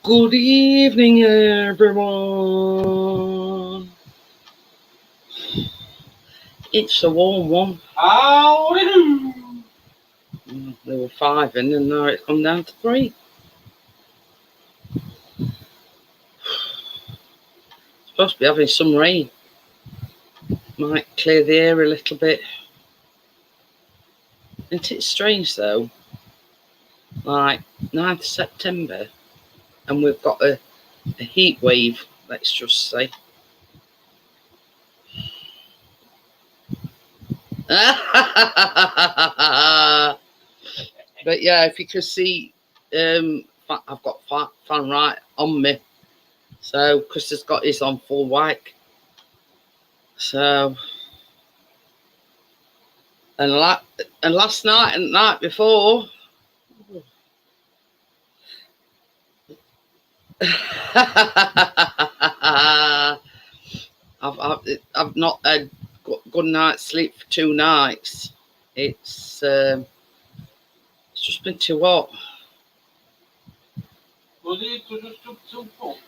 Good evening, everyone. It's a warm one. Howdy do. There were 5 in, and now it's come down to 3. Supposed to be having some rain. Might clear the air a little bit. Isn't it strange though? Like 9th September, and we've got a heat wave, let's just say. But yeah, if you can see, I've got fan right on me. So Chris has got his on full white. So and last night and the night before, I've not had good night's sleep for 2 nights. It's just been too hot.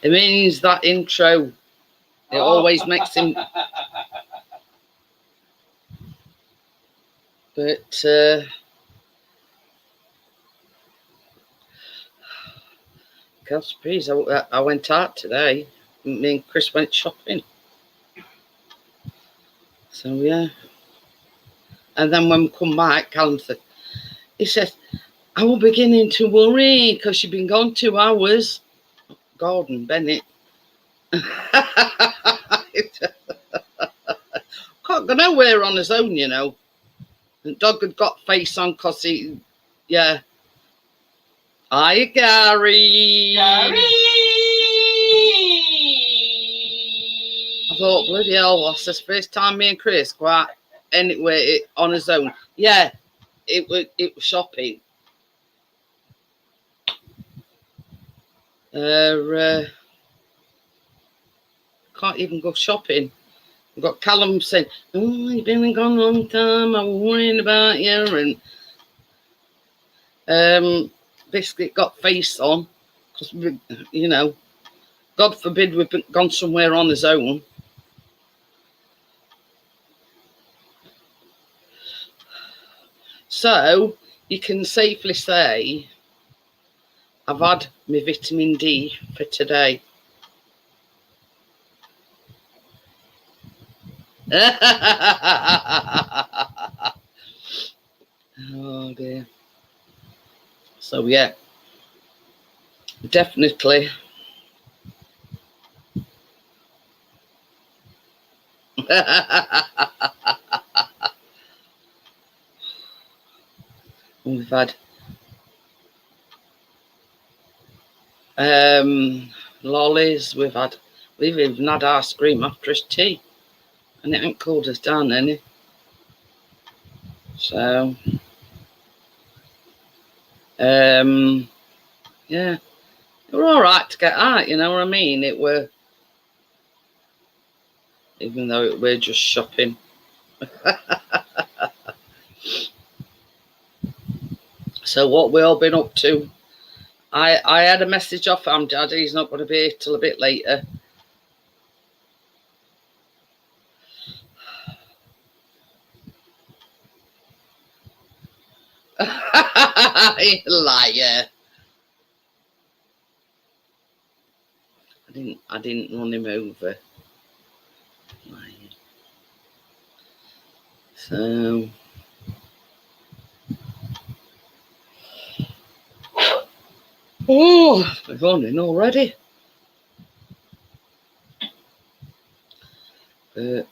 It means that intro. It always makes him. But please, I went out today. Me and Chris went shopping. So yeah. And then when we come back, Callum said, he said, I was beginning to worry because you've been gone 2 hours. Gordon Bennett. Can't go nowhere on his own, you know. And dog had got face on because he, yeah. Hi, Gary. Gary. I thought, bloody hell, that's the first time me and Chris go out anywhere on his own. Yeah, it was shopping. Can't even go shopping. We've got Callum saying, oh, you've been gone a long time, I was worrying about you. And basically got face on because, you know, God forbid we've gone somewhere on his own. So you can safely say I've had my vitamin D for today. Oh dear. So yeah, definitely. We've had lollies, we've even had ice cream after his tea, and it ain't cooled us down any. So yeah, it were all right to get out, you know what I mean? It were, even though we're just shopping. So what we all been up to? I had a message off him, Dad. He's not going to be here till a bit later. Liar. I didn't run him over. So oh, we're running already. But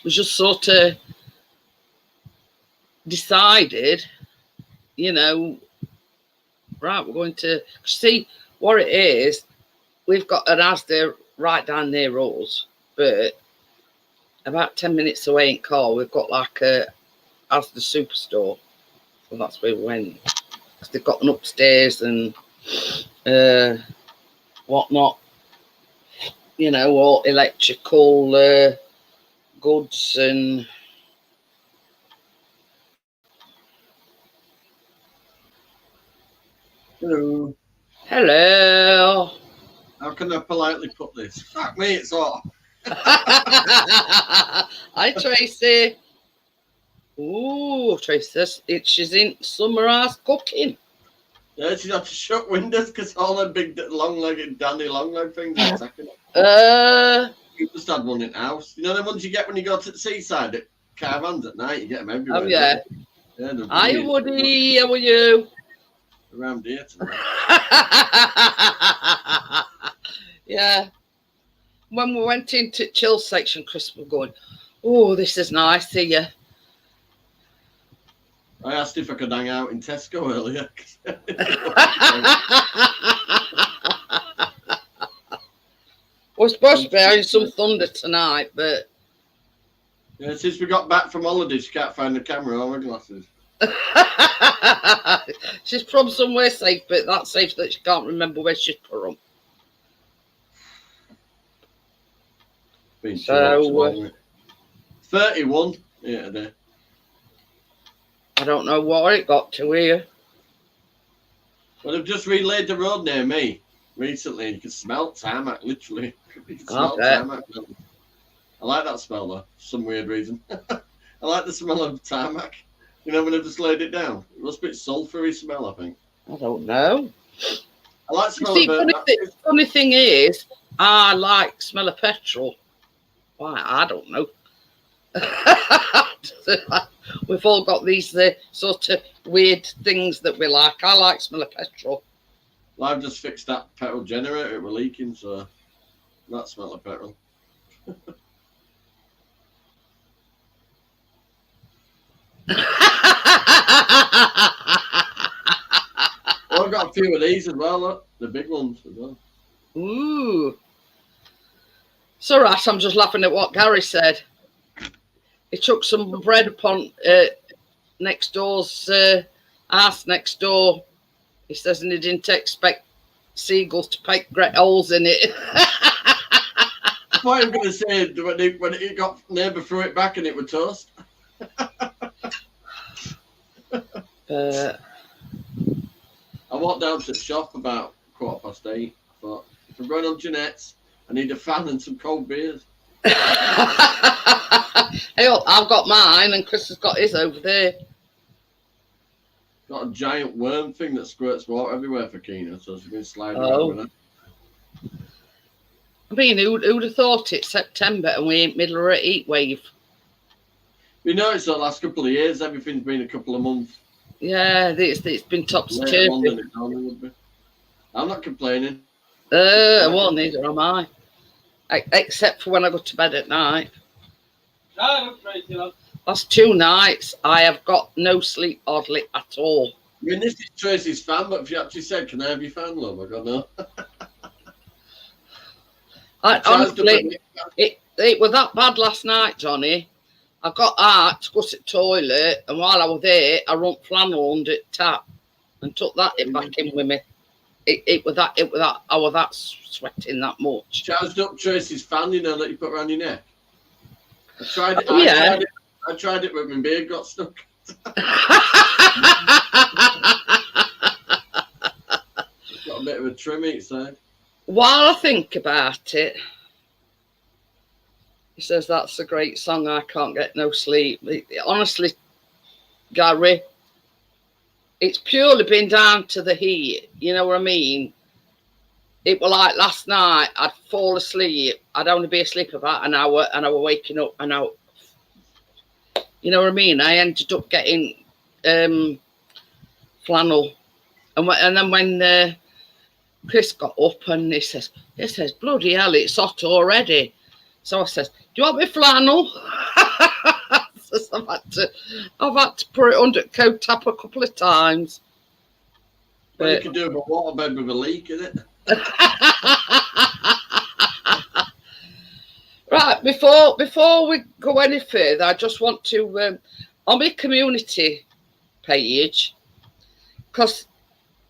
we just sort of decided, you know, right, we're going to see what it is. We've got an Asda right down near us, but about 10 minutes away in car, we've got like a Asda superstore. So that's where we went. Because they've got an upstairs and whatnot, you know, all electrical goods and Hello. Hello. How can I politely put this? Fuck me, it's hot. Hi, Tracy. Ooh, Tracy, she's in summer house cooking. Yeah, she's had to shut windows because all them big long-legged dandy long-leg things are attacking Uh, You just had one in the house. You know the ones you get when you go to the seaside at caravans at night? You get them everywhere. oh, yeah. Yeah, they're Hi, brilliant. Woody. How are you? Around here tonight. Yeah. When we went into chill section, Chris was going, oh, this is nice here. I asked if I could hang out in Tesco earlier. We're supposed to be having some thunder tonight, but Yeah, since we got back from holidays, she can't find the camera or my glasses. she's from somewhere safe, but that's safe that she can't remember where she's from. Been So, 31 yeah, today. I don't know what it got to here. Well, they've just relaid the road near me recently. You can smell tarmac, literally. You can smell tarmac. I like that smell, though, for some weird reason. I like the smell of tarmac. You know, when they've just laid it down. It must be a sulphury smell, I think. I don't know. I like the smell of it. Funny thing is, I like smell of petrol. Why? I don't know. We've all got these sort of weird things that we like. I like smell of petrol. Well, I've just fixed that petrol generator. It was leaking, so that smell of petrol. Well, I've got a few of these as well, look. The big ones as well. Ooh. It's all right, I'm just laughing at what Gary said. He took some bread upon next door's house next door. He says, and he didn't expect seagulls to poke great holes in it. I thought I was going to say when it got neighbour threw it back and it was toast. I walked down to the shop about 8:15. I thought, if I'm going on Jeanette's, I need a fan and some cold beers. Hey, I've got mine and Chris has got his over there. Got a giant worm thing that squirts water everywhere for Keena, so she's been sliding around with it. I mean, who'd have thought it's September and we ain't middle of a heat wave? We noticed the last couple of years, everything's been a couple of months. Yeah, it's been topsy-turvy. I'm not complaining. Well, neither am I. Except for when I go to bed at night. Last 2 nights, I have got no sleep hardly at all. I mean, this is Tracy's fan, but if you actually said, can I have your fan, love? I go, no. Honestly, it was that bad last night, Johnny. I got out to go to the toilet, and while I was there, I run flannel under the tap and took that back in with me. It was that. I was that sweating that much. Charged up Tracy's fan, you know, that you put around your neck. I tried it. I tried it, but my beard got stuck. Got a bit of a trim each side. While I think about it, he says that's a great song. I can't get no sleep. Honestly, Gary, it's purely been down to the heat. You know what I mean? It was like last night. I'd fall asleep. I'd only be asleep about an hour, and I was waking up an hour. You know what I mean? I ended up getting flannel, and then when Chris got up and he says, bloody hell, it's hot already. So I says, do you want me flannel? Says, I've had to put it under the coat tap a couple of times. Well, you could do a waterbed with a leak in it. Right, before we go any further, I just want to, on my community page, because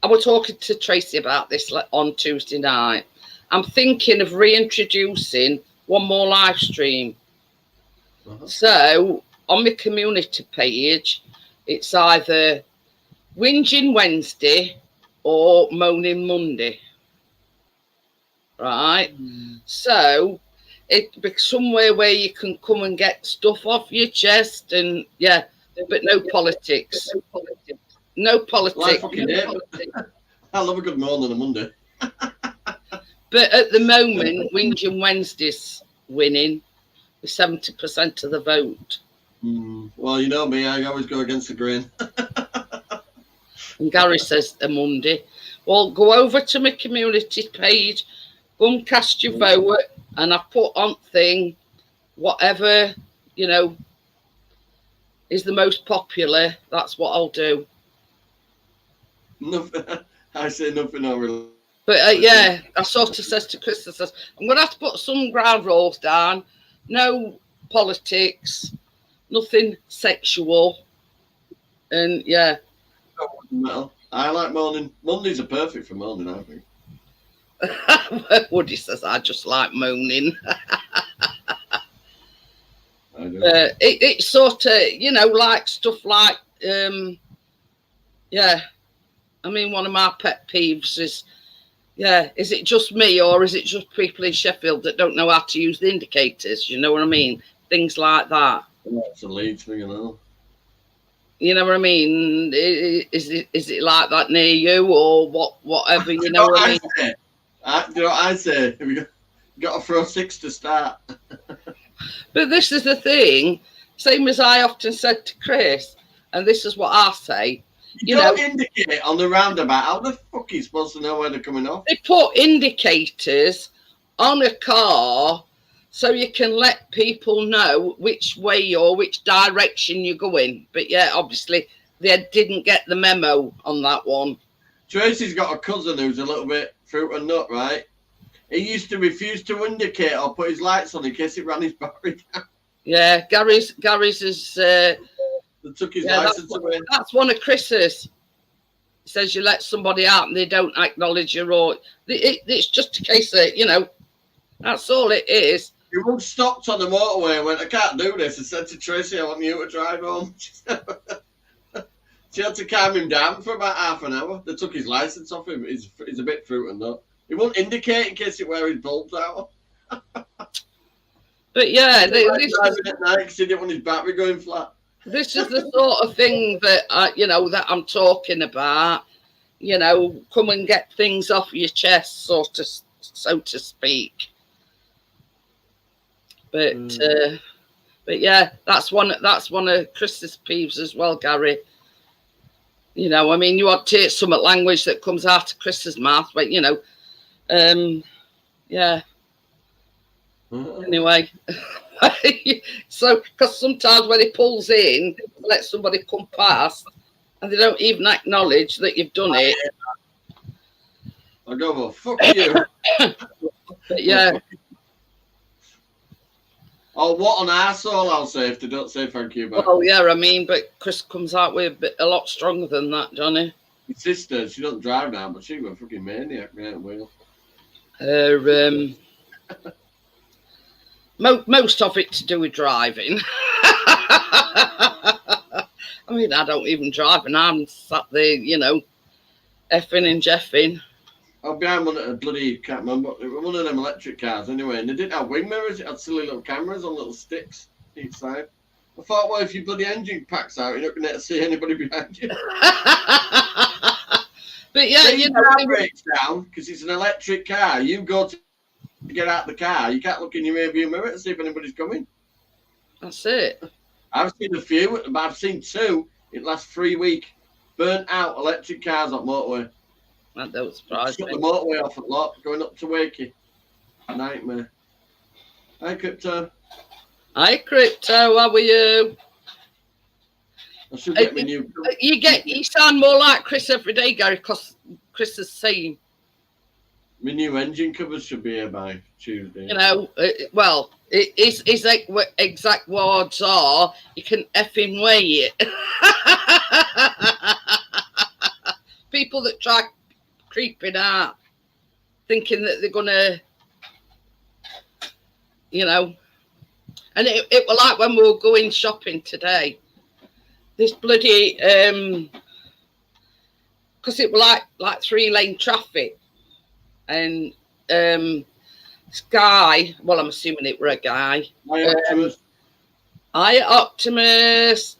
I was talking to Tracy about this on Tuesday night, I'm thinking of reintroducing one more live stream. So, on my community page, it's either Whinging Wednesday or Moaning Monday. Right? So it be somewhere where you can come and get stuff off your chest and yeah, but no politics. No politics. Well, I fucking hate it. I love a good moan on a Monday. But at the moment, Whinging Wednesday's winning with 70% of the vote. Well, you know me, I always go against the grain. And Gary says a Monday. Well, go over to my community page, go and cast your vote, and I put on thing whatever, you know, is the most popular. That's what I'll do. Nothing. I say nothing over. But yeah, I sort of says to Chris, I says, I'm going to have to put some ground rules down. No politics, nothing sexual. And yeah. I like moaning. Mondays are perfect for moaning, I think. Woody says, I just like moaning. I do. It's sort of, you know, like stuff like, yeah. I mean, one of my pet peeves is, yeah, is it just me or is it just people in Sheffield that don't know how to use the indicators? You know what I mean? Things like that. It's a lead thing, you know. You know what I mean? Is it like that near you or whatever? You know what I mean? You know what I say? You got to throw 6 to start. But this is the thing, same as I often said to Chris, and this is what I say. You don't indicate on the roundabout. How the fuck are you supposed to know where they're coming off? They put indicators on a car so you can let people know which way or which direction you're going. But yeah, obviously they didn't get the memo on that one. Tracy's got a cousin who's a little bit fruit and nut, right? He used to refuse to indicate or put his lights on in case it ran his battery down. Yeah, Gary's is... they took his license away. That's one of Chris's. He says you let somebody out and they don't acknowledge your right. It's just a case of, you know, that's all it is. He once stopped on the motorway and went, I can't do this. I said to Tracy, I want you to drive home. She had to calm him down for about half an hour. They took his license off him. He's a bit fruit and nut. He won't indicate in case it wear his bulbs out. But yeah, driving at night because he didn't want his battery going flat. This is the sort of thing that you know, that I'm talking about. You know, come and get things off your chest, so to speak. But yeah, that's one of Chris's peeves as well, Gary. You know, I mean, you want to take some language that comes out of Chris's mouth, but you know, yeah. Anyway, so because sometimes when he pulls in, let somebody come past, and they don't even acknowledge that you've done it. I go, well, fuck you. But yeah. Oh, what an arsehole, I'll say, if they don't say thank you back. Oh, yeah, I mean, but Chris comes out with a lot stronger than that, Johnny. My sister, she doesn't drive now, but she was a fucking maniac behind the wheel. Most of it to do with driving. I mean, I don't even drive, and I'm sat there, you know, effing and jeffing. I was behind one of the bloody, can't remember, it was one of them electric cars anyway, and they didn't have wing mirrors, it had silly little cameras on little sticks each side. I thought, well, if your bloody engine packs out, you're not going to see anybody behind you. But yeah, you know, car breaks down because it's an electric car. You go to get out the car, you can't look in your rearview mirror to see if anybody's coming. That's it. I've seen a few, but I've seen 2 in the last 3 weeks. Burnt out electric cars on motorway. That don't surprise me. Shut the motorway off a lot, going up to Wakey. Nightmare. Hi, Crypto. Hi, Crypto. How are you? I should get my new. You sound more like Chris every day, Gary, because Chris is saying. My new engine covers should be here by Tuesday. You know, well, his exact words are, you can effing weigh it. People that try creeping out, thinking that they're going to, you know. And it was like when we were going shopping today. This bloody because it was like 3-lane traffic, and this guy, well, I'm assuming it were a guy. Optimus,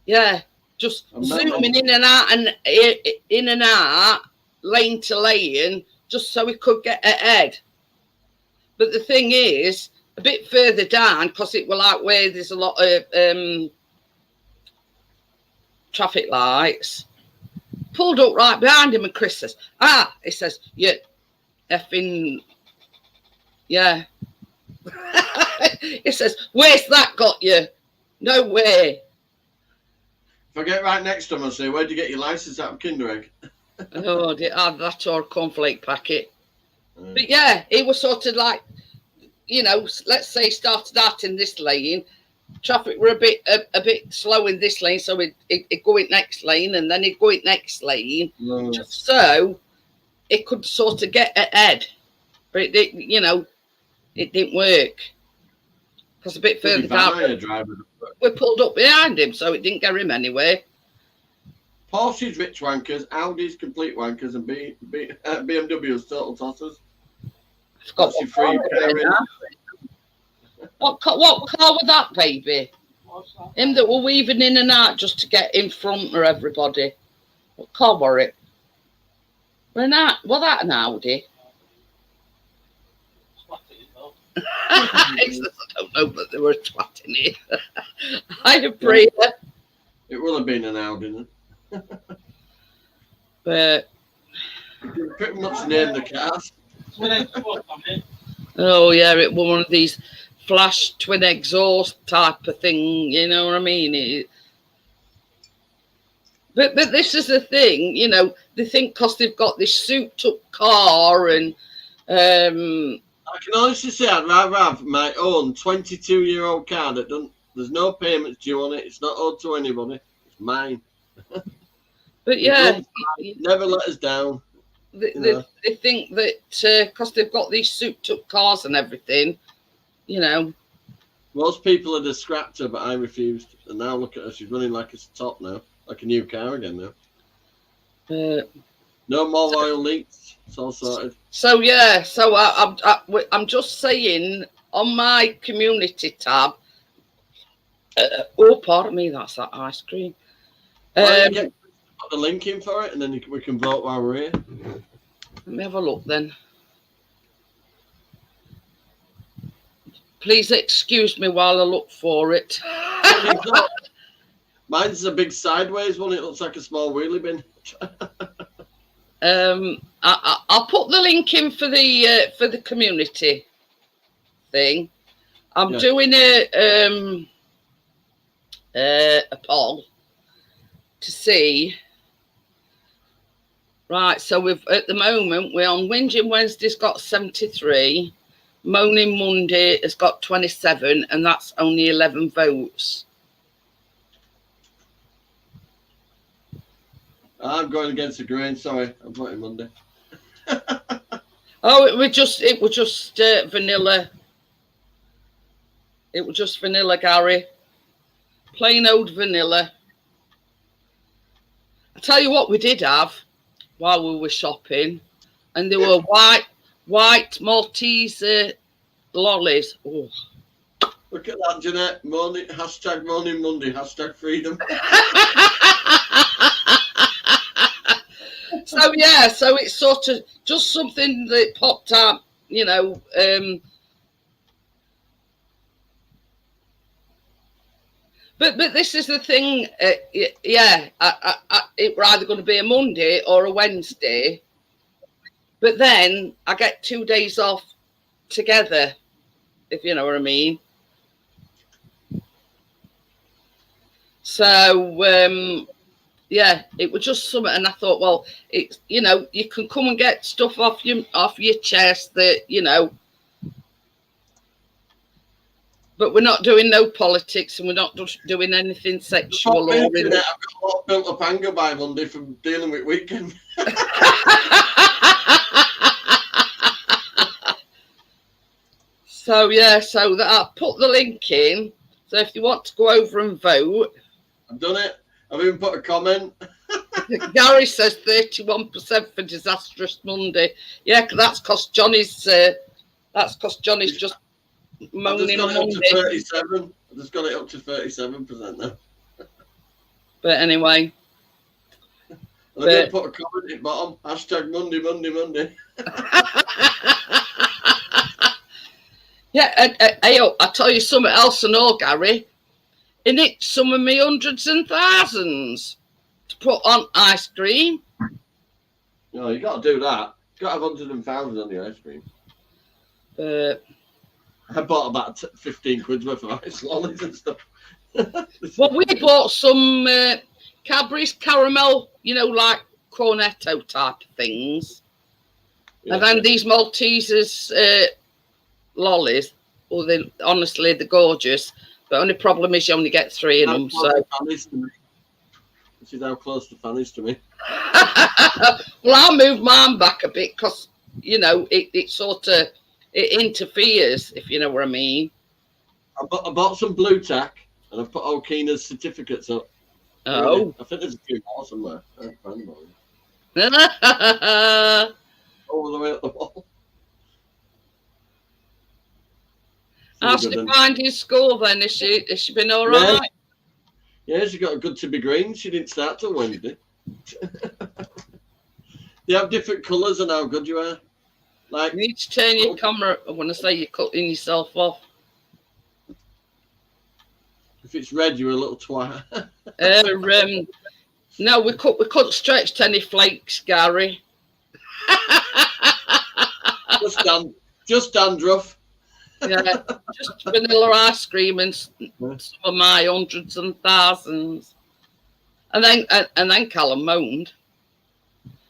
yeah, just zooming in and out, lane to lane, just so he could get ahead. But the thing is, a bit further down, because it was like where there's a lot of traffic lights, pulled up right behind him, and Chris says, he says, "You effing, yeah." He says, "Where's that got you?" No way. If I get right next to him, I'll say, "Where'd you get your license out of Kinder Egg?" Oh, that or a cornflake packet. But yeah, it was sort of like, you know, let's say started out in this lane, traffic were a bit slow in this lane, so it go in next lane, and then it go in next lane, just so it could sort of get ahead. But it you know, it didn't work. Because a bit further down, we pulled up behind him, so it didn't get him anywhere. Porsche's rich wankers, Audi's complete wankers, and BMW's total tossers. What car was that, baby? Him that were weaving in and out just to get in front of everybody. What car were it? Was that an Audi? I don't know, but they were twatting it. I agree. It will have been an Audi. But you can pretty much name the cars. Oh yeah, it was one of these flash twin exhaust type of thing, you know what I mean? But this is the thing, you know, they think because they've got this souped up car and I can honestly say I'd rather have my own 22-year-old car that there's no payments due on it, it's not owed to anybody, it's mine. But yeah, never let us down. They think that because they've got these souped up cars and everything, you know. Most people would have scrapped her, but I refused. And now look at her, she's running like it's top now, like a new car again now. No more oil leaks. It's all sorted. So yeah, so I'm just saying on my community tab. Oh, pardon me, that's that ice cream. Put the link in for it, and then we can vote while we're here. Let me have a look then. Please excuse me while I look for it. Mine's a big sideways one. It looks like a small wheelie bin. I'll put the link in for the community thing. I'm doing a poll to see. Right, so at the moment we're on Whinging Wednesday's got 73, Moaning Monday has got 27, and that's only 11 votes. I'm going against the grain. Sorry, I'm voting Monday. Oh, it was just vanilla. It was just vanilla, Gary. Plain old vanilla. I tell you what, we did have while we were shopping, and they were white Maltese lollies. Oh. Look at that, Jeanette. Moaning Monday, #freedom. So yeah, so it's sort of just something that popped up, you know. But this is the thing. Yeah, it were either going to be a Monday or a Wednesday. But then I get 2 days off together, if you know what I mean. So yeah, it was just something, and I thought, well, it's, you know, you can come and get stuff off your chest that, you know. But we're not doing no politics, and we're not doing anything sexual. I've got a lot built up anger by Monday from dealing with weekend. So yeah, so that I put the link in. So if you want to go over and vote, I've done it. I've even put a comment. Gary says 31% for disastrous Monday. Yeah, that's because Johnny's just moaning on Monday. I just got it up to 37% now. But anyway. I'm going to put a comment at bottom. Hashtag Monday, Monday, Monday. Yeah, I tell you something else and all, Gary. In it, some of me hundreds and thousands to put on ice cream. No, you got to do that. You got to have hundreds and thousands on the ice cream. I bought about 15 quid's worth of ice lollies and stuff. Well, we bought some Cadbury's caramel, like cornetto type of things. Yeah. And then these Maltesers lollies. Well, honestly, they're gorgeous. The only problem is you only get 3 in them. So. This is how close the fan is to me. Well, I'll move mine back a bit because, it sort of interferes, if you know what I mean. I bought some blue tack and I've put Okina's certificates up. Oh. I think there's a few more somewhere. All the way up the wall. How's she finding school then? Has she been all right? Yeah, she got a good to be green. She didn't start till Wednesday. They have different colours and how good you are. Like, you need to turn your camera. I want to say you're cutting yourself off. If it's red, you're a little twat. No, we couldn't stretch any flakes, Gary. just dandruff. Yeah, just vanilla ice cream and some of my hundreds and thousands. And then Callum moaned.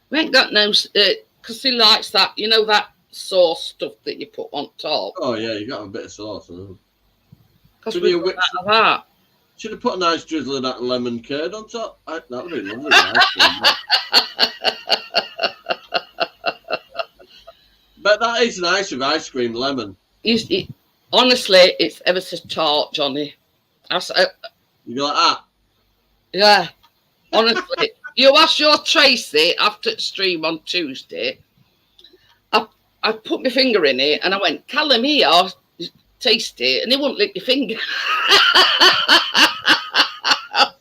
We ain't got no, because he likes that, that sauce stuff that you put on top. Oh yeah, you got a bit of sauce. Because we got that. Should have put a nice drizzle of that lemon curd on top. That would be lovely. Ice cream, but that is nice with ice cream, lemon. Honestly, it's ever so tart, Johnny. You like that? Yeah. Honestly, you asked your Tracy after the stream on Tuesday. I put my finger in it and I went, Callum, here, taste it, and he wouldn't lick your finger.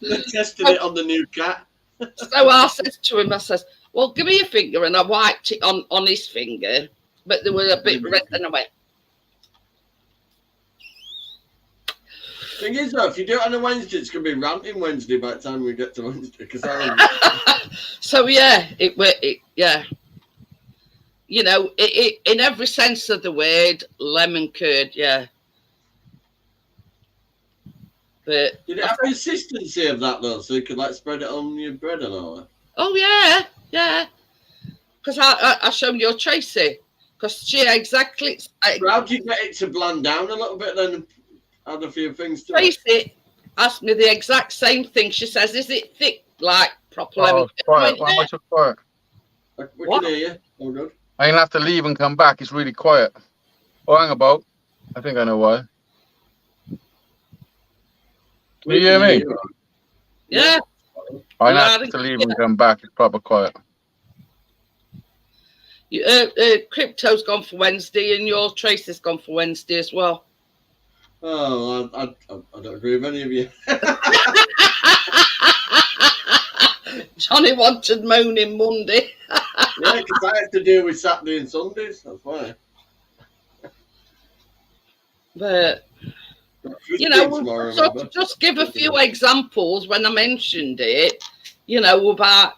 They tested it on the new cat. So I said to him, I says, well, give me your finger, and I wiped it on his finger, but there was a bit red, and I went. Thing is, though, if you do it on a Wednesday, it's going to be ranting Wednesday by the time we get to Wednesday. So yeah, yeah. In every sense of the word, lemon curd, yeah. But did it have consistency of that though, so you could spread it on your bread and all that? Oh yeah. Because I showed your Tracy, because she exactly. How do you get it to blend down a little bit then? Add a few things to Tracy it. Asked me the exact same thing. She says, "Is it thick like proper lemon?" Quiet. Why am I so quiet? We can hear you. All good. I'm gonna have to leave and come back. It's really quiet. Oh, hang about. I think I know why. Can you hear me? Yeah. I'm gonna have to leave and come back. It's proper quiet. Crypto's gone for Wednesday, and your Tracy's gone for Wednesday as well. Oh, I don't agree with any of you. Johnny wanted moaning Monday. Yeah, because I have to deal with Saturday and Sundays. That's why. But just give a few examples when I mentioned it. About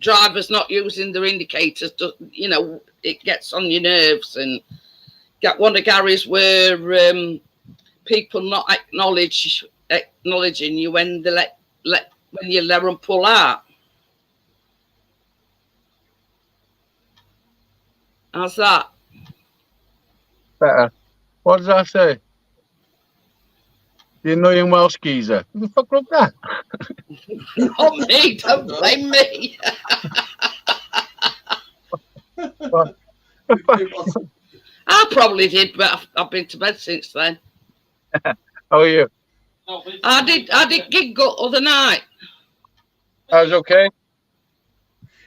drivers not using their indicators. It gets on your nerves, and get one of Gary's where people not acknowledging you when they when you let them pull out. How's that? Better. What does that say? The annoying Welsh geezer. Who the fuck wrote that? Not me. Don't blame me. I probably did, but I've been to bed since then. How are you? I did gig go other night. I was okay.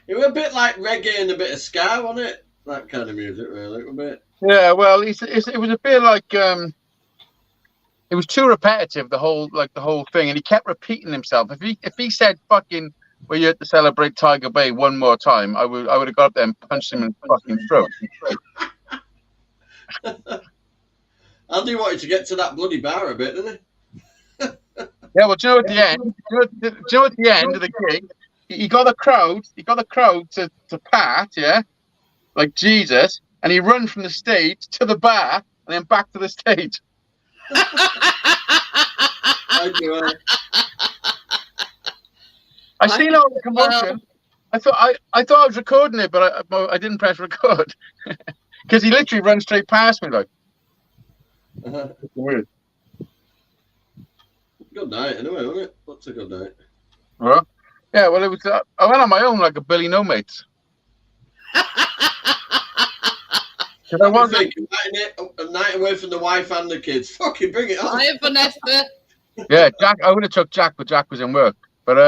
It was a bit like reggae and a bit of ska, wasn't it? That kind of music, really. It was a bit. Yeah, well, it was a bit like it was too repetitive, the whole thing, and he kept repeating himself. If he said fucking "we're here to celebrate Tiger Bay" one more time, I would have got up there and punched him in the fucking throat. Andy wanted to get to that bloody bar a bit, didn't he? Yeah, well, do you know at the end? Do you know at the end of the gig, he got the crowd to part, yeah, like Jesus, and he run from the stage to the bar and then back to the stage. I seen all the commotion. I thought I was recording it, but I didn't press record because he literally ran straight past me like. Weird. Good night, anyway, wasn't it? What's a good night? Well, yeah. Well, it was. I went on my own like a Billy No Mates. I was thinking, a night away from the wife and the kids. Fucking bring it on. Hi, Vanessa. Yeah, Jack. I would have took Jack, but Jack was in work. But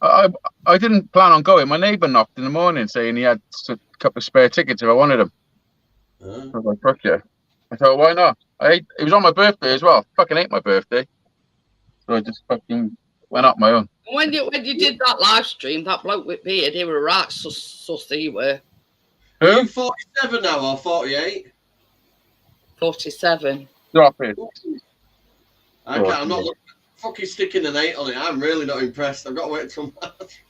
I didn't plan on going. My neighbour knocked in the morning saying he had a couple of spare tickets if I wanted them. I was like, fuck yeah. I thought, why not? It was on my birthday as well. Fucking ate my birthday. So I just fucking went up my own. When you did that live stream, that bloke with beard, he were right sus he were. Who? Are you 47 now or 48? 47. Drop it. I'm not fucking sticking an 8 on it. I'm really not impressed. I've got to wait till March.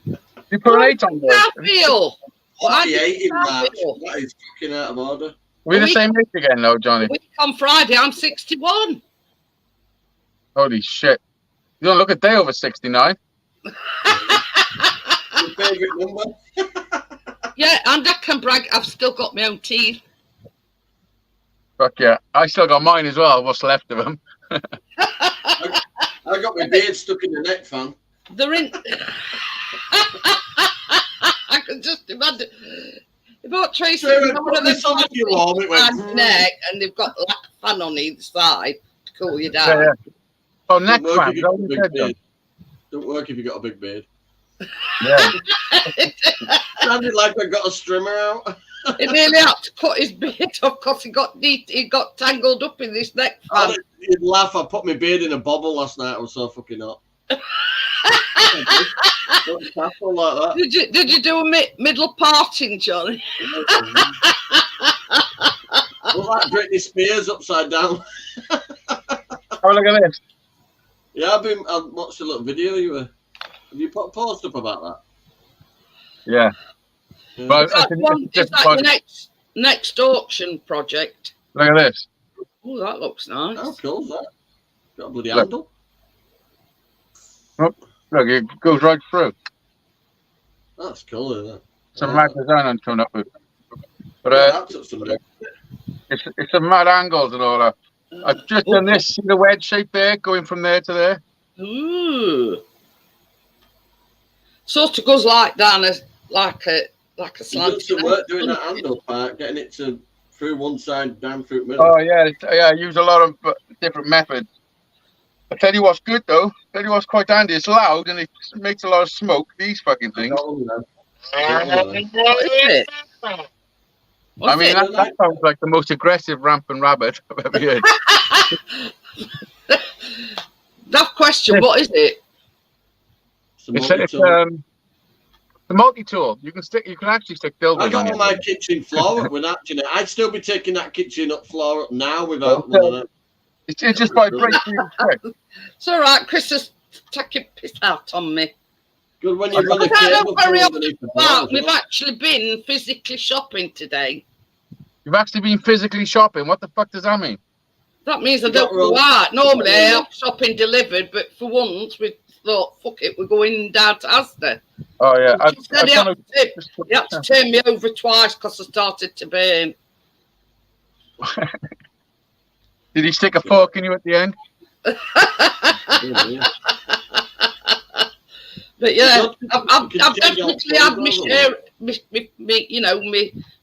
You put an 8 on there. How do you feel? 48 in March. That is fucking out of order. We're the same age again, though, Johnny. A week on Friday, I'm 61. Holy shit. You don't look a day over 69. Your favourite number? Yeah, and I can brag, I've still got my own teeth. Fuck yeah. I still got mine as well, what's left of them. I got my beard stuck in the neck fan. They're in... I can just imagine... About Tracy, one of the neck, and they've got like a fan on either side to cool you down. Yeah. Oh, neck fan. Don't work if you got a big beard. Yeah. Sounded like I got a strimmer out. He nearly had to cut his beard off because he got tangled up in this neck fan. You'd laugh. I put my beard in a bobble last night. I was so fucking hot. Like that. Did you do a middle parting, Johnny? Look like Britney Spears upside down. Oh, look at this. Yeah, I watched a little video. Have you put a post up about that? Yeah. But is that your next auction project? Look at this. Oh, that looks nice. How cool is that? Got a bloody handle. Oh, look, it goes right through. That's cool, isn't it? Some mad design I'm coming up with. But it's some mad angles and all that. I've just done this. See the wedge shape there, going from there to there. Ooh. Sort of goes like down like a slant. You did some work doing that handle part, getting it through one side, down through the middle. Oh yeah, I use a lot of different methods. I tell you what's good though. Tell you what's quite handy. It's loud and it makes a lot of smoke. These fucking things. What is it? I mean, that sounds like the most aggressive rampant rabbit I've ever heard. That question. What is it? It's the multi-tool. You can actually stick dildos. I got on my kitchen floor with that. You know, I'd still be taking that kitchen floor up now without one of them. It's just vibrates. It's all right. Chris is taking piss out on me. Good when you run a cable. We've actually been physically shopping today. You've actually been physically shopping? What the fuck does that mean? That means I don't go out. Normally I have shopping delivered, but for once we thought, fuck it, we're going down to Asda. Oh yeah. You had to turn me over twice because I started to burn. Did he stick a fork in you at the end? But yeah, I've definitely had my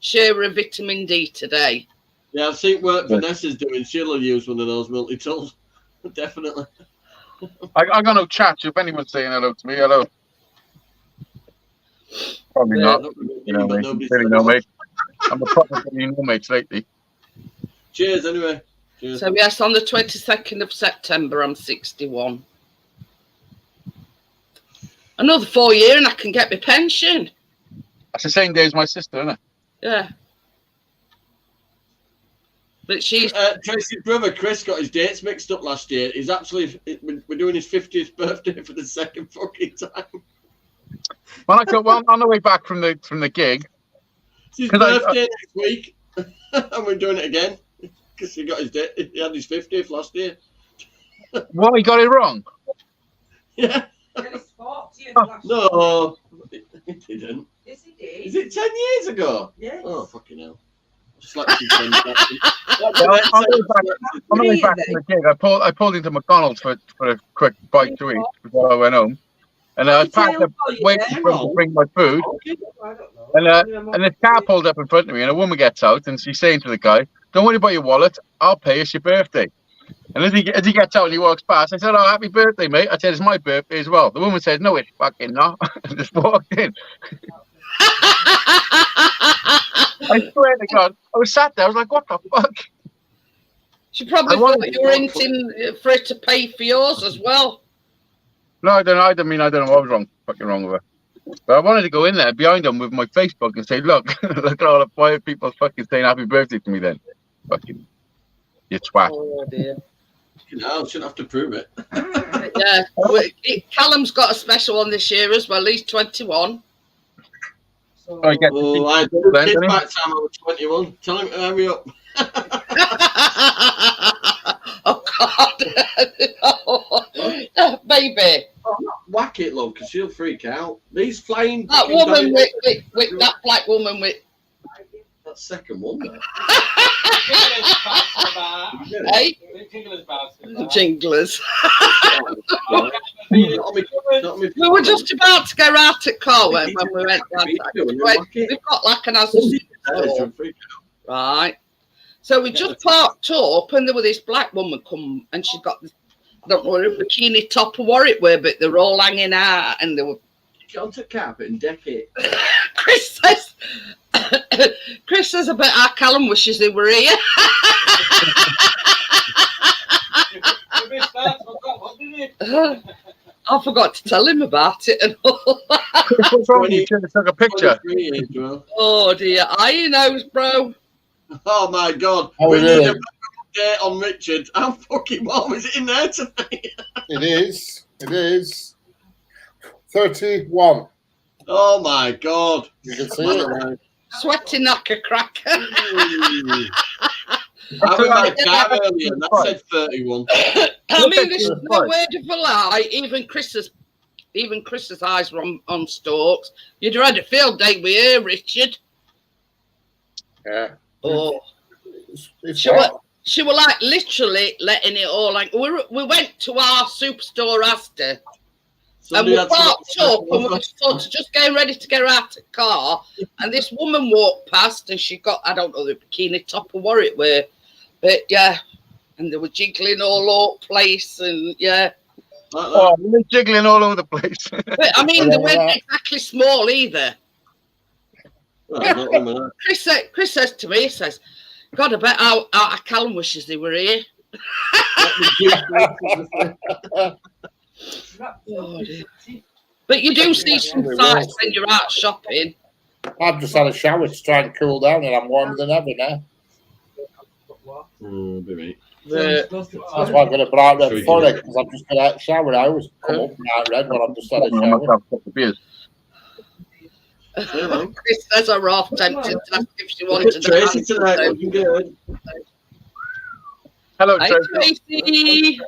share of vitamin D today. Yeah, I've seen work Vanessa's doing. She'll have used one of those multi-tools. Definitely. I got no chat. If anyone's saying hello to me, hello. Probably Yeah. not. You know, but nobody's Really no, mate. I'm a proper no mates lately. Cheers, anyway. Cheers. So yes, on the 22nd of September, I'm 61. Another 4 years and I can get my pension. That's the same day as my sister, isn't it? Yeah. But she's... Tracy's brother, Chris, got his dates mixed up last year. He's actually... We're doing his 50th birthday for the second fucking time. When I go on the way back from the gig... It's his birthday next week. And we're doing it again. Because he got his date. He had his 50th last year. What, he got it wrong? Yeah. No, he didn't. Yes, he did. Is it 10 years ago? Yes. Oh, fucking hell. Slapped his friend back. On the way back from the gig, I pulled into McDonald's for a quick bite to eat before I went home. And I was packed up waiting for him to bring my food. And this car pulled up in front of me, and a woman gets out, and she's saying to the guy, "Don't worry about your wallet, I'll pay. It's your birthday." And as he gets out and he walks past, I said, "Oh, happy birthday, mate." I said, "It's my birthday as well." The woman said, "No, it's fucking not." And just walked in. I swear to God, I was sat there, I was like, what the fuck? She probably thought you were hinting for her to pay for yours as well. No, I don't know. I don't know what was fucking wrong with her. But I wanted to go in there behind them with my Facebook and say, look at all the quiet people fucking saying happy birthday to me then. Fucking, you twat. Oh, dear. No, shouldn't have to prove it. Yeah. Callum's got a special one this year as well. He's 21. So, I did a kid back time I was 21. Tell him to hurry up. Oh, God. Baby. Oh, not whack it, love, because she'll freak out. These flying... That woman with that black woman with... That second one, though. Hey? Jinglers. We were just about to go out at car when we went down. We've got like an right. So we just parked up, and there was this black woman come, and she got this, I don't know what a bikini top or what it were, but they're all hanging out, and they were. Get onto carpet and deck it. Chris says about our Callum wishes they were here. I forgot to tell him about it and all. You should have took a picture. Oh dear, he knows, bro. Oh my God, we need a update on Richard. How fucking warm is it in there tonight? It is 31. Oh my God. You can see it. Sweating like a cracker. I was in my car earlier and that said 31. I mean, there's no word of a lie. Even Chris's eyes were on stalks. You'd have had a field day with her, Richard. Yeah. Oh. She were like literally letting it all like we went to our superstore Asda. And we parked up and we were sort of just getting ready to get her out of the car. And this woman walked past and she got, I don't know, the bikini top or what it were. But yeah, and they were jiggling all over the place and yeah. Oh, they're jiggling all over the place. But I mean, they weren't exactly small either. Chris says to me, he says, God, I bet our Callum wishes they were here. Oh, but you do see some sights when you're out shopping. I've just had a shower to try and cool down, and I'm warmer than ever now. That's why I've got a bright red forehead, because I've just got out of the shower. I always come up bright red when I've just had a shower. Chris says I'm half tempted to ask if she wanted to. Tracy tonight, looking good. Hello, Tracy.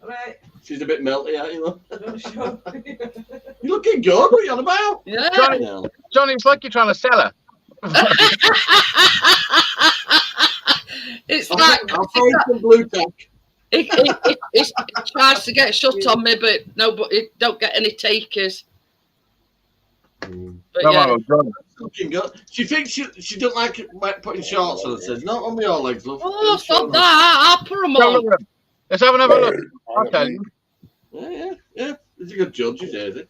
Right. She's a bit melty, aren't you? You're looking good. What are you on about? Yeah. Johnny, it's like you're trying to sell her. It's like I'll find some blue tack. It tries to get shut on me, but nobody don't get any takers. But yeah. Looking good. She thinks she don't like putting shorts on. Says not on your legs, love. Oh, stop that! I'll put them on. Let's have another look. I'll tell you. Yeah. He's a good judge, is he?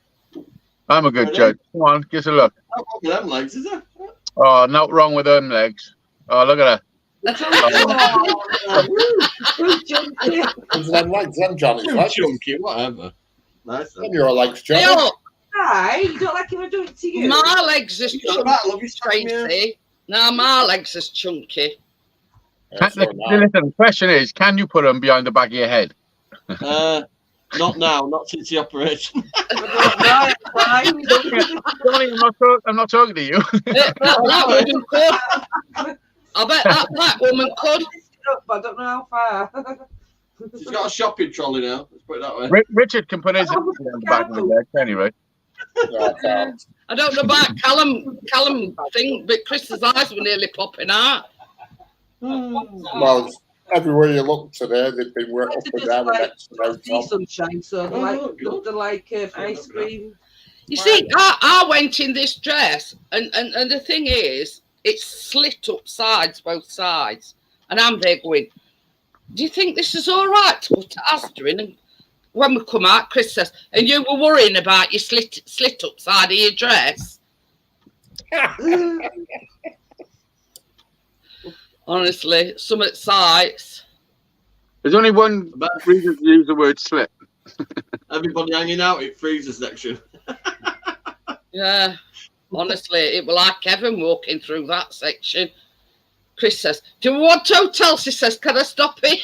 I'm a good judge. Come on, give us a look. Not wrong with them legs, is there? Oh, not wrong with them legs. Oh, look at Who's them legs? Them Johnny's Too legs. chunky, whatever. Nice. Them your legs, Johnny. Hey, look, Hi, you don't like him to do it to you? my legs is You got that, love chunky, you, Tracy. Now my legs is chunky. Yeah, so now. listen, the question is, can you put them behind the back of your head? Not now, not since the operation. Right, fine. Johnny, I'm not talking to you. That woman could. I bet that black woman could. I don't know how far. She's got a shopping trolley now. Let's put it that way. Richard can put his behind the back of his head anyway. Yeah, I can't. I don't know about Callum thing, but Chris's eyes were nearly popping out. Well, everywhere you look today, they've been worked up and down next to no Sea top. sunshine, so they're like ice cream. You see, I went in this dress, and the thing is, it's slit up sides, both sides. And I'm there going, do you think this is all right to put Asda in? And when we come out, Chris says, and you were worrying about your slit up side of your dress? Honestly, some at sites. There's only one reason to use the word slit. Everybody hanging out at freezer section. Yeah, honestly, it was like Kevin walking through that section. Chris says, do you want hotels? He says, can I stop it?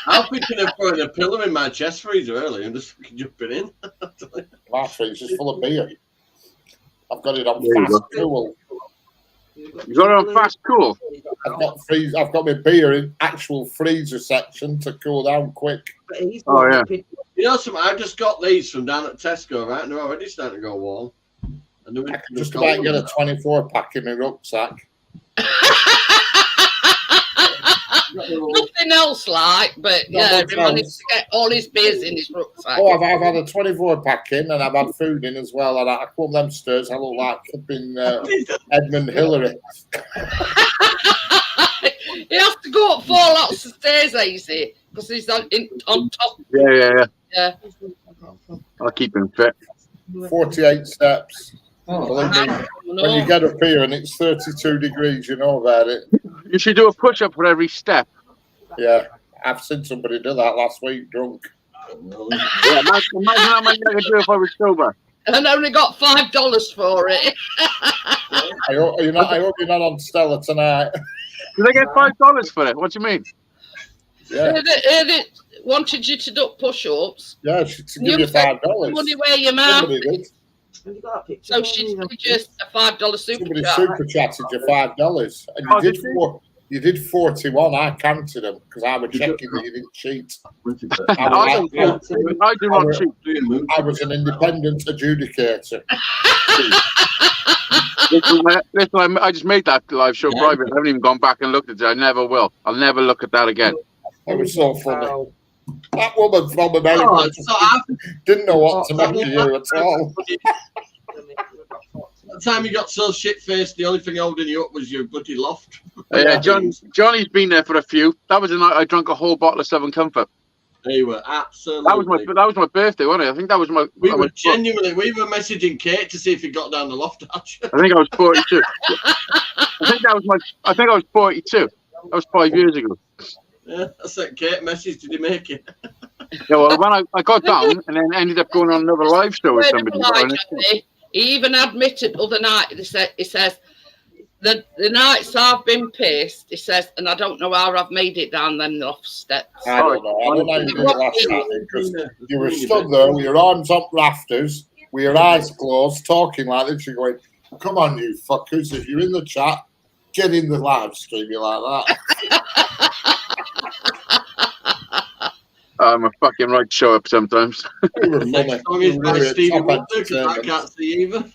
I'm thinking of putting a pillow in my chest freezer early and just jumping in. My freezer's full of beer. I've got it on There you fast cool. You got it on fast cool. I've got my beer in actual freezer section to cool down quick. Oh, yeah. You know something? I just got these from down at Tesco, right? And they're already starting to go warm. And I can just about get a 24 pack in my rucksack. Nothing else like, but yeah, he managed to get all his beers in his rucksack. Oh, I've had a 24 pack in and I've had food in as well. And I come up them stairs, I look like flipping Edmund Hillary. He has to go up 4 lots of stairs, easy, because he's on top. Yeah. I'll keep him fit. 48 steps. Oh, Believe me, when you get up here and it's 32 degrees, you know about it. You should do a push-up for every step. Yeah, I've seen somebody do that last week, drunk. Yeah, imagine how much I could do if I was sober. And only got $5 for it. I hope you're not on Stella tonight. Did I get $5 for it? What do you mean? Yeah, They wanted you to do push-ups. yeah, she give you $5. Money where your mouth. Somebody did. So she just a $5 super Somebody chat. super chatted you $5, and you did 41. I counted them because I was checking that you didn't cheat. I do not cheat. I was an independent adjudicator. Listen, I just made that live show private. I haven't even gone back and looked at it. I never will. I'll never look at that again. It was so funny. That woman from America didn't know what to make of you at all. That time you got so shit-faced, the only thing holding you up was your bloody loft. Yeah, Johnny's been there for a few. That was the night I drank a whole bottle of Southern Comfort. They were absolutely. That was my birthday, wasn't it? I think that was my. We were messaging Kate to see if he got down the loft. Actually. I think I was 42. I think I was 42. That was 5 years ago. Yeah, I sent Kate a message. Did he make it? Yeah, well, when I got down and then ended up going on another live show with somebody. He even admitted other night. He says the nights I've been pissed. He says, and I don't know how I've made it down them loft steps. I don't know. I don't know how you did it last night because you were stood there with your arms up rafters, with your eyes closed, talking like this. You're going, "Come on, you fuckers! If you're in the chat, get in the live stream." You're like that. I'm a fucking right show up sometimes. Next song is by Stevie Wonder because I can't see either.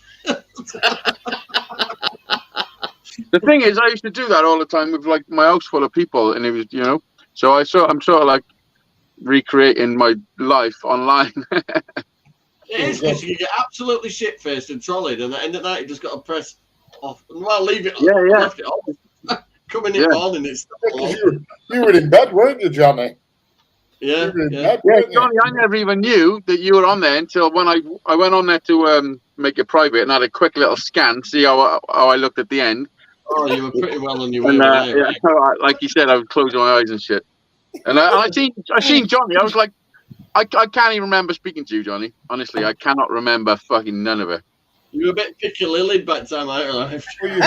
The thing is, I used to do that all the time with like my house full of people, and it was, so I'm sort of like recreating my life online. It is because you get absolutely shit faced and trolleyed, and at the end of the night you just got to press off. Well, leave it. Yeah. Left it off. Coming in morning, it's you were in bed, weren't you, Johnny? Yeah. Johnny, I never even knew that you were on there until when I went on there to make it private, and had a quick little scan, see how I looked at the end. Oh, you were pretty well on your way. And like you said, I would close my eyes and shit. And I seen Johnny. I was like, I can't even remember speaking to you, Johnny. Honestly, I cannot remember fucking none of it. You were a bit picky-lilled by the time I arrived. Well, you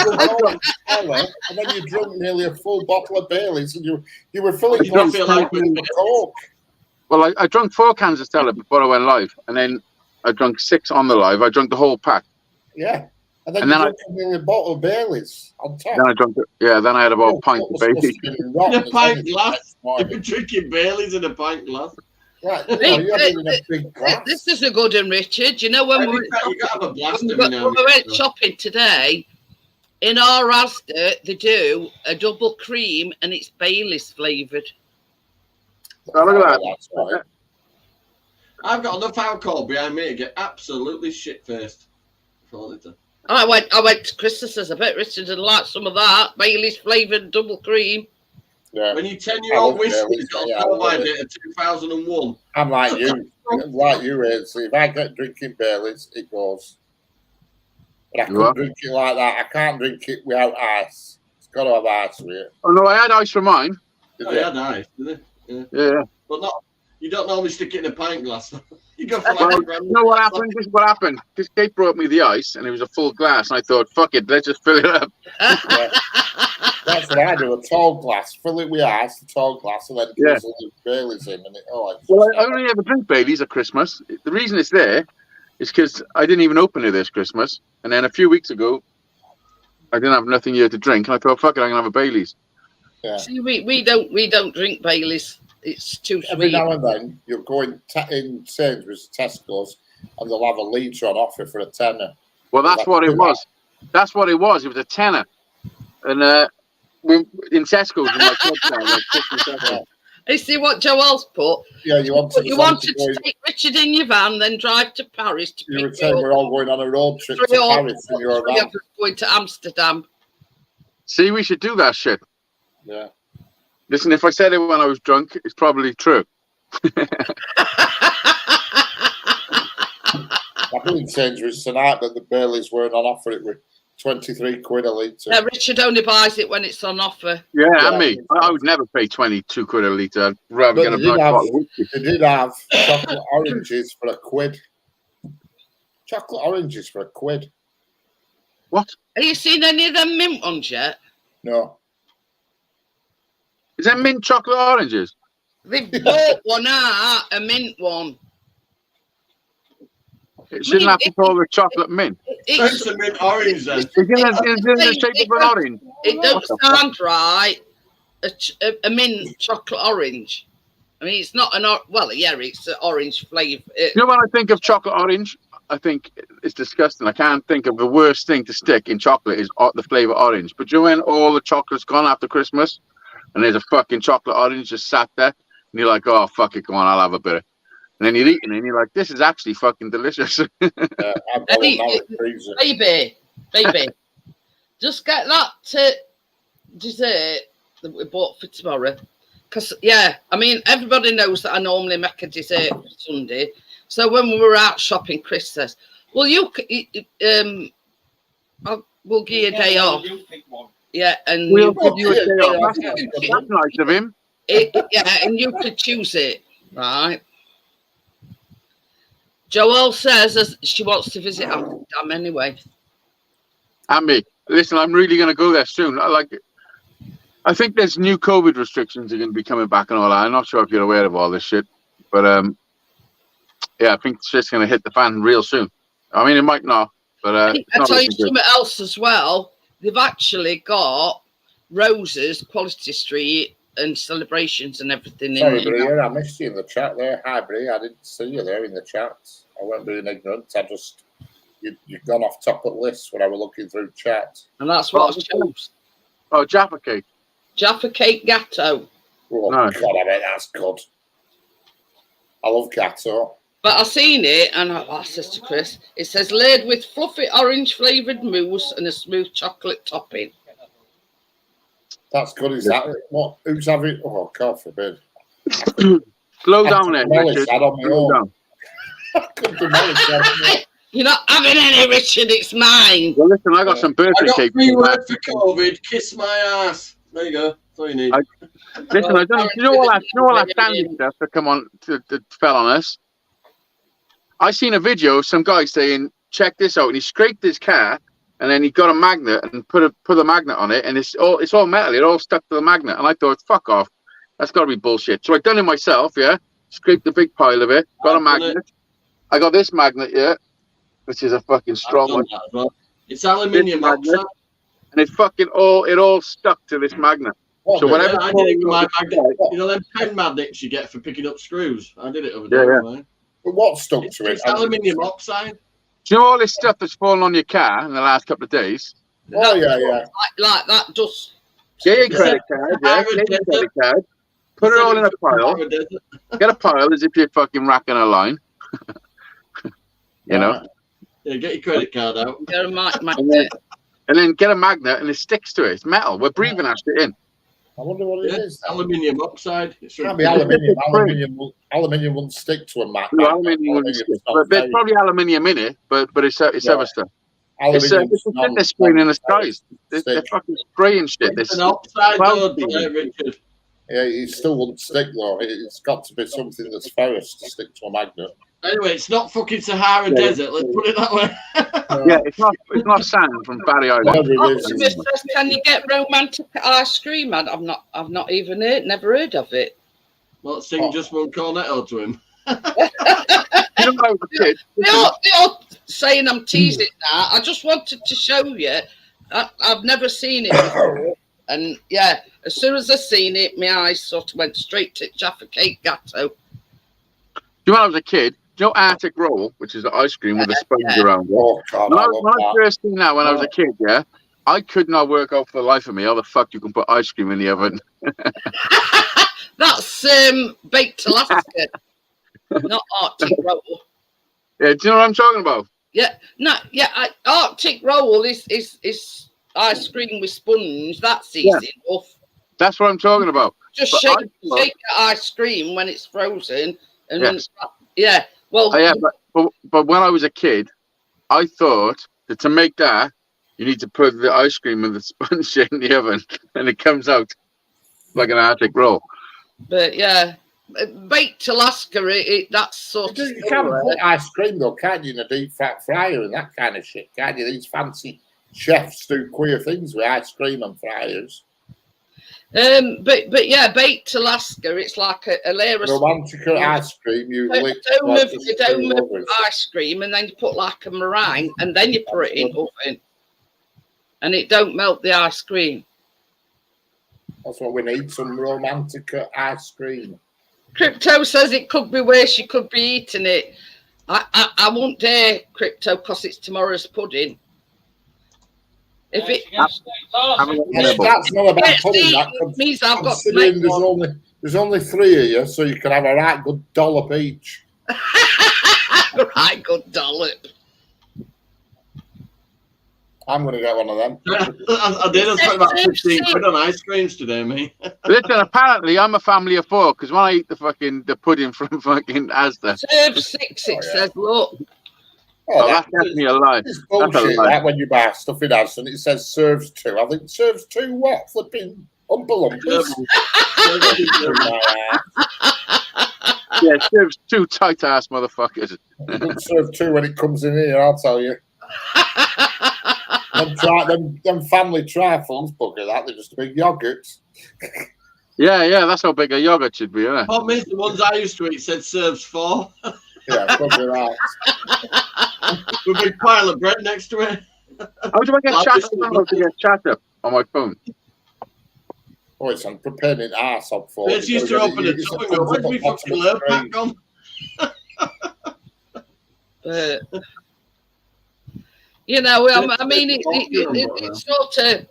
and then you drunk nearly a full bottle of Baileys, and you were filling You don't feel like Coke. Well, I drank 4 cans of Stella before I went live, and then I drank 6 on the live. I drank the whole pack. Yeah. And then you drank nearly a bottle of Baileys on top. Then I drank it. Yeah, then I had about a pint of Baileys. In a pint glass? You've been drinking Baileys in a pint glass? Right. A big glass. This is a good one, Richard. You know, when we went shopping today, in our Asda, they do a double cream, and it's Baileys flavoured. Oh, look at that. Right. I've got enough alcohol behind me to get absolutely shit-faced. I went to Christmas's. I bet Richard would like some of that Baileys flavoured double cream. Yeah. When your 10-year-old whiskey's got a sell-by date of 2001. I'm like you. Ainsley. If I get drinking Baileys, it goes. But I couldn't drink it like that. I can't drink it without ice. It's got to have ice with it. Oh, no, I had ice for mine. Oh, you had ice, didn't it? Yeah. But not. You don't normally stick it in a pint glass. You go for like you know what happened? This is what happened. This Kate brought me the ice, and it was a full glass, and I thought, fuck it, let's just fill it up. Yeah. That's what I do, a tall glass. Fill it with ice, a tall glass, and then put some Baileys in. And I only ever drink Baileys at Christmas. The reason it's there is because I didn't even open it this Christmas. And then a few weeks ago, I didn't have nothing here to drink, and I thought, fuck it, I'm going to have a Baileys. Yeah. See, we don't drink Baileys. It's too sweet. Every now and then, you'll go in Sainsbury's, Tesco's, and they'll have a litre on offer for a tenner. Well, that's what it was. That's what it was. It was a tenner. And in Tesco's, in my club town, like Christmas. You see what Joel's put? Yeah, you wanted to take Richard in your van, then drive to Paris to you were saying we're all going on a road trip to Paris in your van. Going to Amsterdam. See, we should do that shit. Yeah. Listen, if I said it when I was drunk, it's probably true. I've been in Sainsbury's tonight that the Baileys weren't on offer. It was 23 quid a litre. Yeah, Richard only buys it when it's on offer. Yeah, and me. I would never pay 22 quid a litre. I'd rather get a black bottle of whiskey. They did have chocolate oranges for £1. Chocolate oranges for £1. What? Have you seen any of them mint ones yet? No. Is that mint chocolate oranges? They've bought one out, a mint one. It shouldn't have to call the chocolate mint. It's a mint orange then. It's in the shape of an orange. It don't sound right. A mint chocolate orange. I mean, it's not it's an orange flavour. You know, when I think of chocolate orange, I think it's disgusting. I can't think of the worst thing to stick in chocolate is the flavour orange. But you know when all the chocolate's gone after Christmas and there's a fucking chocolate orange just sat there and you're like, oh, fuck it, go on, I'll have a bit of it. And then you're eating it and you're like, this is actually fucking delicious. Baby, just get that dessert that we bought for tomorrow. Because, yeah, I mean, everybody knows that I normally make a dessert for Sunday. So when we were out shopping, Chris says, well, we'll give you a day off. Yeah, and we'll give you a day off. That's nice of him. And you could choose it, right? Joelle says she wants to visit Amsterdam anyway. And me. Listen, I'm really going to go there soon. I think there's new COVID restrictions are going to be coming back and all that. I'm not sure if you're aware of all this shit. But, yeah, I think it's just going to hit the fan real soon. I mean, it might not. But I'll tell you something else as well. They've actually got Roses, Quality Street, and celebrations and everything. Sorry, Brie, I missed you in the chat there. Hi, Brie. I didn't see you there in the chat. I wasn't being ignorant. You've gone off top of the list when I was looking through chat. And that's what I chose. Oh, Jaffa cake. Jaffa cake gatto. Oh, nice. God, I bet that's good. I love gatto. But I seen it, and I said to Chris, it says laid with fluffy orange flavoured mousse and a smooth chocolate topping. That's good. Is that what? Who's having? Oh, God forbid. Slow down there, Richard. I could demolish that. You're not having any, Richard. It's mine. Well, listen, I got some birthday I got cake. 3 words for COVID. Kiss my ass. There you go. That's all you need. Listen, I don't. You know all that sandy stuff that come on that fell on us. I seen a video of some guy saying, "Check this out," and he scraped his car, and then he got a magnet and put a magnet on it, and it's all metal. It all stuck to the magnet, and I thought, "Fuck off, that's got to be bullshit." So I done it myself. Yeah, scraped a big pile of it, got a magnet. I got this magnet here, which is a fucking strong one. Well. It's aluminium oxide, and it all stuck to this magnet. So whenever I did it with my magnet, you know them pen magnets you get for picking up screws. I did it over there. Yeah. But what stuck to it? It's aluminium oxide. Do you know all this stuff that's fallen on your car in the last couple of days? Oh yeah. Like that dust. Get your credit card, put it all in a pile. Get a pile as if you're fucking racking a line. You know? Yeah, get your credit card out. Get a magnet. And then get a magnet and it sticks to it. It's metal. We're breathing at it in. I wonder what it is. Aluminium oxide. It can't be aluminium. Aluminium won't stick to a magnet. No, aluminium wouldn't stick. But there's probably aluminium in it, but it's other stuff. They're spraying in the skies. They're fucking spraying shit. It's an oxide, Richard. Yeah, it still wouldn't stick though. It's got to be something that's ferrous to stick to a magnet. Anyway, it's not fucking Sahara Desert. Let's put it that way. Yeah, it's not sand from Barry Island. Optimus says, can you get romantic ice cream? I've not even never heard of it. Well, sing just one cornetto to him. You know, You're saying I'm teasing that. I just wanted to show you. I've never seen it before. And yeah, as soon as I seen it, my eyes sort of went straight to Jaffa Cake Gatto. Do you know when I was a kid? Do you know Arctic Roll, which is the ice cream with a sponge around it? Oh, God, when I first seen that when I was a kid, yeah, I could not work out for the life of me how the fuck you can put ice cream in the oven. That's baked Alaska, not Arctic Roll. Yeah, do you know what I'm talking about? Yeah, no, yeah. Arctic Roll is ice cream with sponge. That's easy enough. That's what I'm talking about. Just shake the ice cream when it's frozen, and then Well, but when I was a kid, I thought that to make that, you need to put the ice cream and the sponge in the oven, and it comes out like an Arctic Roll. But yeah, baked Alaska, that's sort of. You can't put ice cream though, can't you, in a deep fat fryer and that kind of shit, can't you? These fancy chefs do queer things with ice cream and fryers. But yeah, baked Alaska, it's like a layer of romantic ice cream. You lick a dome of ice cream, and then you put like a meringue, and then you put it in oven, and it don't melt the ice cream. That's what we need, some romantic ice cream. Crypto says it could be worse. You could be eating it. I won't dare, Crypto, because it's tomorrow's pudding. If it that's not about pudding. That means I've got there's only 3 of you, so you can have a right good dollop each. Right good dollop. I'm going to get one of them. I did. I spent about 15 quid on ice creams today, me. Listen, apparently I'm a family of 4 because when I eat the pudding from fucking Asda. Serve 6, it says, look. Oh, that's definitely a lie. It's bullshit that when you buy stuff in Asda and it says serves 2. I think serves 2 what? Flipping umpa-lumpers. Yeah, serves 2 tight-ass motherfuckers. It doesn't serve 2 when it comes in here, I'll tell you. Them family trifles, bugger that, they're just big yogurts. Yeah, that's how big a yogurt should be, isn't it? What means the ones I used to eat said serves 4. Yeah, probably right. With a big pile of bread next to it. How do I get chat up on my phone? Oh, it's on preparing an arse up for Let's used to open a tub and go, where's my fucking lure pack gone? You know, I mean, it's sort of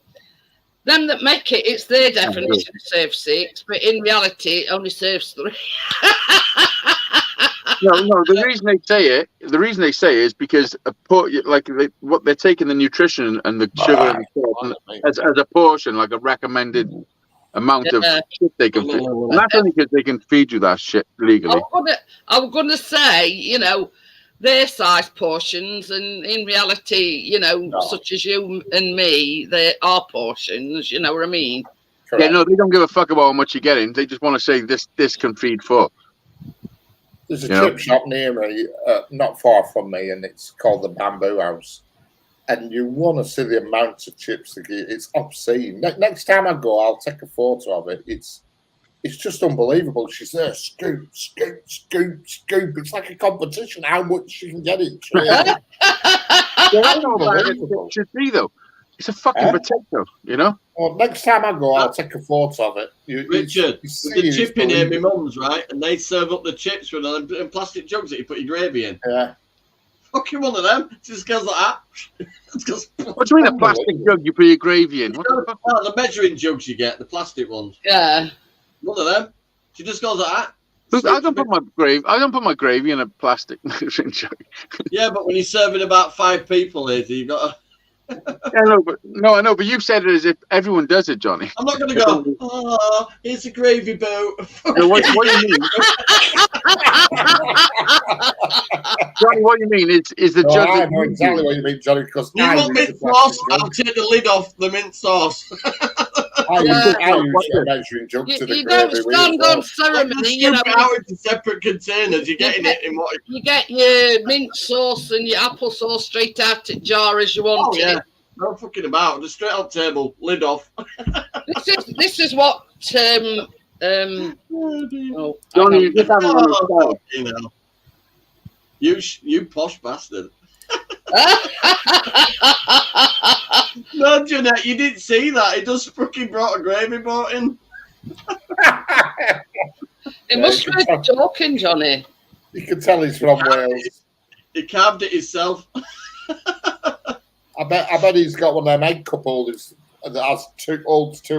them that make it. It's their definition of serve 6, but in reality, it only serves 3. No. The reason they say it is because what they're taking the nutrition and the sugar and the salt as a portion, like a recommended amount of shit they can feed. And that's only because they can feed you that shit legally. I'm gonna say, you know, their size portions, and in reality, such as you and me, they're our portions. You know what I mean? Correct. Yeah, no, they don't give a fuck about how much you're getting. They just want to say this can feed four. There's a chip shop near me, not far from me, and it's called the Bamboo House. And you want to see the amount of chips they give. It's obscene. Next time I go, I'll take a photo of it. It's just unbelievable. She's there, scoop, scoop, scoop, scoop. It's like a competition how much she can get it. It should be though. It's a fucking potato, you know. Well, next time I go, I'll take a photo of it. Richard, the chip in here, my mum's right, and they serve up the chips with them plastic jugs that you put your gravy in. Yeah. Fucking one of them. It just goes like that. What do you mean a plastic jug you put your gravy in? What the fuck? Oh, the measuring jugs you get, the plastic ones. Yeah. One of them. She just goes like that. Look, I don't put my gravy in a plastic measuring jug. Yeah, but when you're serving about 5 people here, you got to... Yeah, I know, but you've said it as if everyone does it, Johnny. I'm not going to go, oh, here's a gravy boat. No, what do you mean? Johnny, what you mean is the jug... I know exactly what you mean, Johnny, because you want mint sauce, I'll take the lid off the mint sauce. I use a measuring jug to the you don't stand on ceremony, you know. Out into separate containers, you're getting it in what... You get your mint sauce and your apple sauce straight out the jar as you want it. Yeah. No fucking about. Just straight on table, lid off. This is what Johnny, you just have a You posh bastard. No, Jeanette, you didn't see that. He just fucking brought a gravy boat in. It must be talking, Johnny. You can tell he's from Wales. He carved it himself. I bet he's got one of them egg cup holders that has two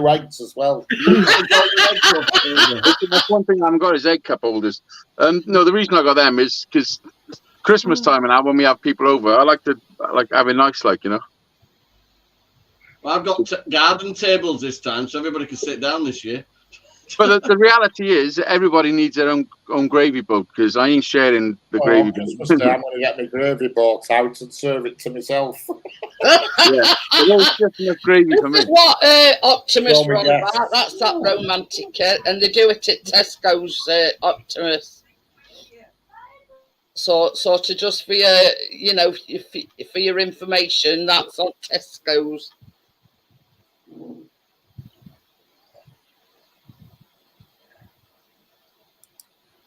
eggs as well. That's one thing I haven't got is egg cup holders. No, the reason I got them is because Christmas time and now when we have people over, I like having nice, you know. Well, I've got garden tables this time, so everybody can sit down this year. But the reality is, everybody needs their own gravy boat because I ain't sharing the gravy boat. I'm going to get my gravy boat out and serve it to myself. Yeah, there's just enough gravy for me. This is what Optimus were on about. That's that romantic, and they do it at Tesco's, Optimus. So to just for your, for your information, that's on Tesco's.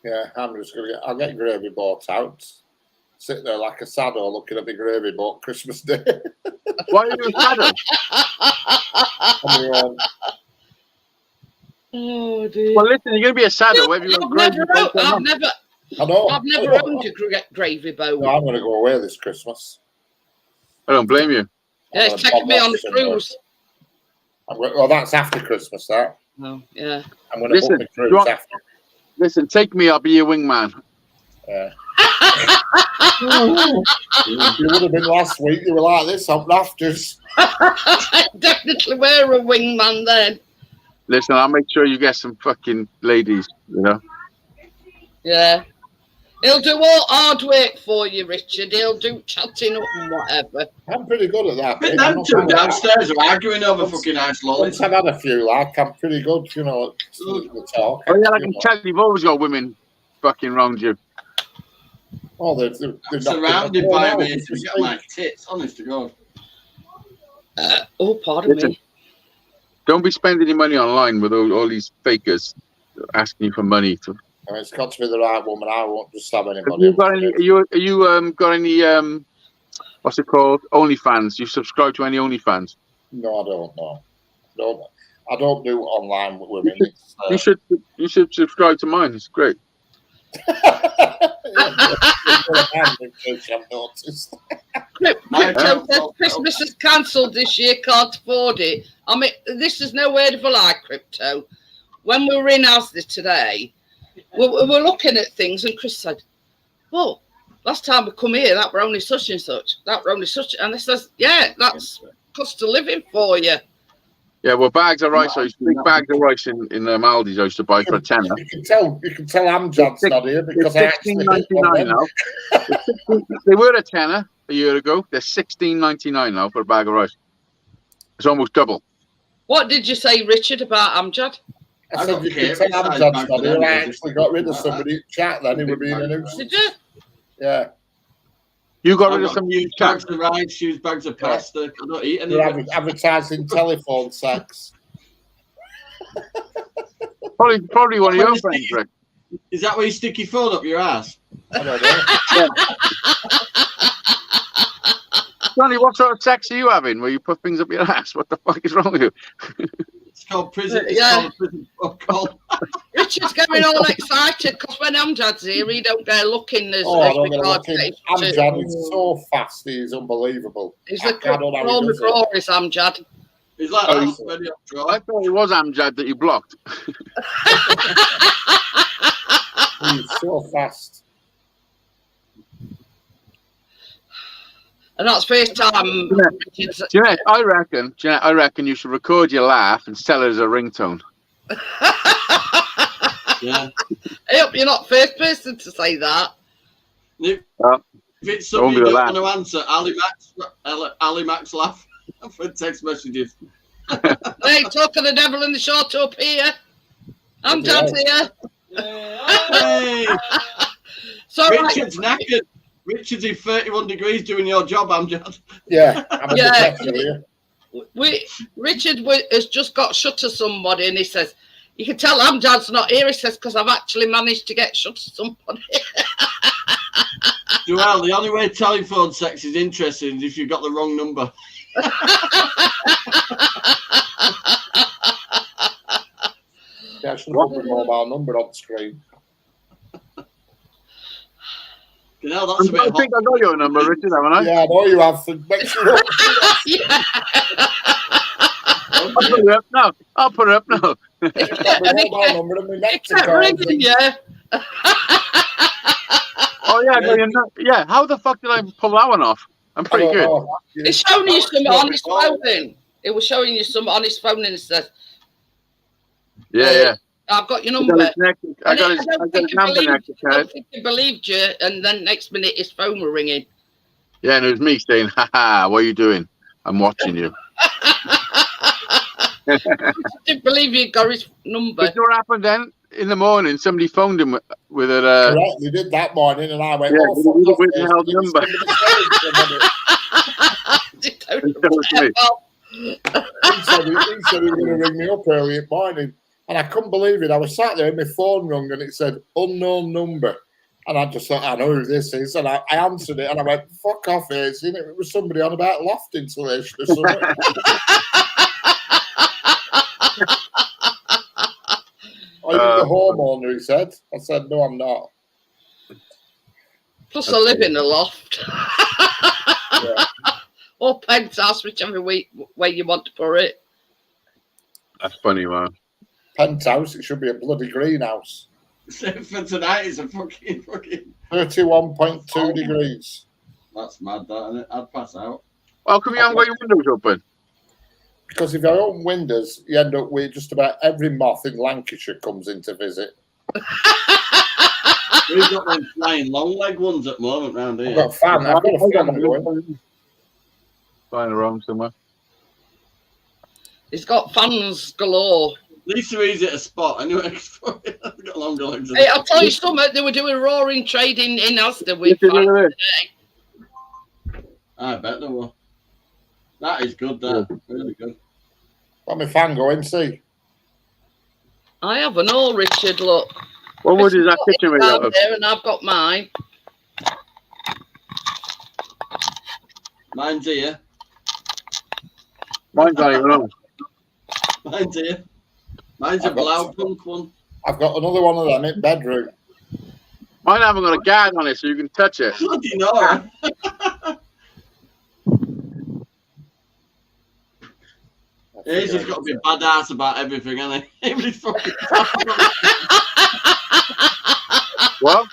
Yeah, I'm just going to I'll get gravy boat out. Sit there like a saddle looking at the gravy boat Christmas Day. Why are you a saddle? Oh, dear. Well, listen, you're going to be a saddle. I've never owned a gravy boat. No, I'm going to go away this Christmas. I don't blame you. Yeah, it's taking me on the cruise. Well, that's after Christmas, that. Oh, yeah. I'm going to book the cruise after. Listen, take me, I'll be your wingman. Yeah. You would have been last week. You were like this on rafters. Definitely wear a wingman then. Listen, I'll make sure you get some fucking ladies, you know. Yeah. He'll do all hard work for you, Richard. He'll do chatting up and whatever. I'm pretty good at that. But them two downstairs are arguing over fucking ice lollies. Once I've had a few, I'm pretty good, you know, the talk. Oh, yeah, I can tell you've always got women fucking round you. Oh, they're surrounded by me. You got my tits, honest to God. Pardon me. Don't be spending your money online with all these fakers asking you for money. It's got to be the right woman. I won't just have anybody. Have you got any what's it called? OnlyFans? You subscribe to any OnlyFans? No, I don't know. I don't do online with women. You should subscribe to mine. It's great. Christmas is cancelled this year. Can't afford it. I mean, this is no word of a lie, Crypto. When we were in Asda today, we were looking at things, and Chris said, "Oh, last time we come here, that were only such and such. That were only such." And I says, "Yeah, that's cost of living for you." Yeah, well, bags of rice. Big bags of rice in Aldi's. I used to buy for a tenner. You can tell Amjad's not here because I actually hit one now. They were a tenner a year ago. They're $16.99 now for a bag of rice. It's almost double. What did you say, Richard, about Amjad? I said you can tell Amjad's not here. I actually got rid of somebody in chat then. He would be in a nuisance. Did you? Yeah. You got rid of some new bags of rice, use bags of pasta. I don't eat any of it. Advertising telephone sex. Probably one of your friends, Rick. Is that where you stick your phone up your ass? I don't know. Johnny, what sort of sex are you having where you put things up your ass? What the fuck is wrong with you? It's called prison. It's called prison protocol. Richard's getting all excited because when Amjad's here, he don't go looking as regards Amjad is so fast, he is unbelievable. He's the Chrome is Amjad. He's like I thought it was Amjad that you blocked. He's so fast. And that's first time. Jeanette, I reckon you should record your laugh and sell it as a ringtone. Yeah. I hope you're not first person to say that. If it's something you don't want to answer, Ali Max laugh for text messages. Hey, talk of the devil in the short up here. Amjad's here. Hey. So Richard's knackered. Richard's in 31 degrees doing your job, Amjad. Yeah. Richard has just got shut to somebody and he says, you can tell Amjad's not here, he says, because I've actually managed to get shut to somebody. Joel, the only way telephone sex is interesting is if you've got the wrong number. Yeah, I should have put my mobile number on the screen. That's a bit I think I got your number, Richard, haven't I? Yeah, I know you have. So make sure. I'll put it up now. It's ringing, yeah. Oh yeah, yeah. How the fuck did I pull that one off? I'm pretty good. It's showing you some on his phone. It was showing you some on his phone and it says, yeah. I've got your number. I got his number next to I don't think he believed you, and then next minute his phone were ringing. Yeah, and it was me saying, "Ha, what are you doing? I'm watching you." I didn't believe you got his number. But what happened then? In the morning, somebody phoned him with a. Correct, we did that morning, and I went, yeah, "Oh, fuck off, with the held number." He said he was going to ring me up early in the morning. And I couldn't believe it. I was sat there and my phone rung and it said unknown number. And I just thought, I know who this is. And I answered it and I went, fuck off, it was somebody on about loft insulation or something. Are you the homeowner, he said. I said, no, I'm not. Plus I live in a loft. Yeah. Or penthouse, whichever way you want to put it. That's funny, man. Penthouse, it should be a bloody greenhouse. For tonight, it's a fucking 31.2 degrees. That's mad, that, isn't it? I'd pass out. Well, come you haven't got your windows open? Because if you open windows, you end up with just about every moth in Lancashire comes in to visit. We've got them flying long leg ones at the moment round here. I've got a fan. I've got a fan going. Flying around somewhere. He's got fans galore. At least they're easy to spot anyway. They've got longer legs. Hey, I'll tell you something. They were doing roaring trading in Asda with fans today. I bet they were. That is good, that. Yeah. Really good. Got my fan going, see. I have an all, Richard, look. What wood is that kitchen made out of? There and I've got mine. Mine's here. Mine's not even on. Mine's here. Mine's a loud punk one. I've got another one of them in bedroom. Mine haven't got a guard on it, so you can touch it. Bloody no. He's just got to be a badass about everything, hasn't he? Everybody's fucking What?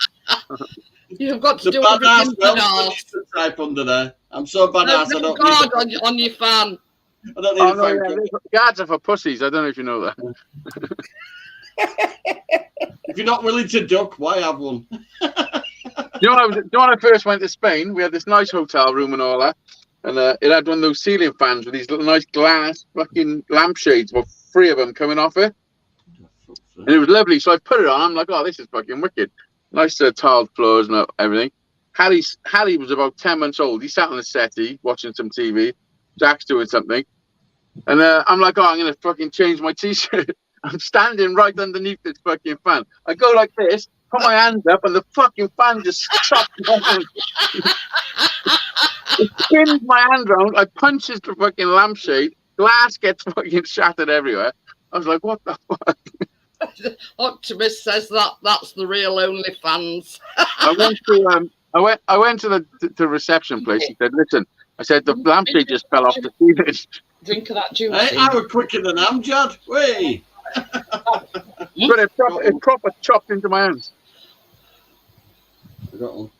You've got to the do badass everything badass. to type under there. I'm so badass. There's I no don't guard on your fan. I don't need a fan yeah, cricket. guards are for pussies. I don't know if you know that. If you're not willing to duck, why have one? You know, when I first went to Spain, we had this nice hotel room and all that, and it had one of those ceiling fans with these little nice glass fucking lampshades, about 3 of them coming off it, and it was lovely. So I put it on. I'm like, oh, this is fucking wicked. Nice tiled floors and everything. Harry was about 10 months old. He sat on the settee watching some TV. Jack's doing something, and I'm like, oh, I'm gonna fucking change my t-shirt. I'm standing right underneath this fucking fan. I go like this, put my hands up, and the fucking fan just chops my hand. It spins my hand around. I punches the fucking lampshade. Glass gets fucking shattered everywhere. I was like, what the fuck? Optimus says that's the real OnlyFans. I went to the reception place and said, listen, I said, the lampshade just fell off the ceiling. Drink of that juice. Hey, I was quicker than Amjad. Wait. But it proper chopped into my hands. I got one.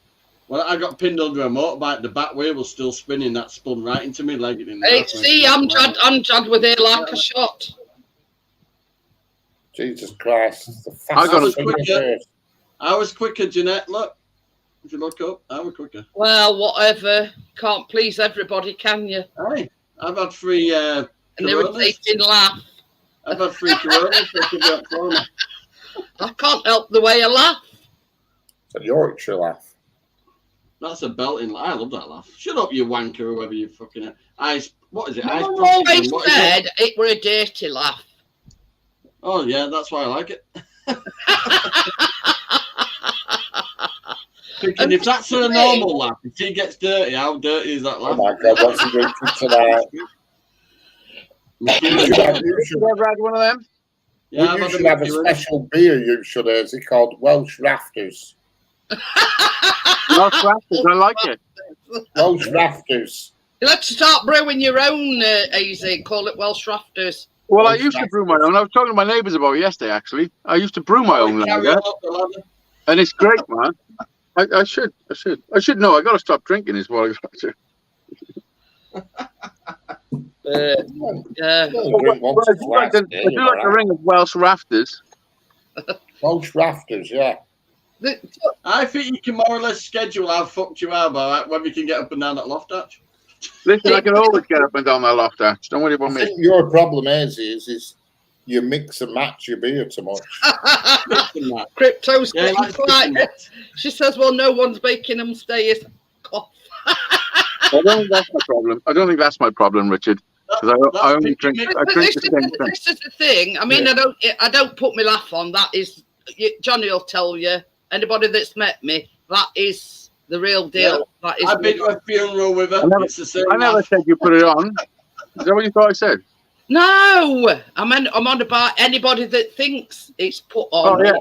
Well, I got pinned under a motorbike. The back wheel was still spinning. That spun right into me, leg in Hey, see, Amjad with it like a shot. Jesus Christ. I was quicker, Jeanette. Look. If you look up, I was quicker. Well, whatever. Can't please everybody, can you? Hey, I've had 3 An irritating laugh. I've had 3 coronas. I can't help the way I laugh. It's a Yorkshire laugh. That's a belting laugh. I love that laugh. Shut up, you wanker, whoever you fucking ice. What is it? I always said it were a dirty laugh. Oh yeah, that's why I like it. Thinking if that's a normal laugh, if he gets dirty, how dirty is that laugh? Oh my God, what's he doing tonight? You should have had one of them. Yeah, you should have a special beer, you should, is it called Welsh Rafters? Welsh Rafters, I like it. Welsh Rafters. You'll have to start brewing your own, AZ, call it Welsh Rafters. Well, I used to brew my own. I was talking to my neighbours about it yesterday, actually. I used to brew my own lager. And it's great, man. I should know. I got to stop drinking is what I got to. Yeah. I do like the ring of Welsh Rafters. Welsh Rafters, yeah. I think you can more or less schedule how fucked you are by when we can get up and down that loft arch. Listen, I can always get up and down that loft arch. Don't worry about me. I think your problem is you mix and match your beer too much. Crypto's she says, well, no one's making them stay. Cough. I don't think that's my problem. I don't think that's my problem, Richard. Because I only drink. I drink the same thing. This is the thing. I mean, I don't put my laugh on. That is, Johnny will tell you. Anybody that's met me, that is the real deal. Yeah. That is. I've been to a funeral with her. I never said you put it on. Is that what you thought I said? No, I'm on about anybody that thinks it's put on. Oh, yeah.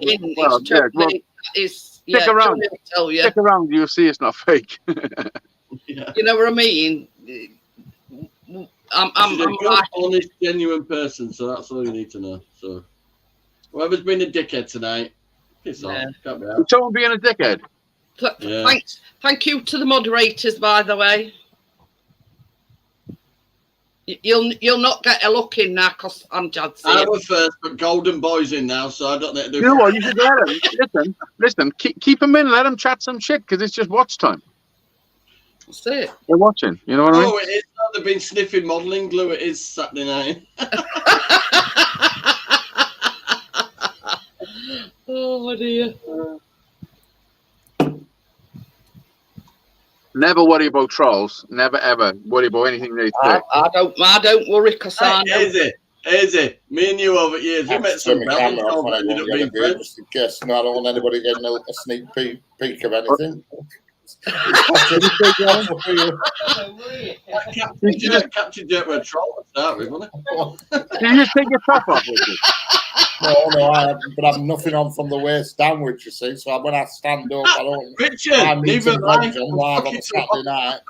Stick around. Tell you. Stick around. You'll see it's not fake. Yeah. You know what I mean? I'm a good, honest, genuine person, so that's all you need to know. So, whoever's been a dickhead tonight, piss off. Can't be out. Someone being a dickhead. Yeah. Thank you to the moderators, by the way. You'll not get a look in now because I'm Jad's. I was first, but Golden Boy's in now, so I don't know what to do. You know what? You should let them. Listen. Keep them in. Let them chat some shit because it's just watch time. That's it. They're watching. You know what I mean? Oh, it is. They've been sniffing modelling glue. It is Saturday night. Oh dear. Never worry about trolls. Never ever worry about anything they say. I don't worry because I know. Easy. Me and you over years. We met some bells over and ended up being friends. Just in case, no, I don't want anybody getting a sneak peek of anything. Captain Jet were a troll to start with, wasn't it? Can you just take your top off? No, but I'm nothing on from the waist downwards, you see. So when I stand up, I don't. Richard, even live on a Saturday night.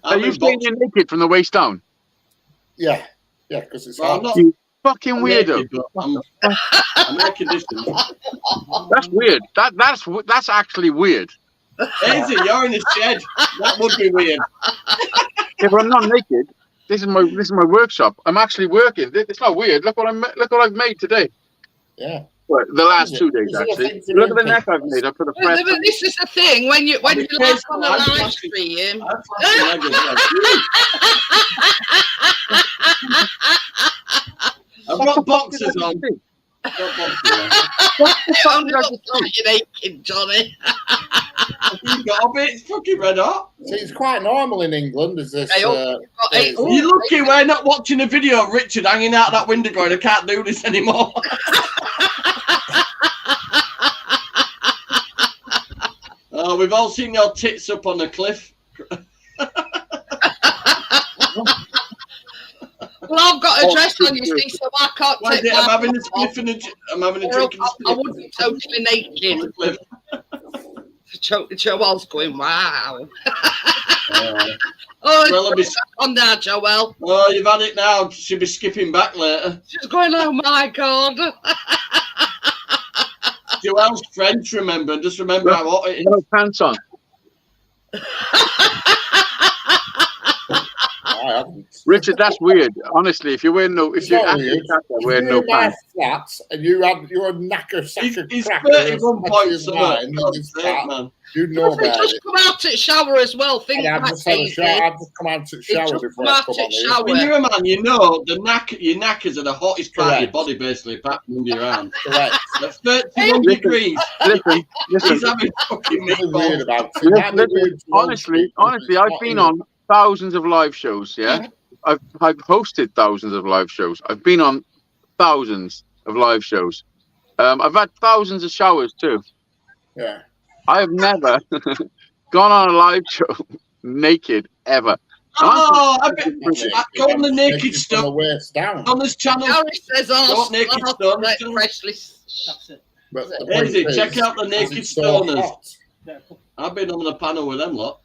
Are you staying naked from the waist down? Yeah, because it's hot. You fucking weirdo. I'm air conditioned. That's weird. That's actually weird. Easy, you're in the shed. That would be weird. If I'm not naked, This is my workshop. I'm actually working. It's not weird. Look what I've made today. Yeah. Well, the last 2 days actually. Look at the neck I've made. I put a press. But this is the thing when you laugh on a live stream. I've got boxes on. You're naked, Johnny. You got a bit. It's fucking red hot. See, it's quite normal in England. Is this? You're lucky we're not watching a video of Richard hanging out that window going, I can't do this anymore. Oh, we've all seen your tits up on the cliff. Well, I've got a dress on, you see, so I can't take that. I'm having a spliff and I'm having a drink. I wouldn't be totally naked. Joel's going, wow. Well, on there, Joel. Oh, you've had it now. She'll be skipping back later. She's going, oh my God. Joel's French, remember. Just remember how hot it is. No pants on. Richard, that's weird. Honestly, if you're wearing wearing no pants. Flats and you're a knacker sacker He's cracker. 31 points You know about just come out at shower as well. Think I've just come out to shower before I come on here. When you're a man, you know your knackers are the hottest part of your body, basically, apart from under your arm. Correct. At 31 degrees. Listen. He's having fucking meatballs. Honestly, I've been on thousands of live shows. Yeah, I've hosted thousands of live shows. I've been on thousands of live shows. I've had thousands of showers too. Yeah. I have never gone on a live show naked ever. Oh, go on the naked stuff. On this channel. Naked check out the naked stoners. I've been on the panel with them lot.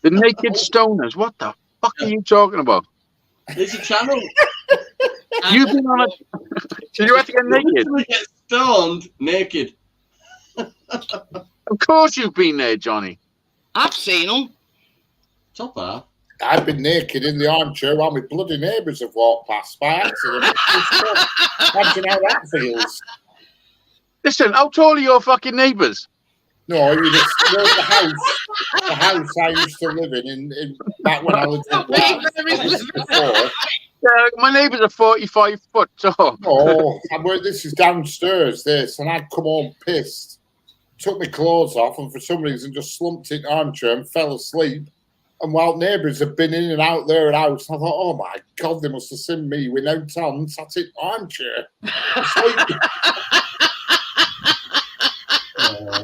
The naked stoners. What the fuck are you talking about? There's a channel. You've been on a. So you have to get naked. Get stoned naked. Of course you've been there, Johnny. I've seen them. Top half. I've been naked in the armchair while my bloody neighbours have walked past by accident. Imagine how that feels. Listen, how tall are your fucking neighbours? No, the house I used to live in back when I lived in Black. My neighbours are 45 foot tall. Oh, this is downstairs, and I'd come home pissed, took my clothes off, and for some reason just slumped in the armchair and fell asleep. And while neighbours have been in and out their house, I thought, oh my God, they must have seen me with no tongue sat in the armchair.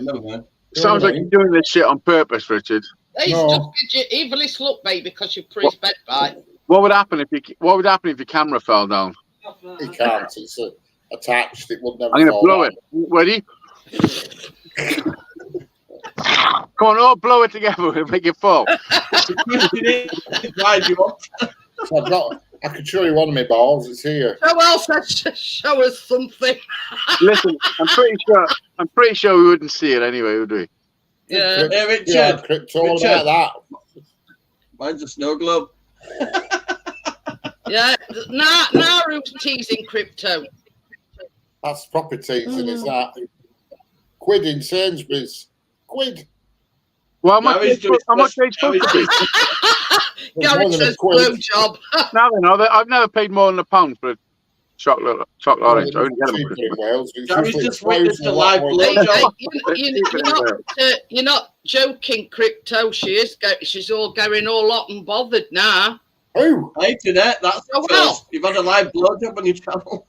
No, man. Sounds like you're doing this shit on purpose, Richard. Just evilly look, mate, because you pressed bed by. What would happen if your camera fell down? It can't. It's attached. It would never. I'm going to blow it. Ready? Come on, all blow it together and make it fall. I could show you one of my balls. It's here. Joel said, show us something. Listen, I'm pretty sure we wouldn't see it anyway, would we? Yeah. Hey, Richard. All about that. Mine's a snow globe. Yeah. Naru's teasing crypto. That's proper teasing, is that? Quid in Sainsbury's. Quid. Well, how much are they supposed to be? Gary says blow job. No, I've never paid more than £1 for a chocolate orange. I only get them for Christmas. Gary's just witnessed a live blow job. You're not joking, crypto. She's all going all hot and bothered now. Who? Hey, Jeanette, that's the first. You've had a live blow job on your channel.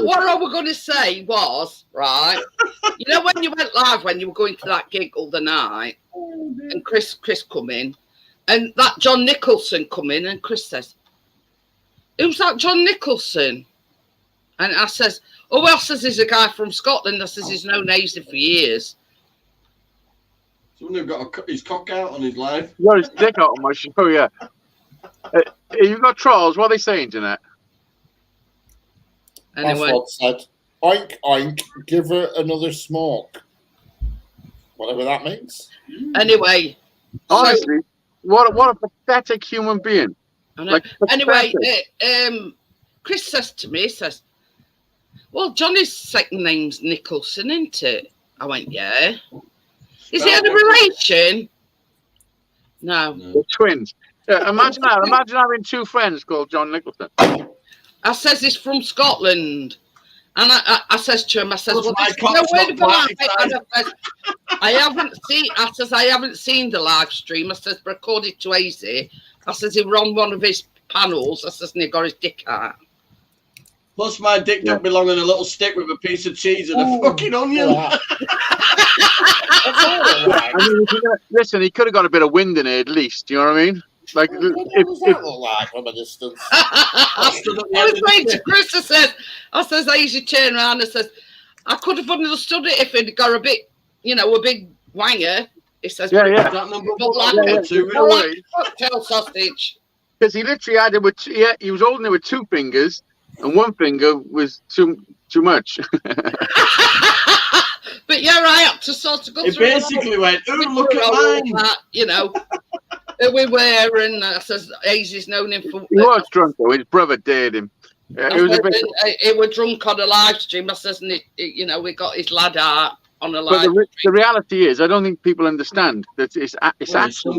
What I was going to say was, right, you know when you went live, when you were going to that gig all the night, and Chris come in, and that John Nicholson come in, and Chris says, who's that John Nicholson? And I says, he's a guy from Scotland. I says, he's known Hazy for years. Someone who got his cock out on his live. You got his dick out on my show, yeah. You've got trolls. What are they saying, Jeanette? Anyway. That's what said. Oink, oink, give her another smoke. Whatever that means. Anyway. Honestly, what a pathetic human being. I know. Like, Anyway, pathetic. Chris says to me, he says, well, Johnny's second name's Nicholson, isn't it? I went, yeah. Is he a relation? No. They're twins. Yeah, imagine that. Imagine having two friends called John Nicholson. I says he's from Scotland. And I says to him, I says, well, there's no way to go. I haven't seen the live stream. I says, but according to AZ, I says he were on one of his panels. I says, and he got his dick out. Plus, my dick don't belong on a little stick with a piece of cheese and a fucking onion. I mean, listen, he could have got a bit of wind in it at least. Do you know what I mean? Like, what does that look like from a distance? I was saying to Chris, I says, I usually turn around and says, I could have understood it if he'd got a bit, a big wanger. He says, yeah. That number like cocktail sausage. Because he literally had it with, he was holding it with two fingers, and one finger was too much. But yeah, I had to sort of go through. It basically went, "Ooh, look at mine!" That, we were, and I says, Azy's known him for. He was drunk though. His brother dared him. He was drunk on a live stream. I says, and we got his lad out on a live stream. The reality is, I don't think people understand that it's actually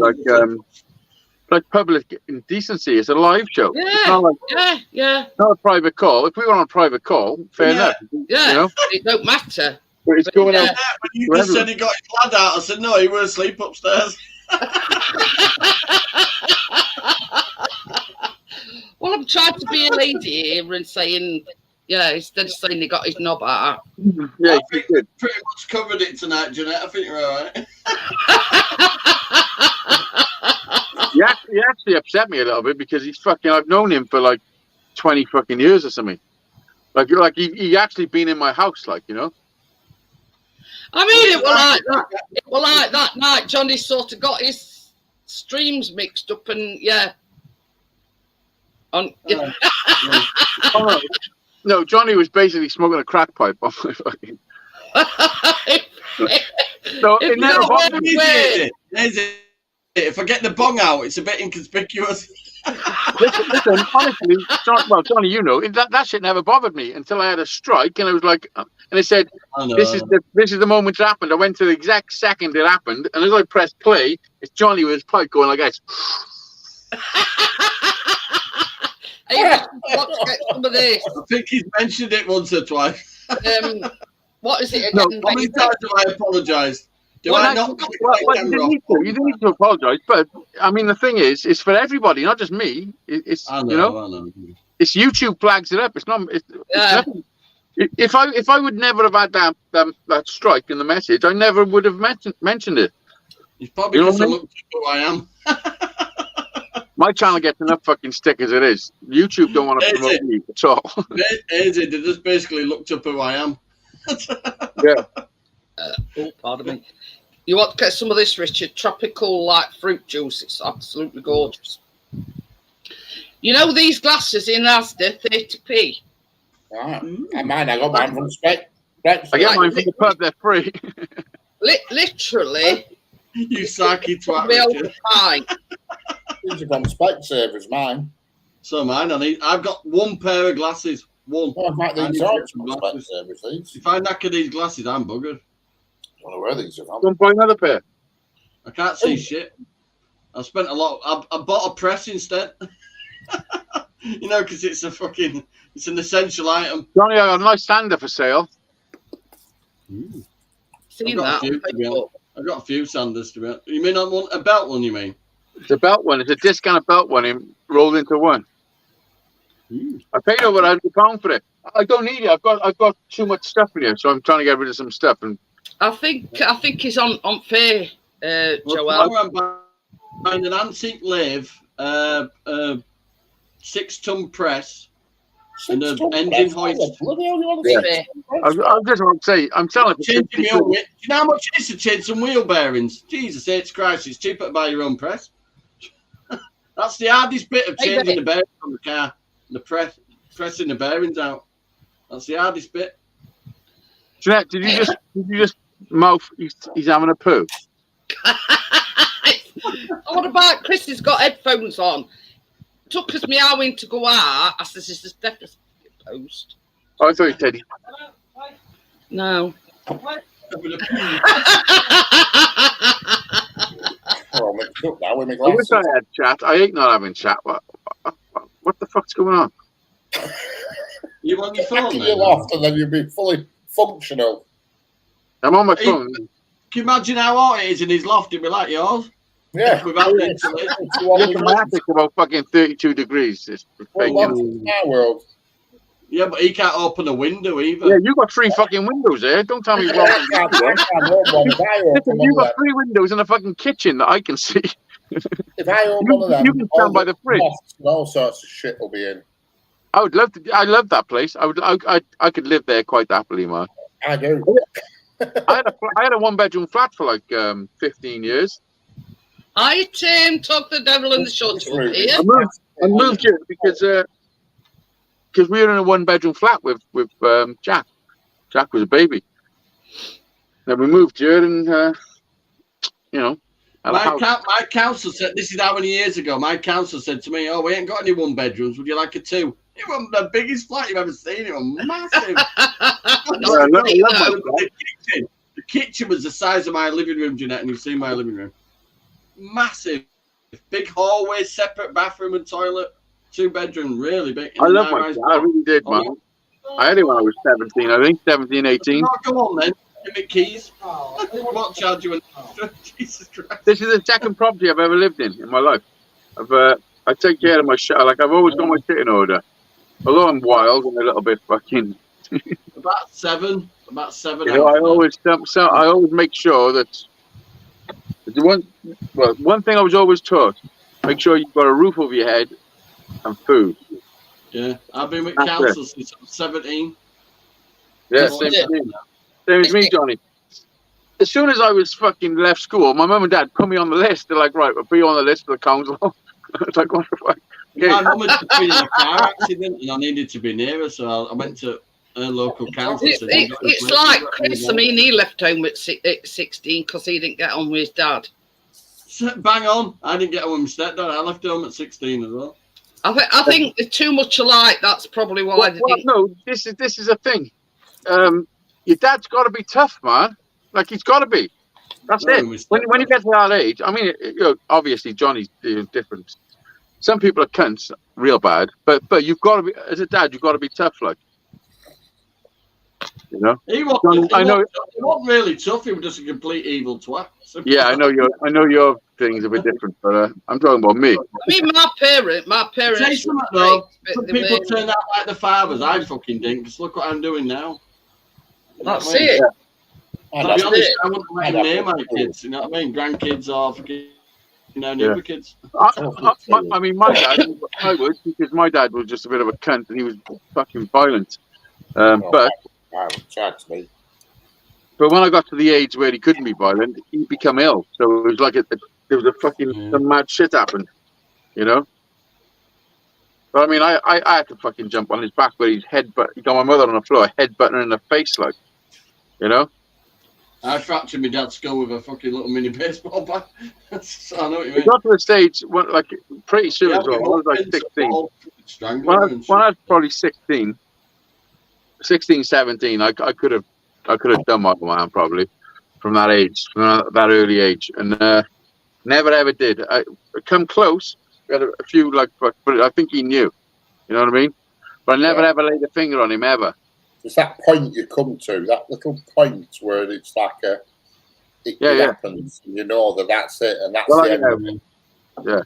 like public indecency. It's a live show. Yeah, it's not like, yeah. Not a private call. If we were on a private call, fair enough. Yeah, it don't matter. But it's going out. When you just said he got his lad out, I said, no, he was asleep upstairs. Well, I'm trying to be a lady here and saying, instead of saying he got his knob out. Yeah, I think we pretty much covered it tonight, Jeanette. I think you're all right. He actually upset me a little bit because I've known him for like 20 fucking years or something. Like he actually been in my house, I mean, it was like that night. Johnny sort of got his streams mixed up, and No, Johnny was basically smoking a crack pipe off my fucking. So it never bothered me. If I get the bong out, it's a bit inconspicuous. Listen, honestly, Johnny, that shit never bothered me until I had a strike, and I was like, and it said, "This is the moment it happened." I went to the exact second it happened, and as I pressed play, it's Johnny with his pipe going like this. Let's get some of this. I think he's mentioned it once or twice. What is it again? No, how many times have I apologised? You didn't need to apologise, but I mean the thing is for everybody, not just me. It's I know. It's YouTube flags it up. It's not. It's nothing. If I would never have had that strike in the message, I never would have mentioned it. It's probably because I looked at who I am. My channel gets enough fucking stick as it is. YouTube don't want to promote me at all. They just basically looked up who I am. Yeah. Pardon me. You want to get some of this, Richard? Tropical like fruit juice. It's absolutely gorgeous. You know these glasses in Asda, 30p. Right. I got mine from Spec. I get mine from the pub. They're free. Literally. You sarky twat. These are from Specsavers, mine. So mine. I've got one pair of glasses. One. Oh, in fact, these are from Specsavers. These. If I knacker these glasses, I'm buggered. I don't know where these are from. Don't buy another pair. I can't see shit. I spent a lot. I bought a press instead. Because it's an essential item. Johnny, I got a nice sander for sale. Seen that? I've got a few sanders to be honest. You mean a belt one? You mean? It's a belt one. It's a discount belt one rolled into one. I paid over £100 for it. I don't need it. I've got too much stuff in here, so I'm trying to get rid of some stuff. And I think he's on fair, Joel. I'm buying an antique lathe, 6-ton press, and an engine hoist. I just want to say, I'm telling you. Do you know how much it is to change some wheel bearings? Jesus H. Christ, it's cheaper to buy your own press. That's the hardest bit of changing the bearings on the car. The pressing the bearings out. That's the hardest bit. Jeanette, did you just mouth he's having a poo? What about Chris has got headphones on? Took us meowing to go out. I said, "This is definitely post." Oh, I thought you said. No. Oh, mixed up now with my I wish glasses. I had chat. I hate not having chat. What the fuck's going on? You on your phone, Back in then? your loft, and then you'll be fully functional. I'm on my phone. Can you imagine how hot it is in his loft? It'd be like yours. Yeah. Without the insulation. Yes, the math's about fucking 32 degrees. It's fake. Well, in my world. Yeah, but he can't open a window either. Yeah, you got 3 fucking windows there. Don't tell me I what. can't own one. If I open Listen, one you of got them, 3 windows in a fucking kitchen that I can see. if I own one of them, You can stand by the fridge. moths and all sorts of shit will be in. I would love to. I love that place. I could live there quite happily, man. I do. I had a 1-bedroom flat for like 15 years. I took the devil in the short one here. I moved here because we were in a 1-bedroom flat with Jack. Jack was a baby. Then we moved here, and you know, my council said, this is how many years ago. My council said to me, "Oh, we ain't got any 1-bedrooms. Would you like a 2?" It was the biggest flat you've ever seen. It was massive. The kitchen was the size of my living room, Jeanette, and you've seen my living room. Massive. Big hallway, separate bathroom and toilet. 2-bedroom, really big. I love my flat. I really did, man. I had it when I was 17, I think. 17, 18. Oh, go on, then. Give me keys. I won't charge you an extra. Jesus Christ. This is the second property I've ever lived in my life. I take care of my shit. Like, I've always got my shit in order. Although I'm wild and a little bit fucking... About seven. You know, I always make sure that... One thing I was always taught, make sure you've got a roof over your head and food. Yeah, I've been with council since I was 17. Yeah, same as me, Johnny. As soon as I was fucking left school, my mum and dad put me on the list. They're like, right, we'll put you on the list for the council. It's like, what the fuck? Okay. My mum had been in a car accident and I needed to be near her, so I went to a local council. It's like Chris. I mean, he left home at 16 because he didn't get on with his dad. Bang on. I didn't get on with my stepdad. I left home at 16 as well. I think they're too much alike. That's probably why they didn't. No, this is a thing. Your dad's got to be tough, man. Like, he's got to be. That's it. When you get to that age, I mean, you know, obviously Johnny's different. Some people are cunts, real bad, but you've got to be, as a dad, you've got to be tough, like. You know. He wasn't really tough. He was just a complete evil twat. Yeah, I know your thing's a bit different, but I'm talking about me. I mean, my parents. Say something though. Some people turn out like the fathers. I fucking didn't. Because look what I'm doing now. That's it. To be honest, I wouldn't let him near my kids. You know what I mean? Grandkids or fucking, neighbour kids. I mean, my dad, I would, because my dad was just a bit of a cunt and he was fucking violent. But when I got to the age where he couldn't be violent, he'd become ill. So it was like there was a fucking some mad shit happened, you know. But I mean, I had to fucking jump on his back where he got my mother on the floor, headbutting her in the face, like, you know. I fractured my dad's skull with a fucking little mini baseball bat. So I know what you mean. We got to the stage when, like, pretty soon as well. I was like 16. When I was probably 16, 17, I could have done my man probably from that age, from that early age, and never ever did. I come close. We had a few, like, but I think he knew. You know what I mean? But I never ever laid a finger on him ever. It's that point you come to, that little point where it's like it happens, and you know that's it, and that's the end of it. Yeah.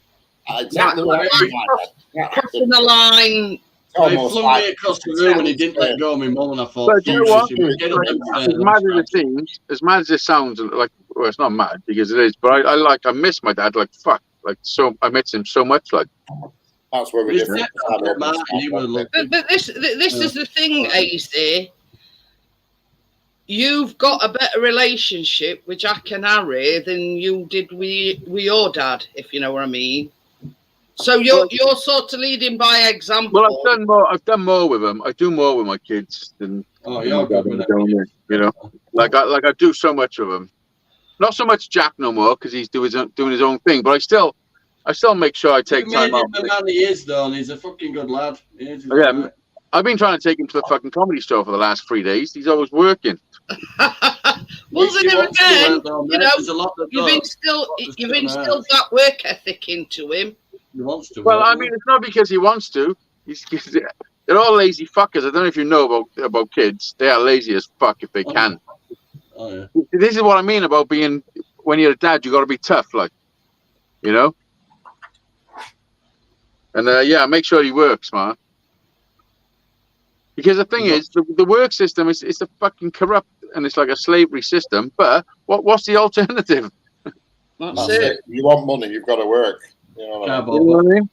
Exactly what crossing the line. He flung me across the room and he didn't let go of my mum, and I thought, but you know what? As mad as it sounds, like, well, it's not mad because it is, but I miss my dad like fuck, like, so I miss him so much, like. That's where we But this is the thing, AC. You've got a better relationship with Jack and Harry than you did with your dad, if you know what I mean. So you're sort of leading by example. Well, I've done more with them. I do more with my kids than you're good with you know. Like I do so much with them. Not so much Jack no more because he's doing his own thing. But I still make sure I take time out. The man he is, though, and he's a fucking good lad. He's right. I've been trying to take him to the fucking comedy store for the last 3 days. He's always working. Well, then again, you've instilled that work ethic into him. He wants to. Well, I mean, it's not because he wants to. They're all lazy fuckers. I don't know if you know about kids. They are lazy as fuck if they can. Oh, yeah. This is what I mean about being, when you're a dad, you got to be tough, like, you know? And make sure he works, man. Because the thing is, the work system is a fucking corrupt, and it's like a slavery system. But what's the alternative? That's it. You want money, you've got to work. You know what I mean?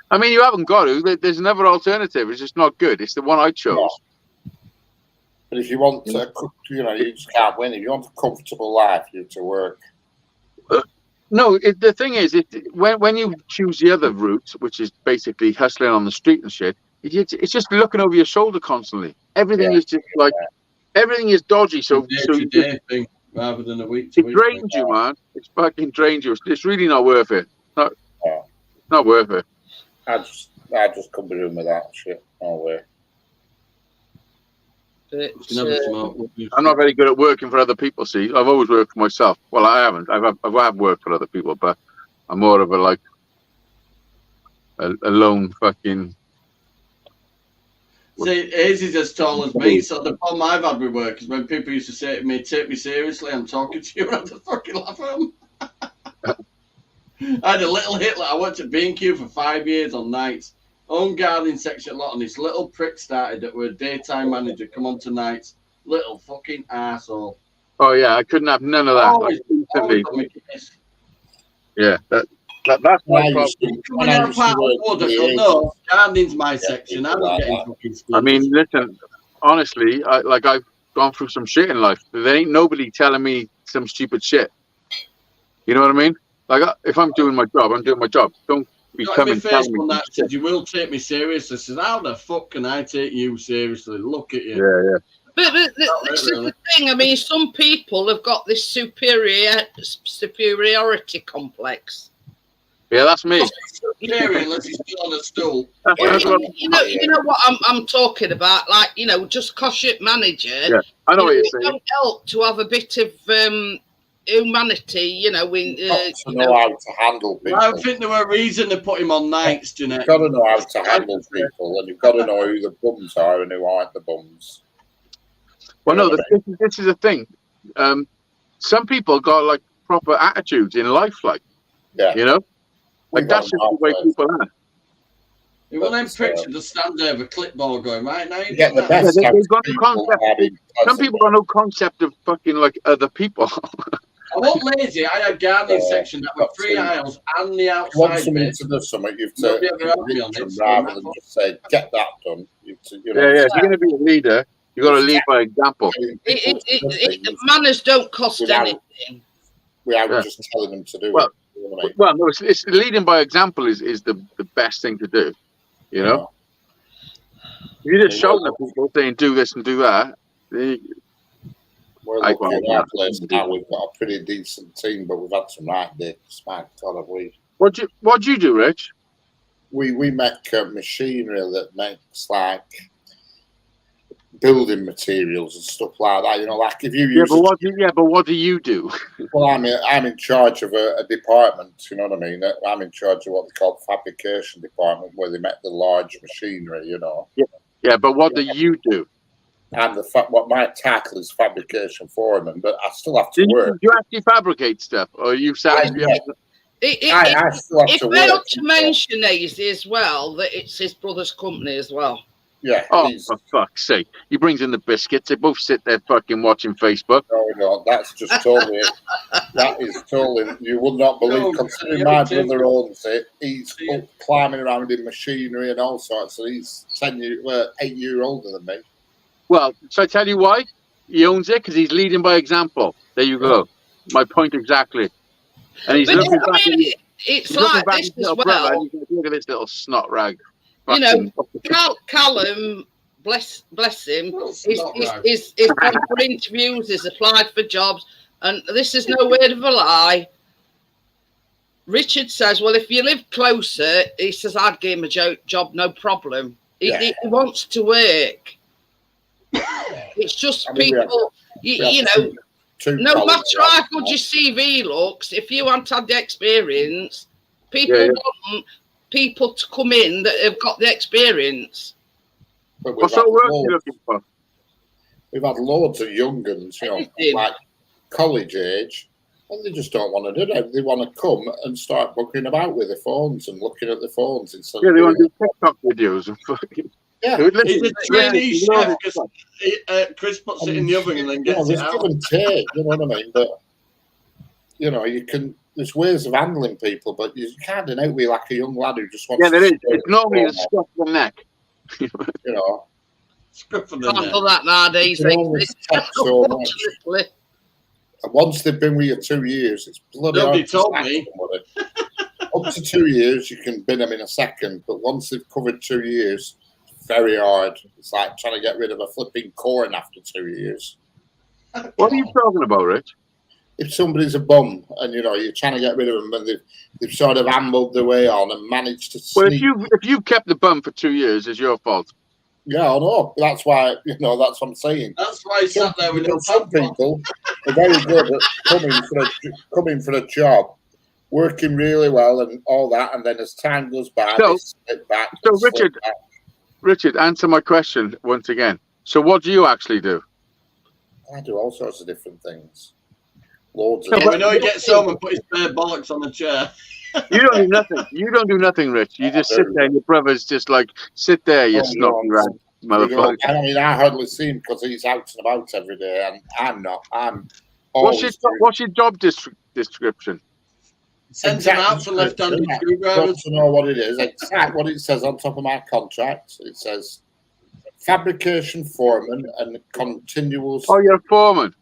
I mean, you haven't got to. There's another alternative. It's just not good. It's the one I chose. No. But if you want to, you just can't win. If you want a comfortable life, you have to work. No, the thing is, when you choose the other route, which is basically hustling on the street and shit, it's just looking over your shoulder constantly. Everything is just like, everything is dodgy. So day thing rather than a week. It drains you, man. It's fucking drains you. It's really not worth it. Not worth it. I just couldn't be doing with that shit. No way. I'm not very good at working for other people. See, I've always worked for myself. Well, I haven't. I've worked for other people, but I'm more of a lone fucking. See, Izzy's as tall as me, so the problem I've had with work is when people used to say to me, "Take me seriously, I'm talking to you," and I had to fucking laugh at them. I had a little Hitler. I worked at B&Q for 5 years on nights. Own gardening section lot, and this little prick started that were a daytime manager come on to nights. Little fucking arsehole. Oh yeah, I couldn't have none of that. Always yeah, that's my problem. Coming out part of Wood, no, gardening's my section. I'm not getting fucking skills. I mean, listen, honestly, I've gone through some shit in life. There ain't nobody telling me some stupid shit. You know what I mean? Like, if I'm doing my job, I'm doing my job. Don't be coming telling me. That said, you will take me seriously. Says, how the fuck can I take you seriously? Look at you. Yeah. But this is the thing. I mean, some people have got this superiority complex. Yeah, that's me. Unless he's still on a stool. You know what I'm talking about. Like, just cause you're manager. Yeah, I know what you're saying. It don't help to have a bit of humanity. Know how to handle people. I think there were a reason to put him on nights, Jeanette. You've got to know how to handle people, and you've got to know who the bums are and who aren't the bums. Well, no, this is the thing. Some people got like proper attitudes in life, like like that's just the way people are. Well, them pricks should just stand there with a clipboard going, right now. Yeah, the best they've got no concept. Some people got no concept of fucking like other people. I wasn't lazy. I had gardening section that were 3 aisles and the outside. You want someone to do something, you've to rather than just say, get that done. If you're going to be a leader, you've got to lead by example. Manners don't cost anything. Without just telling them to do it. Well, no, it's leading by example is the best thing to do. You know, if you just show them people saying do this and do that. We're looking at our place now. We've got a pretty decent team, but we've had some right dicks. My God, have we? What'd you do, Rich? We make machinery that makes like building materials and stuff like that. Like if you use. But what do you do? Well, I'm in charge of a department. You know what I mean? I'm in charge of what they call the fabrication department, where they make the large machinery. Yeah, but what do you do? And what my title is fabrication foreman, but I still have to work. Do you actually fabricate stuff, or you I still have If to they work. ought to mention Easy as well, that it's his brother's company as well. Yeah. Oh, for fuck's sake. He brings in the biscuits. They both sit there fucking watching Facebook. No, that's just totally, that is totally, you would not believe, considering my brother owns it, he's climbing around in machinery and all sorts, so he's 8 years older than me. Well, so I tell you why? He owns it because he's leading by example. There you go. My point exactly. And he's looking back. It's like this as well. Look at this little snot rag. Callum, bless him, he's gone for interviews, he's applied for jobs, and this is no word of a lie. Richard says, well, if you live closer, he says, I'd give him a job, no problem. He wants to work. It's just people, you know, no matter how good your CV looks, if you haven't had the experience, people want people to come in that have got the experience. What sort of work are you looking for? We've had loads of young guns, you know, like college age, and they just don't want to do that. They want to come and start bugging about with their phones and looking at the phones instead. Yeah, they want to do TikTok videos and fucking. Yeah, he's a trainee chef because Chris puts it in the oven and then gets it out. Give and take, you know what I mean? But you know, you can. There's ways of handling people, but you can't do it with like a young lad who just wants. Yeah, there is. It's normally a scruff of the neck. You know, scruff of the neck. Can't do that nowadays. So much. And once they've been with you 2 years, it's bloody hard. Nobody told me. Up to 2 years, you can bin them in a second, but once they've covered 2 years, it's very hard. It's like trying to get rid of a flipping corn after 2 years. What are you talking about, Rich? If somebody's a bum and you know you're trying to get rid of them, and they've sort of ambled their way on and managed to sneak. Well, if you kept the bum for 2 years, it's your fault. Yeah, I know. That's why that's what I'm saying. That's why he sat there with some people are very good at coming for a job, working really well and all that, and then as time goes by, they slip back. So Richard, answer my question once again. So what do you actually do? I do all sorts of different things. Loads of we know he gets home and put his bare bollocks on the chair. You don't do nothing. You don't do nothing, Rich. You just sit there and your brother's just like, sit there, you snotty rat motherfucker. I mean, I hardly see him because he's out and about every day, and I'm not. What's your job description? Sends him out for left-handed screwdrivers. To know what it is. Exactly what it says on top of my contract. It says fabrication foreman and continual. Oh, you're a foreman.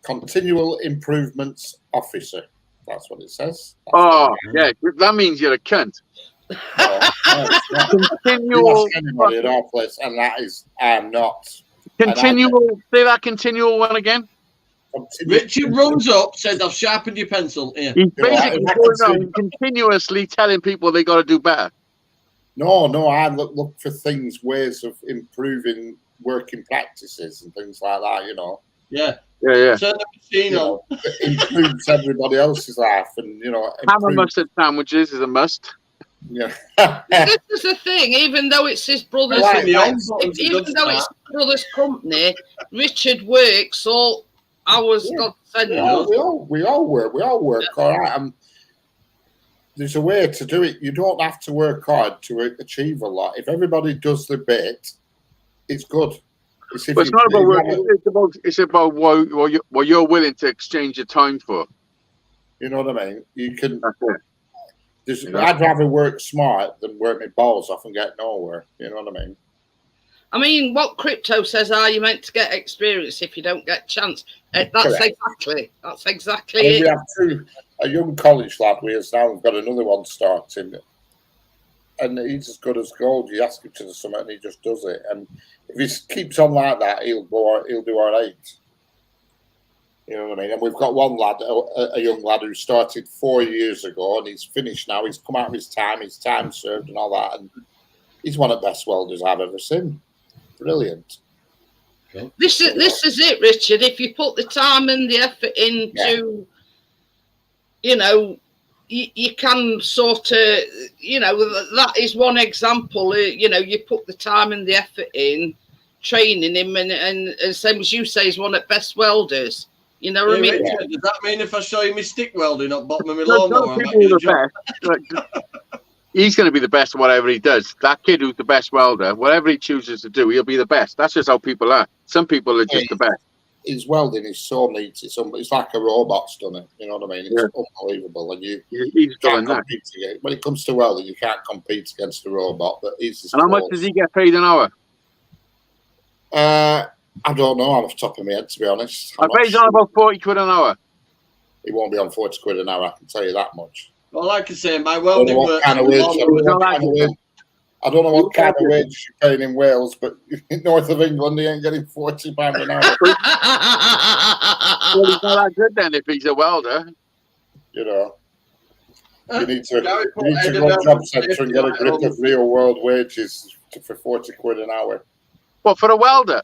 Continual improvements officer. That's what it says. Yeah, that means you're a cunt. Continual. Anybody at our place, and that is, I'm not. Continual. Say that continual one again. Richard runs up, says, "I've sharpened your pencil." Here. He's basically going around continuously telling people they got to do better. No, I look for ways of improving working practices and things like that. You know. Yeah. Yeah. Turn the machine on. Improves everybody else's life, and you know. Hammer mustard sandwiches is a must. Yeah. This is the thing. Even though it's his brother's, company, Richard works all hours. God send we all work. We all work. All right. There's a way to do it. You don't have to work hard to achieve a lot. If everybody does the bit, it's good. It's not about work. It's about what you're willing to exchange your time for. You know what I mean? You can. I'd rather work smart than work my balls off and get nowhere. You know what I mean? I mean, what Crypto says, you meant to get experience if you don't get a chance. That's exactly it. We have a young college lad with us now. We've got another one starting. And he's as good as gold. You ask him to do something and he just does it. And if he keeps on like that, he'll do all right. You know what I mean? And we've got one lad, a young lad who started 4 years ago and he's finished now. He's come out of his time served and all that. And he's one of the best welders I've ever seen. Brilliant. This is it, Richard. If you put the time and the effort into, you know, you can sort of, you know, that is one example. You know, you put the time and the effort in, training him, and same as you say, he's one of the best welders. You know what I mean? Richard, does that mean if I show you my stick welding at bottom of my lawnmower, he's going to be the best at whatever he does. That kid who's the best welder, whatever he chooses to do, he'll be the best. That's just how people are. Some people are just the best. His welding is so neat. It's like a robot's done it. You know what I mean? It's unbelievable. And you can't compete against. When it comes to welding, you can't compete against a robot. But he's and how much does he get paid an hour? I don't know off the top of my head, to be honest. I bet he's on about 40 quid an hour. He won't be on 40 quid an hour, I can tell you that much. Well, like I say, my welding work. I don't know what kind of wage you're paying in Wales, but north of England, he ain't getting £40 an hour. Well, he's not that good then if he's a welder. You know, you need to go to job centre and get a grip of real world wages for 40 quid an hour. What, for a welder?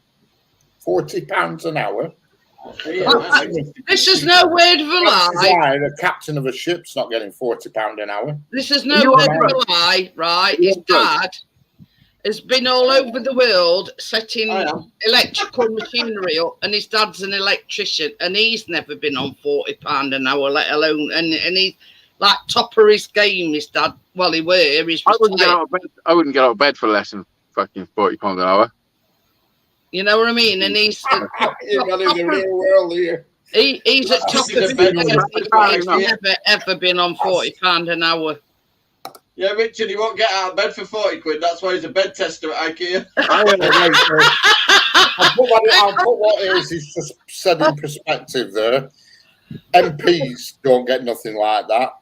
£40 an hour. This is no word of a lie. The captain of a ship's not getting £40 an hour. This is no word of a lie, right? His dad has been all over the world setting electrical machinery up, and his dad's an electrician, and he's never been on £40 an hour, let alone, and he's like top of his game, his dad. Well, he were. I wouldn't get out of bed for less than fucking £40 an hour. You know what I mean? And he's you're not in the real world here. He's at top of his game. He's never ever been on £40 an hour. Yeah, Richard, he won't get out of bed for 40 quid. That's why he's a bed tester at IKEA. I'll put what is just said in perspective there. MPs don't get nothing like that.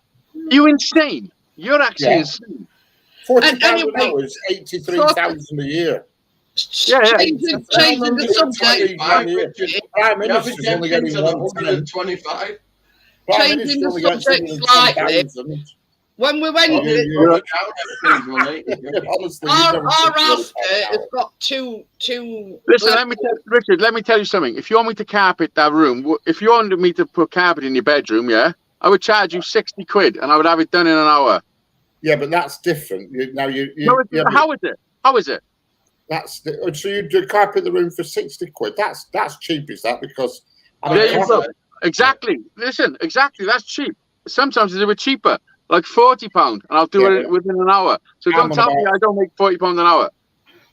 You insane? You're actually insane. £40 an hour is 83,000 a year. Changing the subject. Prime Minister's only getting 125. Changing the subject slightly. When we went, our Asda has got two. Listen, Richard, let me tell you something. If you want me to carpet that room, if you wanted me to put carpet in your bedroom, I would charge you 60 quid and I would have it done in an hour. Yeah, but that's different. How is it? How is it? So you do carpet the room for 60 quid. That's cheap, is that? Because exactly. Listen, exactly. That's cheap. Sometimes it's a bit cheaper, like £40, and I'll do it within an hour. So don't tell me I don't make £40 an hour.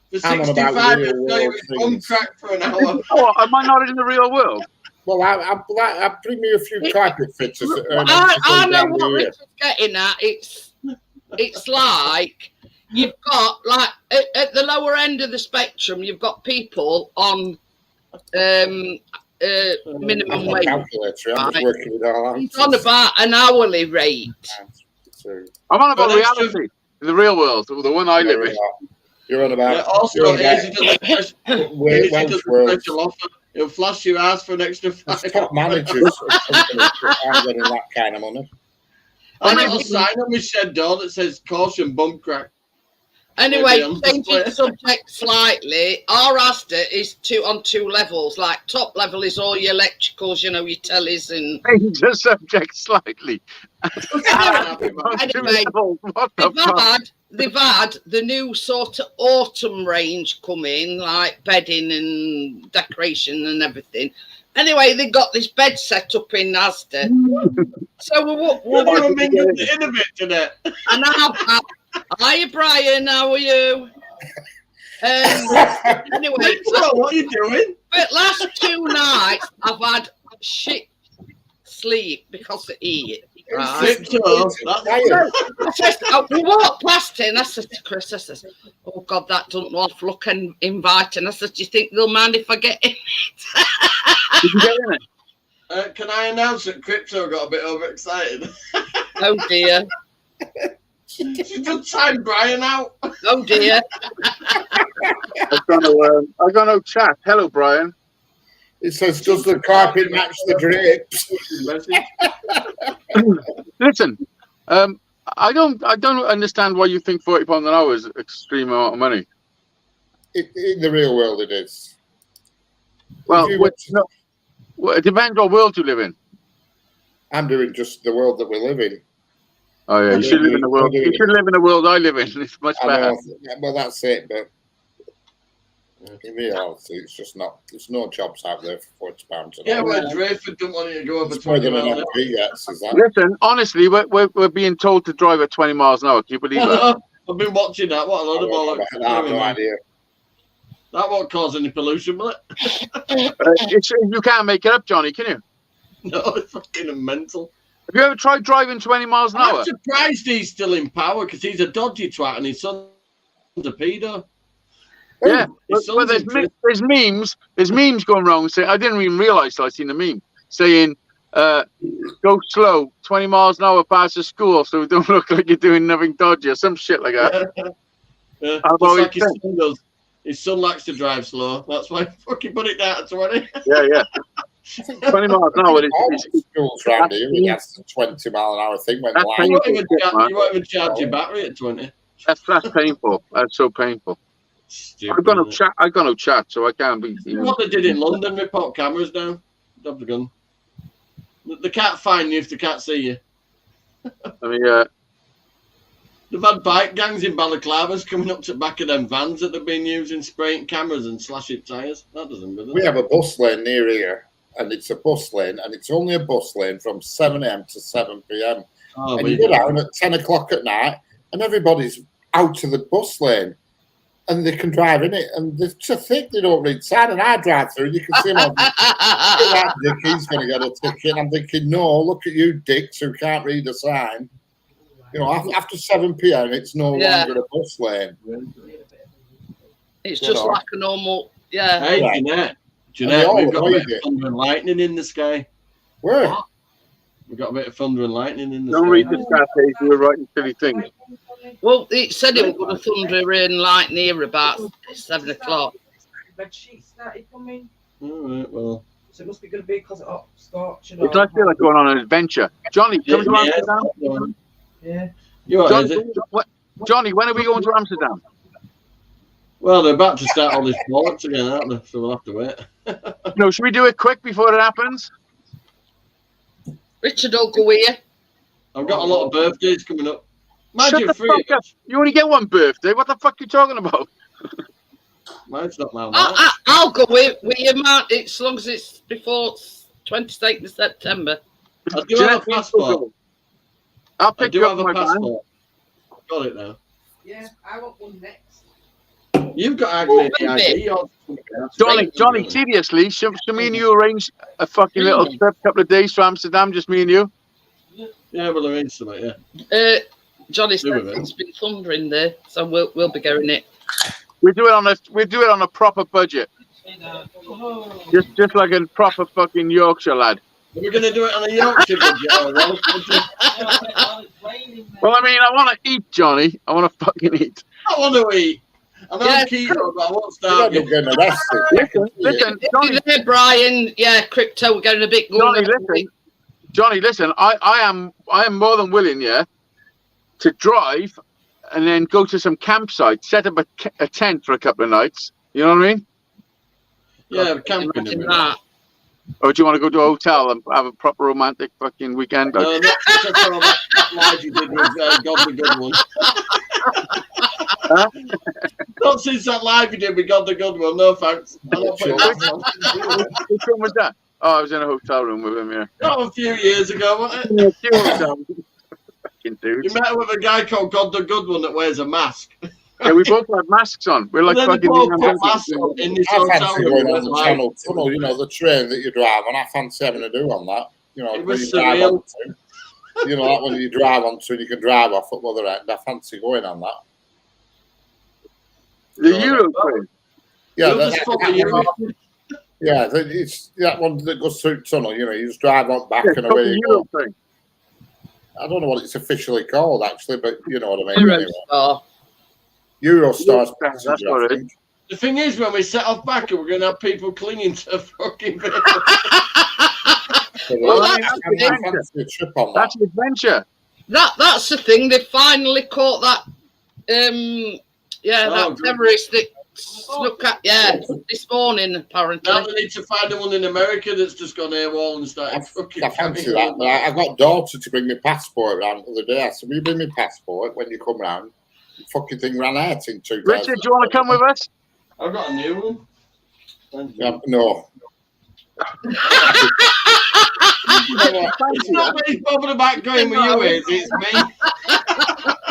For 65, it's crack for an hour. Oh, am I not in the real world? Well, I bring me a few carpet fitters. I know what Richard's getting at. It's like you've got like at the lower end of the spectrum, you've got people on minimum wage. I'm just working with all He's on about an hourly rate. I'm on about reality, the real world, the one I live in. You're on about. He'll flash your ass for an extra $5. Top managers aren't getting that kind of money. I've got a sign on my shed door that says caution bum crack. Anyway, changing the subject slightly, our Asda is on two levels. Like top level is all your electricals, your tellies and. Change the subject slightly. Anyway, they've had the new sort of autumn range come in, like bedding and decoration and everything. Anyway, they got this bed set up in Asda. So we're in a bit today. And hiya, Brian. How are you? Anyway, what are you doing? But last 2 nights I've had shit sleep because of it. Right. We walked past it and I said to Chris, I said, oh God, that doesn't look inviting. I said, do you think they'll mind if I get in it? Did you get in it? Can I announce that Crypto got a bit overexcited? Oh dear. She just timed Brian out. Oh dear. I've got no chat. Hello, Brian. It says, does the carpet match the drapes? Listen, I don't understand why you think £40 an hour is an extreme amount of money. In the real world, it is. Well, it depends what world you live in. I'm doing just the world that we live in. Oh yeah, you should live in the world. You should live in the world I live in. It's much better. Well, that's it. But in reality, it's just not. There's no jobs out there for £40. Yeah, well, Drayford don't want you to go over 20 miles. Listen, honestly, we're being told to drive at 20 miles an hour. Can you believe that? I've been watching that. What a load of bollocks! I have no idea. That won't cause any pollution, will it? You can't make it up, Johnny, can you? No, it's fucking mental. Have you ever tried driving 20 miles an hour? I'm surprised he's still in power because he's a dodgy twat and his son's a pedo. Yeah, well, there's memes going around saying, I didn't even realise I seen the meme saying, go slow, 20 miles an hour past the school so it don't look like you're doing nothing dodgy or some shit like that. Yeah, How just about like his his son does. His son likes to drive slow. That's why I fucking put it down to 20. Yeah. 20 miles an hour is schools round here, and that's the 20 mile an hour thing when That's line. You won't painful. even charge your battery at 20. That's painful. That's so painful. Stupid, I've got no isn't it? chat. I've got no chat, so I can't be. You know what they did in London? They put cameras down. Drop the gun. They can't find you if they can't see you. I mean, They've had bike gangs in balaclavas coming up to the back of them vans that they've been using, spraying cameras and slashing tyres. That doesn't good. We have a bus lane near here, and it's a bus lane, and it's only a bus lane from 7 a.m. to 7 p.m. Oh, and you go down at 10 o'clock at night, and everybody's out of the bus lane, and they can drive in it, and they just think they don't read sign, and I drive through, and you can see them on that dick, he's going to get a ticket. I'm thinking, no, look at you dicks who can't read a sign. You know, after 7 p.m., it's no longer a bus lane. It's just like a normal, Hey, Jeanette, we've got a bit of thunder and lightning in the sky. Where? We've got a bit of thunder and lightning in the don't sky. read the stat page. We're writing silly things. Well, it said it was going to thunder and lightning here about 7 o'clock. Bed sheets started coming. All right, well. So it must be going to be because of scorch and It's like feel like going on an adventure. Johnny, come to Amsterdam. Yeah. Johnny, when are we going to Amsterdam? Well, they're about to start all this bollocks again, aren't they? So we'll have to wait. No, should we do it quick before it happens? Richard will go here. I've got a lot of birthdays coming up. Shut Imagine the three fuck of up. us. You only get one birthday. What the fuck are you talking about? Mine's not my I'll go with you, man. As long as it's before 22nd of September. I do have a passport. I'll I pick do you up have a my passport. Got it now. Yeah, I want one next. You've got Agnes ID. Johnny, seriously, should me and you arrange a fucking little trip, couple of days to Amsterdam, just me and you? Yeah, we'll arrange something, yeah. Johnny said it's been thundering there, so we'll be going it. We do it on a proper budget. Just like a proper fucking Yorkshire lad. We're going to do it on a Yorkshire budget. Well, I mean, I want to eat, Johnny. I want to fucking eat. I want to eat. I'm on keto, but I won't start. Listen, Johnny. There, Brian. Yeah, crypto. We're getting a bit. Johnny, listen. I am more than willing, to drive and then go to some campsite, set up a tent for a couple of nights. You know what I mean? Yeah, camping. Or do you want to go to a hotel and have a proper romantic fucking weekend? No, that live you did with God the Good One. Huh? Not since that live you did with God the Good One. No thanks. Which one was that? Oh, I was in a hotel room with him, yeah. Not a few years ago, wasn't it? Yeah, a few hotels. Fucking dudes. You met with a guy called God the Good One that wears a mask. Yeah, we both had masks on. We're like fucking. Both put masks on in this I hotel fancy going on room. the Channel Tunnel, you know, the train that you drive on. I fancy having a do on that. You know, It where was you drive surreal. onto. You know, that one you drive onto and you can drive off at the other end. I fancy going on that. The Euro train. Yeah, it's that one that goes through the tunnel. You know, you just drive on back and away you go. Train. I don't know what it's officially called actually, but you know what I mean. Eurostar. Eurostar's That's passenger, what I it is. think. The thing is, when we set off back, we're going to have people clinging to fucking vehicles. Well, I fancy a trip on that. That's an adventure. That's the thing. They finally caught that. That terrorist that snuck at. Yeah, this morning apparently. Now they need to find the one in America that's just gone AWOL and started fucking. I fancy that. But I got daughter to bring my passport around the other day. I said, "Will you bring me passport when you come round?" The fucking thing ran out in 2000. Richard, do you want to come with us? I've got a new one. No. It's not that he's bothered about going with you, is it? It's me.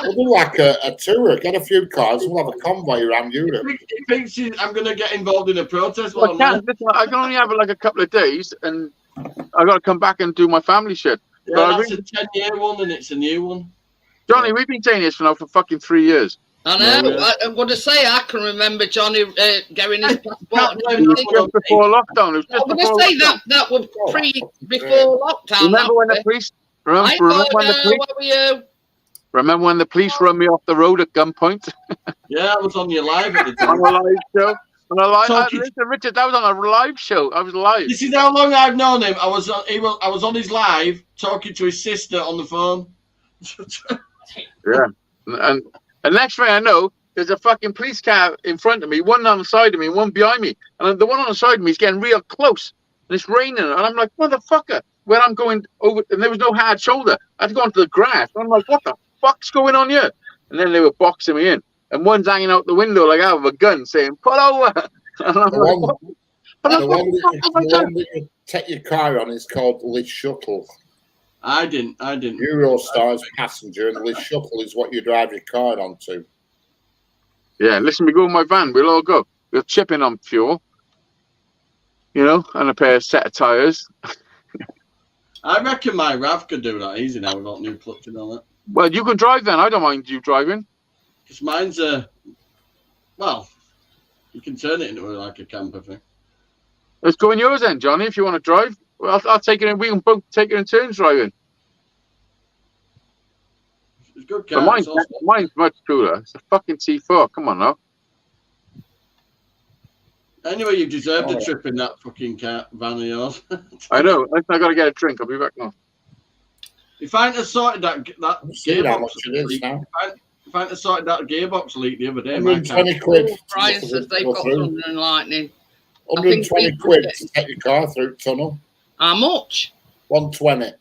We'll do like a tour, get a few cars, we'll have a convoy around Europe. He thinks I'm going to get involved in a protest. Well, I can only have like a couple of days, and I got to come back and do my family shit. Yeah, that's a 10-year one, and it's a new one. Johnny, we've been saying this for fucking 3 years. I know. I'm going to say I can remember Johnny getting his passport. Just before lockdown. I'm going to say that was before lockdown. Remember when the priest? Remember when the priest? How are you? Remember when the police run me off the road at gunpoint? Yeah, I was on your live at the time. On a live show. On a live. Talking- Listen, Richard, that was on a live show. I was live. This is how long I've known him. I was on his live talking to his sister on the phone. Yeah. And next thing I know, there's a fucking police car in front of me, one on the side of me, one behind me. And the one on the side of me is getting real close. And it's raining. And I'm like, motherfucker. When I'm going over, and there was no hard shoulder. I had to go onto the grass. And I'm like, what the fuck's going on here? And then they were boxing me in. And one's hanging out the window like I have a gun saying, pull over. And I'm The like, one, the one that you take your car on is called Liz Shuttle. I didn't. Eurostar is passenger, and Liz Shuttle is what you drive your car onto. yeah, listen, we go in my van. We'll all go. We'll chip in on fuel, you know, and a set of tyres. I reckon my RAV could do that easy now without new clutch and all that. Well, you can drive then. I don't mind you driving. Because mine's well, you can turn it into like a camper thing. Let's go in yours then, Johnny, if you want to drive. Well, I'll take it in. We can both take it in turns driving. It's a good But car. mine's much cooler. It's a fucking T4. Come on now. Anyway, you deserved Oh. a trip in that fucking car van of yours. I know. I got to get a drink. I'll be back now. If I hadn't sorted that See how gearbox much it is leak, now. if I hadn't sorted that gearbox leak the other day, my car, 120 quid. Brian says they've got thunder and lightning. 120 quid to take your car through tunnel. How much? 120.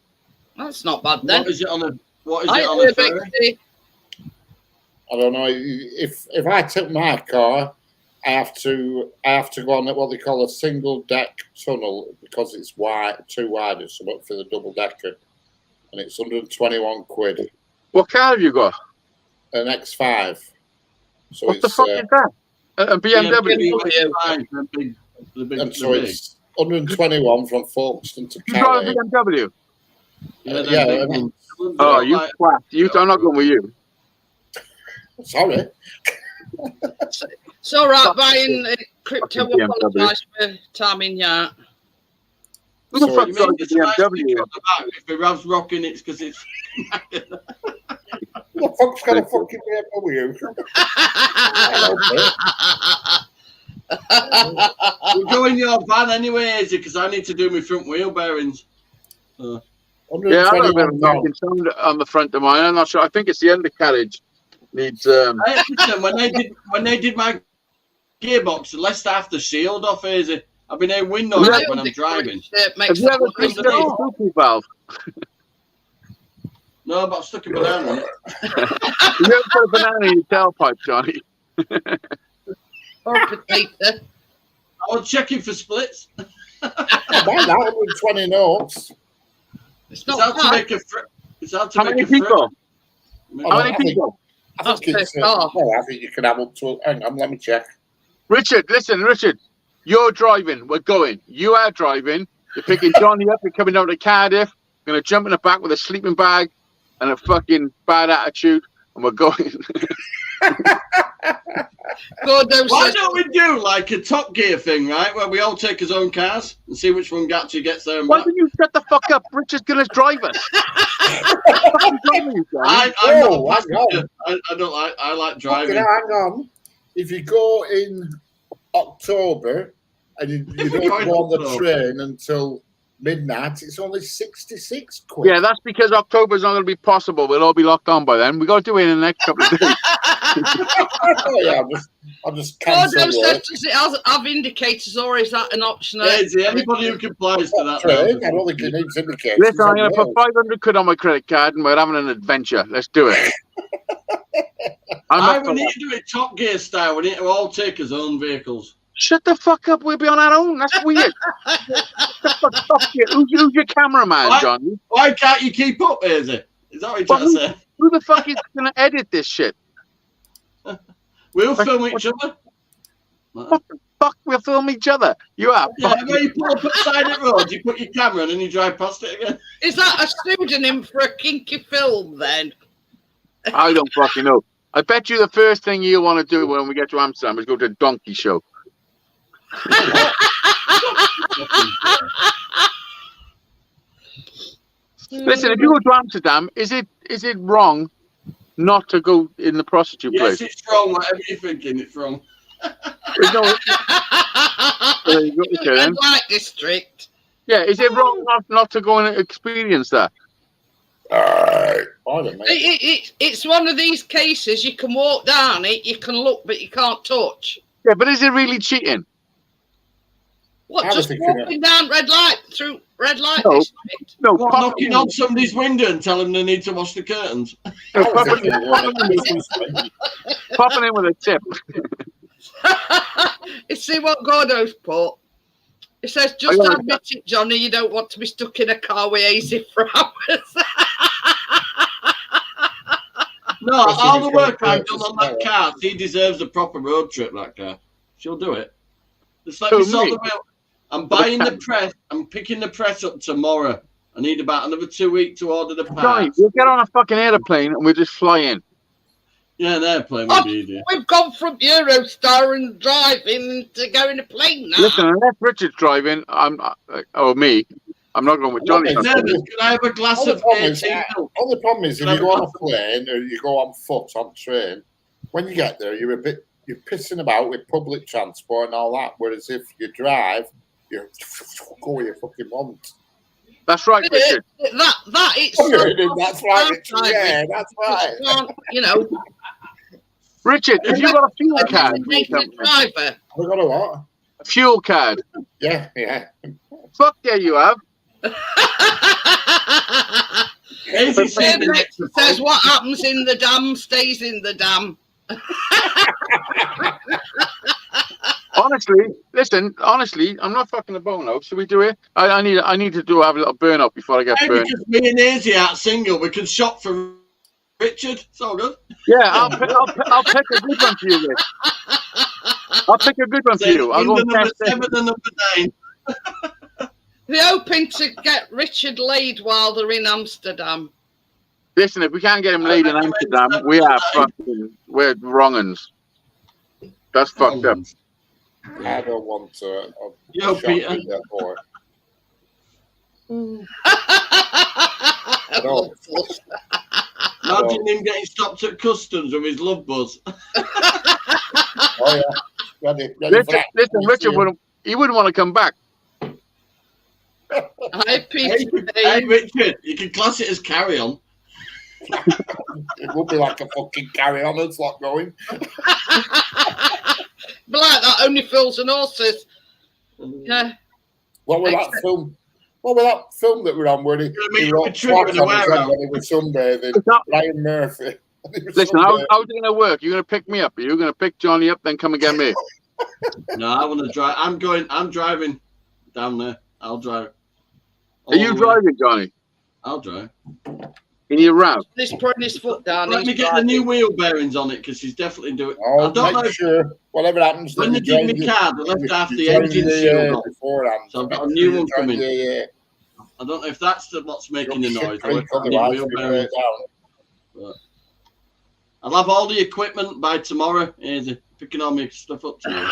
That's not bad then. what is it on a I ferry? I don't know. If I took my car, I have to go on what they call a single deck tunnel because it's too wide. It's somewhat for the double decker, and it's 121 quid. What car have you got? An X5. So What it's the fuck is that? A BMW. The big, and so it's 121 from Folkestone to You drive a Calais. BMW? Yeah, big I mean, ones. The ones Oh, that you like- twat. I'm not going with you. Sorry. It's all right, Fuck Brian. Crypto fucking apologise for timing you. Who the So fuck You drives mean a it's a nice BMW? picture on the back. If the RAV's rocking, it's because it's. Who the fuck's got a fucking BMW? We'll go in your van anyway, because I need to do my front wheel bearings. Yeah, I don't have a fucking sound on the front of mine. I'm not sure. I think it's the undercarriage. Needs Listen, when they did my gearbox, less half the shield off, Easy. I've been hearing wind noise when I'm driving. It Have makes you ever that fixed noise. the spoopy valve? No, but I've stuck a banana in it. Have you ever put a banana in your tailpipe, Johnny? Or a potato. I was checking for splits. Buy that 120 notes. It's It's not hard to bad. make a It's hard to How make many a friend. people? Make- How I many think- people? I That's think it's, pissed off. well, I think you can have up to. Hang on, let me check. Richard, listen, Richard. You're driving. We're going. You are driving. You're picking Johnny up. You're coming down to Cardiff. Going to jump in the back with a sleeping bag and a fucking bad attitude. And we're going. Gordo Why says, don't we do like a Top Gear thing, right? Where we all take our own cars and see which one actually gets there and Why back. don't you shut the fuck up? Richard's going to drive us. Fucking drive you, Johnny. I'm Oh, not a hang on. passenger. I don't like. I like Fucking driving. hell, hang on. If you go in October and you don't Going go on the October. train until midnight, it's only 66 quid. Yeah, that's because October's not going to be possible. We'll all be locked on by then. We got to do it in the next couple of days. Oh, yeah, I'll just cancel Gordo work. says, does it have indicators or is that an option? Yeah, is there anybody who complies to that? Train, I don't think it needs indicators. Listen, I'm going to put Well, 500 quid on my credit card and we're having an adventure. Let's do it. We need to do it Top Gear style. We need to all take our own vehicles. Shut the fuck up. We'll be on our own. That's weird. Who's your cameraman, What? Johnny? Why can't you keep up, Izzy? Is that what you're trying to say? Who the fuck is going to edit this shit? We'll film each other. What the fuck? We'll film each other. You are. Yeah, where you pull up at the side of the road, you put your camera on and you drive past it again. Is that a pseudonym for a kinky film then? I don't fucking know. I bet you the first thing you'll want to do when we get to Amsterdam is go to a donkey show. Listen, if you go to Amsterdam, is it wrong not to go in the prostitute place? Yes, it's wrong. Whatever you're thinking, it's wrong. No, there you go, okay, then. Red light district. Yeah, is it wrong not to go and experience that? It's one of these cases. You can walk down it, you can look, but you can't touch. Yeah, but is it really cheating? What, just walking down red light No, district? no, What, knocking on somebody's window and telling them they need to wash the curtains? Popping in with a tip. You see what Gordo's put? It says, just admit it, Johnny, you don't want to be stuck in a car with Hazy for hours. No, all the work I've done on that car, he deserves a proper road trip, that car. She'll do it. Just let me sort them out. I'm buying the press. I'm picking the press up tomorrow. I need about another 2 weeks to order the parts. Johnny, we'll get on a fucking airplane and we'll just fly in. Yeah, an airplane would be easier. We've gone from Eurostar and driving to go in a plane now. Listen, unless Richard's driving, or me, I'm not going with Johnny. Can I have a glass of milk? Only problem is if you go on a plane or you go on foot on train, when you get there, you're pissing about with public transport and all that. Whereas if you drive, you go where you fucking want. That's right, Richard. That's right, Richard. Yeah, that's right. You know. Richard, have you got a fuel card? Have we got a what? A fuel card. Yeah. Fuck yeah, you have. Says what happens in the dam stays in the dam. Honestly, I'm not fucking a bone out. Should we do it? I need to have a little burn up before I get burned. Because me and Izzy out single, we can shop for Richard. It's all good. Yeah, I'll pick a good one for you, Rick. I'll pick a good one for you. I'll go number 7 and number 9. They're hoping to get Richard laid while they're in Amsterdam. Listen, if we can't get him laid in Amsterdam, we're wrong-uns. That's fucked up. I don't want to. Yo, Peter. Imagine him getting stopped at customs with his love buzz. Oh yeah, ready listen, Richard wouldn't want to come back. Hi, Peter. Hey, Richard, you can class it as carry on. It would be like a fucking carry on. It's not going. But like that, only fools and horses. Yeah. What was that film? What was that film that we're on where he wrote flags on his head when he was sunbathing? Ryan Murphy. Listen, how's it going to work? You're going to pick me up? Are you going to pick Johnny up, then come and get me? No, I want to drive. I'm driving down there. I'll drive. Are you driving, Johnny? I'll drive. In your route? He's putting his foot down. Let me get the new wheel bearings on it because he's definitely doing it. Oh, I don't know. Sure. Whatever happens. When they give me card, they left half the engine sealed off. So I've got a new one coming. Yeah. I don't know if that's what's making the noise. But I'll have all the equipment by tomorrow. Picking all my stuff up tomorrow.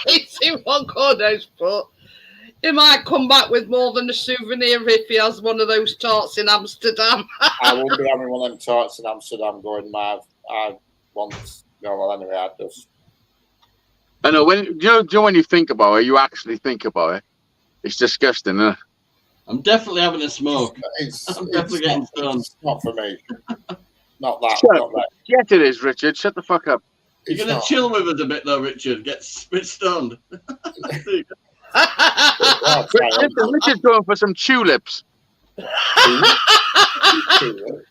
It's in one corner's foot. He might come back with more than a souvenir if he has one of those tarts in Amsterdam. I won't be having one of them tarts in Amsterdam going mad. I want anyway, I just. I know when when you think about it, you actually think about it. It's disgusting, isn't it? I'm definitely having a smoke. I'm definitely getting stoned. It's not for me. Not that. Shut not up. that. Yes, it is, Richard. Shut the fuck up. You're going to chill with us a bit, though, Richard. Get a bit stoned. Richard's going for some tulips.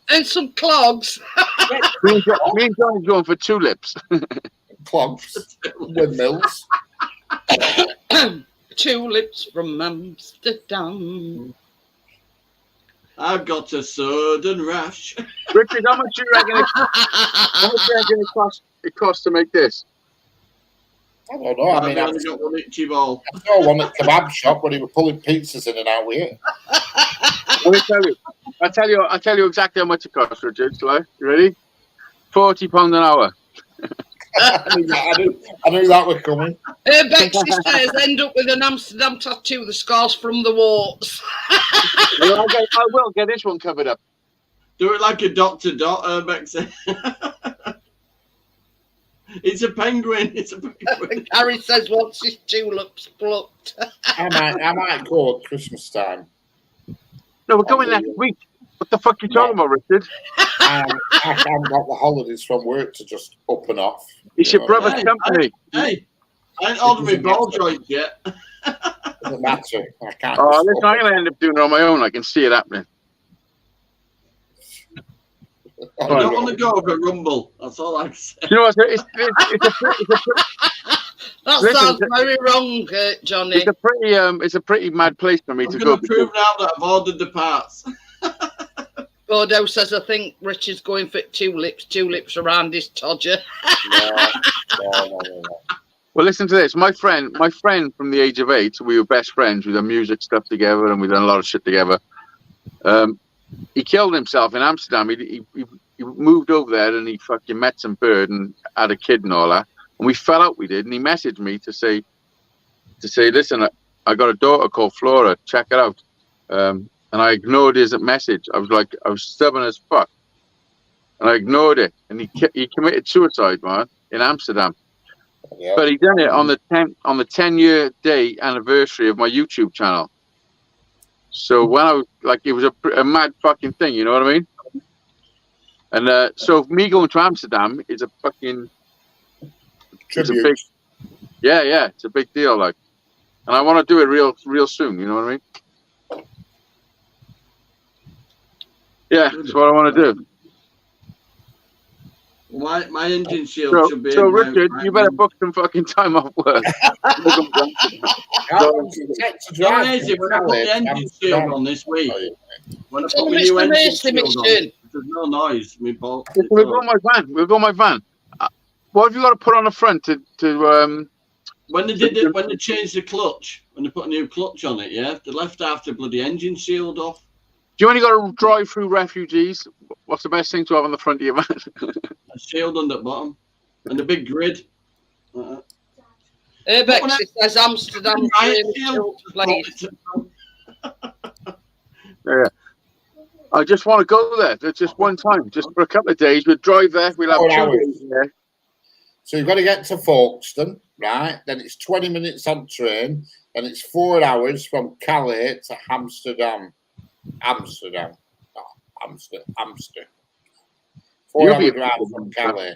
And some clogs. Me and Johnny's going for tulips. Clogs. Windmills. Tulips from Amsterdam. I've got a sudden rash. Richard, how much do you reckon it costs to make this? I don't know. I mean, I've only got one itchy ball. I saw one at the kebab shop when he was pulling pizzas in and out with it. Let me tell you. I'll tell you exactly how much it costs, Richard. You ready? £40 an hour. I knew that was coming. Bexy says end up with an Amsterdam tattoo, the scars from the warts. I will get this one covered up. Do it like a Dr. Dot, Urbex said. It's a penguin. It's a penguin. Harry says once his tulips plucked. I might go at Christmas time. No, we're going next week. What the fuck are you talking about, Richard? I haven't got the holidays from work to just up and off. It's your brother's company. Hey, I ain't ordered my ball joint yet. Doesn't matter. I can't. Oh, listen, I'm going to end up doing it on my own. I can see it happening. I don't want to go over Rumble. That's all I can say. You know what? It's That listen, sounds very wrong, Johnny. it's a pretty mad place for me I'm to going go. to prove now that I've ordered the parts. Bordeaux says, I think Richard's going for tulips around his todger. No. Well, listen to this. My friend from the age of 8, we were best friends. We done music stuff together and we done a lot of shit together. He killed himself in Amsterdam. He moved over there and he fucking met some bird and had a kid and all that. And we fell out, we did. And he messaged me to say, listen, I got a daughter called Flora. Check it out. And I ignored his message. I was stubborn as fuck. And I ignored it. And he committed suicide, man, in Amsterdam. Yeah. But he done it on the 10-year day anniversary of my YouTube channel. So when I was it was a mad fucking thing, you know what I mean? And so me going to Amsterdam is a fucking tribute. It's a big deal, like, and I want to do it real soon. You know what I mean? Yeah, that's what I want to do. My engine shield should be. So Richard, you better book some fucking time off work. When I put the engine shield on this week, when I put my new engine shield on, there's no noise. We'll go my van. What have you got to put on the front to when they changed the clutch, when they put a new clutch on it, yeah, they left half the bloody engine shield off. Do you only got to drive through refugees? What's the best thing to have on the front of your van? A shield on the bottom and a big grid. Urbex says Amsterdam. Yeah. I just want to go there. It's just one time, just for a couple of days. We'll drive there. We'll have 2 days there. So you've got to get to Folkestone, right? Then it's 20 minutes on train. Then it's 4 hours from Calais to Amsterdam. Amsterdam. 4 hour drive from Calais.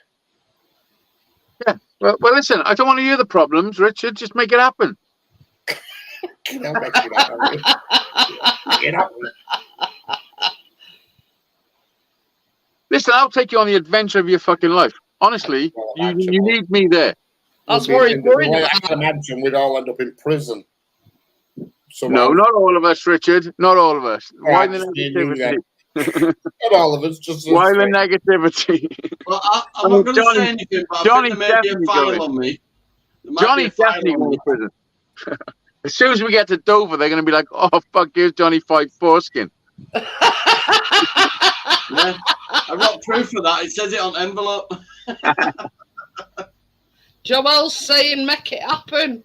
Yeah. Well, listen, I don't want to hear the problems, Richard. Just make it happen. Listen, I'll take you on the adventure of your fucking life. Honestly, you need me there. That's worried. I can imagine we'd all end up in prison. No, not all of us, Richard. Not all of us. Why the negativity? Not all of us. Just why the negativity? Well, I'm not going to say anything, but Johnny definitely file on me. Johnny definitely going to prison. As soon as we get to Dover, they're going to be like, "Oh fuck, here's Johnny 5 foreskin." Yeah, I've got proof of that. It says it on envelope. Joel's saying, "Make it happen."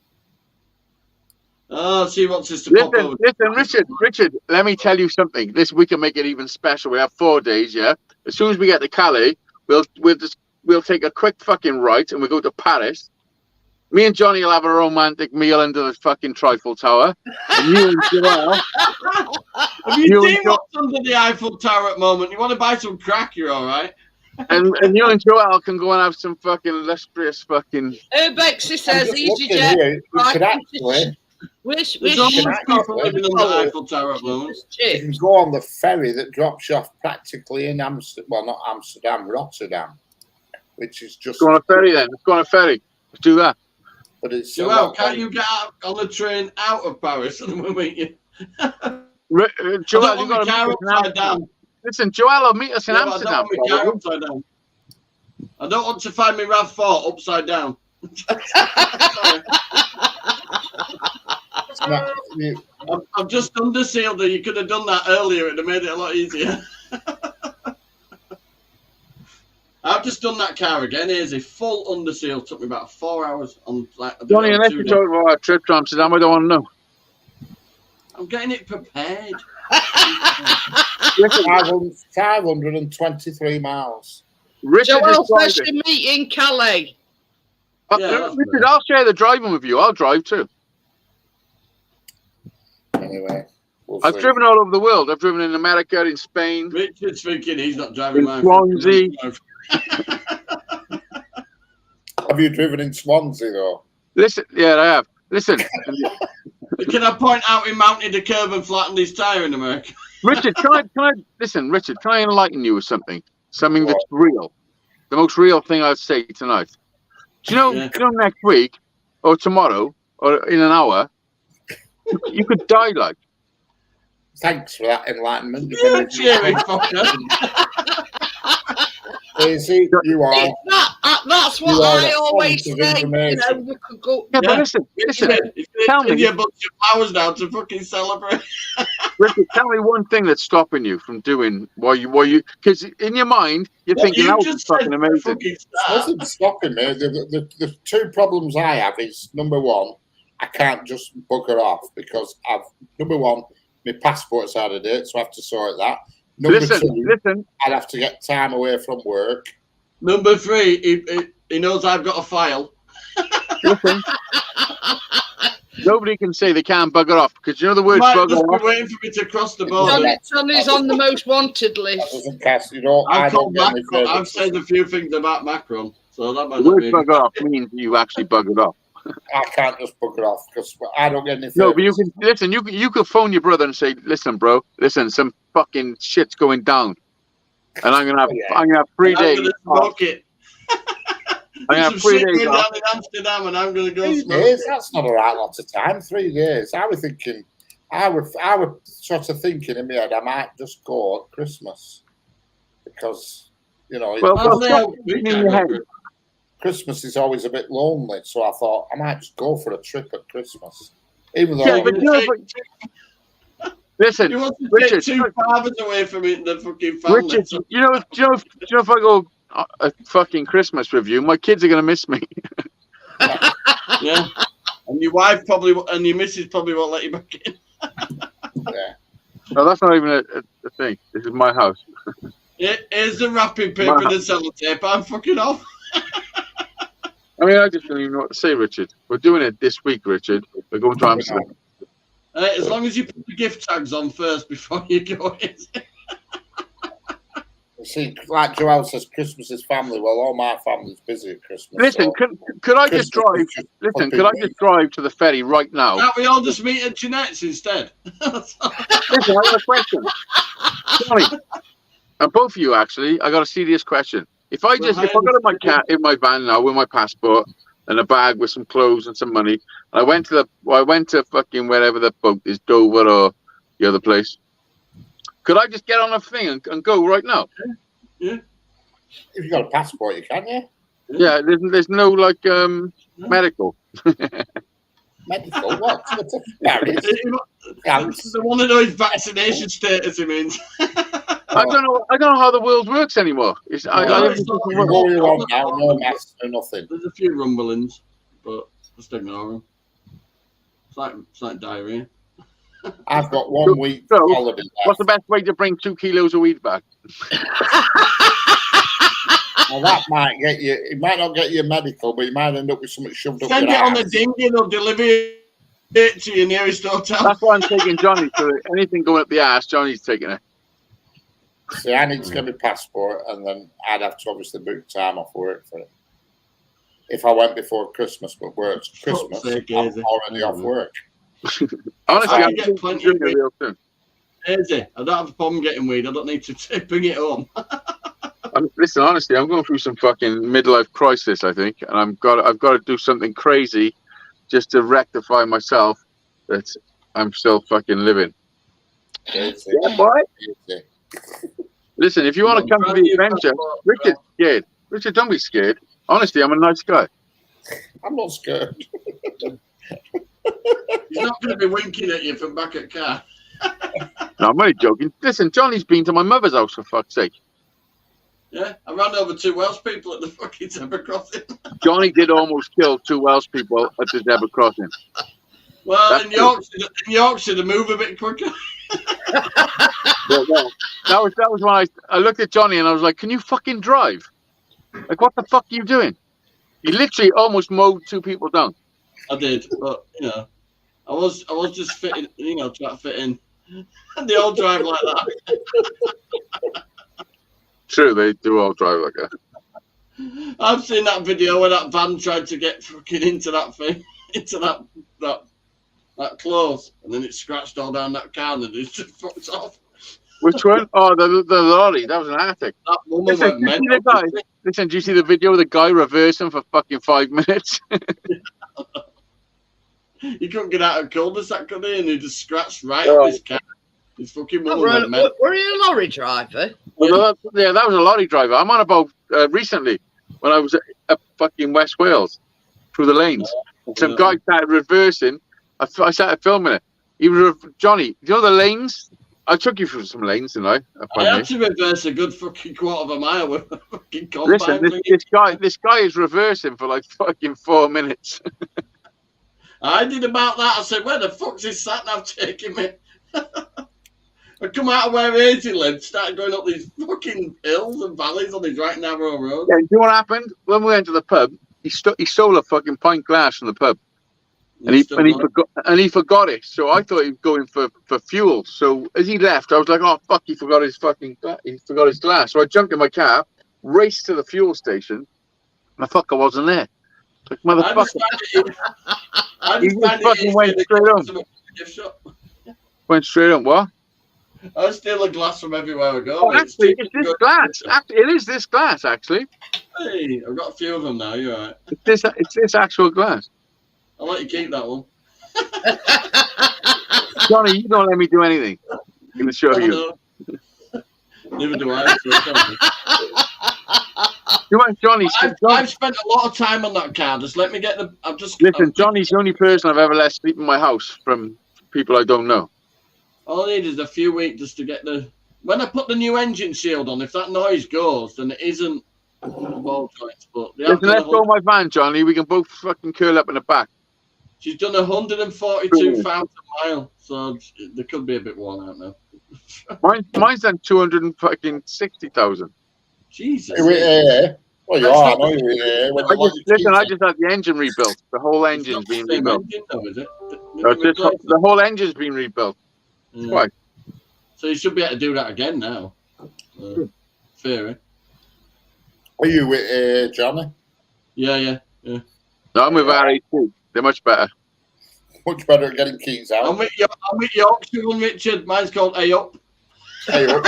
Oh, she wants us to pop over. Listen, Richard, let me tell you something. We can make it even special. We have 4 days, yeah? As soon as we get to Calais, we'll take a quick fucking right and we'll go to Paris. Me and Johnny will have a romantic meal under the fucking Eiffel Tower. And you and Joel... Have you seen what's under the Eiffel Tower at the moment? You want to buy some crack, you're all right. And you and Joel can go and have some fucking illustrious fucking... Bexy says, EasyJet. There's almost people living on the Eiffel Tower at the moment. You can go on the ferry that drops you off practically in Amsterdam. Well, not Amsterdam, Rotterdam, which is just... Let's go on a ferry then. Let's go on a ferry. Let's do that. But it's Joel, can't you get on the train out of Paris and we'll meet you? Joel, you got to meet us upside down. Listen, Joel will meet us in Amsterdam. I don't want to find me RAV4 upside down. I've just undersealed it. You could have done that earlier. It'd have made it a lot easier. I've just done that car again. Here's a full underseal. Took me about 4 hours. Johnny, unless you talk about our trip to Amsterdam, I don't want to know. I'm getting it prepared. Listen, 523 miles. Richard Joel is driving. says you meet in Calais. Richard, I'll share the driving with you. I'll drive too. Anyway, I've driven all over the world. I've driven in America, in Spain. Richard's thinking he's not driving in Swansea. Have you driven in Swansea though? Listen, yeah, I have. Listen. Can I point out he mounted a curb and flattened his tyre in America? Richard, can I listen, Richard, can I enlighten you with something? Something that's real. The most real thing I'll say tonight. Do you know, next week or tomorrow or in an hour, you could die like. Thanks for that enlightenment. Yeah, cheery fucker. Daisy, you are. That's what I always say. You know, we could go. Yeah, but listen. Tell me. A bunch of flowers now to fucking celebrate. Richard, tell me one thing that's stopping you from doing why you because in your mind you're thinking that was fucking amazing. It wasn't stopping me. The two problems I have is number one, I can't just bugger off because number one, my passport's out of date, so I have to sort that. Number two, I'd have to get time away from work. Number three, he knows I've got a file. Listen. Nobody can say they can't bugger off because you know the word bugger off. Just waiting for me to cross the border. Johnny's on the most wanted list. I've said a few things about Macron, so that might the word bugger off means you actually buggered off. I can't just bugger off because I don't get anything. No, but you can listen. You could phone your brother and say, "Listen, bro, listen, some fucking shit's going down, and I'm gonna have 3 days." I'm gonna smoke it. I'm gonna have 3 days down in Amsterdam, and I'm gonna go 3 smoke. days? That's not a right lot of time. 3 days. I was thinking. I was sort of thinking in my head I might just go at Christmas because Christmas is always a bit lonely, so I thought I might just go for a trip at Christmas. Even though listen, you want to Richard, take 2 fathers away from it in the fucking family. Richard, do you know if I go a fucking Christmas with you, my kids are gonna miss me. Yeah, and your wife probably and your missus probably won't let you back in. Yeah. No, that's not even a thing. This is my house. Here's the wrapping paper and the sellotape. I'm fucking off. I mean, I just don't even know what to say, Richard. We're doing it this week, Richard. We're going to Amsterdam. As long as you put the gift tags on first before you go in. See, like Joel says, Christmas is family. Well, all my family's busy at Christmas. Listen, so could I just drive? Listen, could I just drive to the ferry right now? Can't we all just meet at Jeanette's instead? Listen, I got a question. Johnny, and both of you actually, I got a serious question. If I got in my van now with my passport and a bag with some clothes and some money, and I went to fucking wherever the boat is, Dover or the other place. Could I just get on a thing and go right now? Yeah. If you got a passport, you can, yeah. Yeah, there's no like medical. Medical? What? The one that knows vaccination status, he means. I don't know how the world works anymore. No mask, no nothing. There's a few rumblings, but just ignore them. It's like diarrhea. I've got 1 week holiday left. What's the best way to bring 2 kilos of weed back? Well, that might get you. It might not get you medical, but you might end up with something shoved up your ass. Send it on the dinghy and they'll deliver it to your nearest hotel. That's why I'm taking Johnny. So anything going up the ass, Johnny's taking it. See, I need to get my passport, and then I'd have to obviously book time off work for it. If I went before Christmas, but work's Christmas, I'm already off work. Honestly, I get plenty of weed. Easy. I don't have a problem getting weed. I don't need to bring it home. Listen, honestly, I'm going through some fucking midlife crisis, I think, and I've got to do something crazy just to rectify myself that I'm still fucking living. Easy. Yeah, boy. Easy. Listen, if you want to come to the adventure, Richard's scared. Richard, don't be scared. Honestly, I'm a nice guy. I'm not scared. He's not going to be winking at you from back at car. No, I'm only joking. Listen, Johnny's been to my mother's house, for fuck's sake. Yeah, I ran over 2 Welsh people at the fucking zebra crossing. Johnny did almost kill 2 Welsh people at the zebra crossing. Well, in Yorkshire, they move a bit quicker. That was when I looked at Johnny and I was like, "Can you fucking drive? Like, what the fuck are you doing?" He literally almost mowed 2 people down. I did, but I was just fitting, trying to fit in. And they all drive like that. True, they do all drive like that. I've seen that video where that van tried to get fucking into that thing, into that close, and then it scratched all down that car and it just fucked off. Which one? Oh, the lorry. That was an attic. That woman went mental. Listen, do you see the video of the guy reversing for fucking 5 minutes? He couldn't get out of cul-de-sac, could he? And he just scratched right up his car. His fucking woman went mental. Were you a lorry driver? Well, that was a lorry driver. I'm on about recently when I was at fucking West Wales through the lanes. Some guy started reversing. I started filming it. He was Johnny. Do you know the lanes? I took you through some lanes, didn't I? I had to reverse a good fucking quarter of a mile with a fucking combine. Listen, this guy is reversing for like fucking 4 minutes. I did about that. I said, "Where the fuck's his sat nav taking me?" I come out of where Hazy lived, started going up these fucking hills and valleys on these right narrow roads. Yeah, do you know what happened? When we went to the pub, he stole a fucking pint glass from the pub. And he forgot it. So I thought he was going for fuel. So as he left, I was like, "Oh fuck, he forgot his glass." So I jumped in my car, raced to the fuel station, and I wasn't there. Like, motherfucker. He just fucking went straight on. Went straight on, what? I steal a glass from everywhere I go. Oh, actually, it's this glass. It is this glass, actually. Hey, I've got a few of them now, you're right. It's this actual glass. I'll let you keep that one. Johnny, you don't let me do anything. I'm going to show you. Neither do I. You want Johnny? I've spent a lot of time on that car. Just let me get the. Listen, Johnny's the only person I've ever let sleep in my house from people I don't know. All I need is a few weeks just to get the. When I put the new engine shield on, if that noise goes, then it isn't ball joints. But listen, let's go my van, Johnny. We can both fucking curl up in the back. She's done 142,000 miles, so there could be a bit worn out now. Mine's done 260,000. Jesus. Well, you are. I know you listen, I just had the engine rebuilt. The whole engine's been rebuilt. Engine, though, is it? The whole engine's been rebuilt. Yeah. Why? So you should be able to do that again now. Fair, eh? Are you with Johnny? Yeah. No, I'm with Harry too. They're much better. Much better at getting keys out. I'm with Yorkshire one, Richard. Mine's called A Up. Hey up.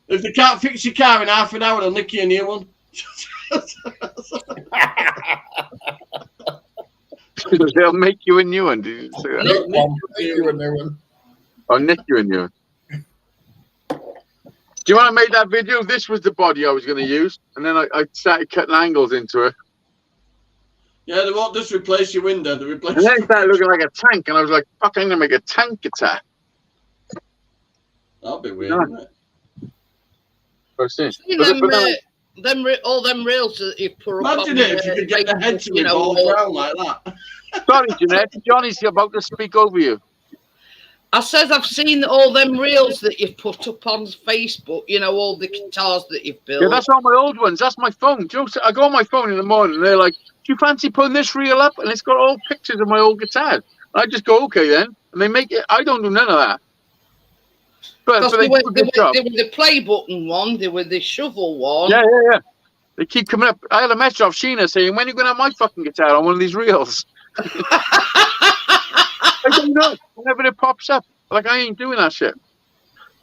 If they can't fix your car in half an hour, they'll nick you a new one. They'll make you a new one. Did you say that? Make you a new one. I'll nick you a new one. Do you want to make that video? This was the body I was going to use, and then I started cutting angles into it. Yeah, they won't just replace your window. They replace. And then it started looking like a tank, and I was like, "Fuck, I'm going to make a tank attack." That'll be weird, isn't it? All them rails that you put up. Imagine it if you could get the head to revolve around like that. Sorry, Jeanette. Johnny's about to speak over you. I says I've seen all them reels that you've put up on Facebook, all the guitars that you've built. Yeah, that's all my old ones. That's my phone. I go on my phone in the morning and they're like, "Do you fancy putting this reel up?" And it's got all pictures of my old guitars. And I just go, "Okay then." And they make it. I don't do none of that. But they were the play button one, they were the shovel one. Yeah. They keep coming up. I had a message off Sheena saying, "When are you going to have my fucking guitar on one of these reels?" I don't know. Whenever it pops up, like, I ain't doing that shit.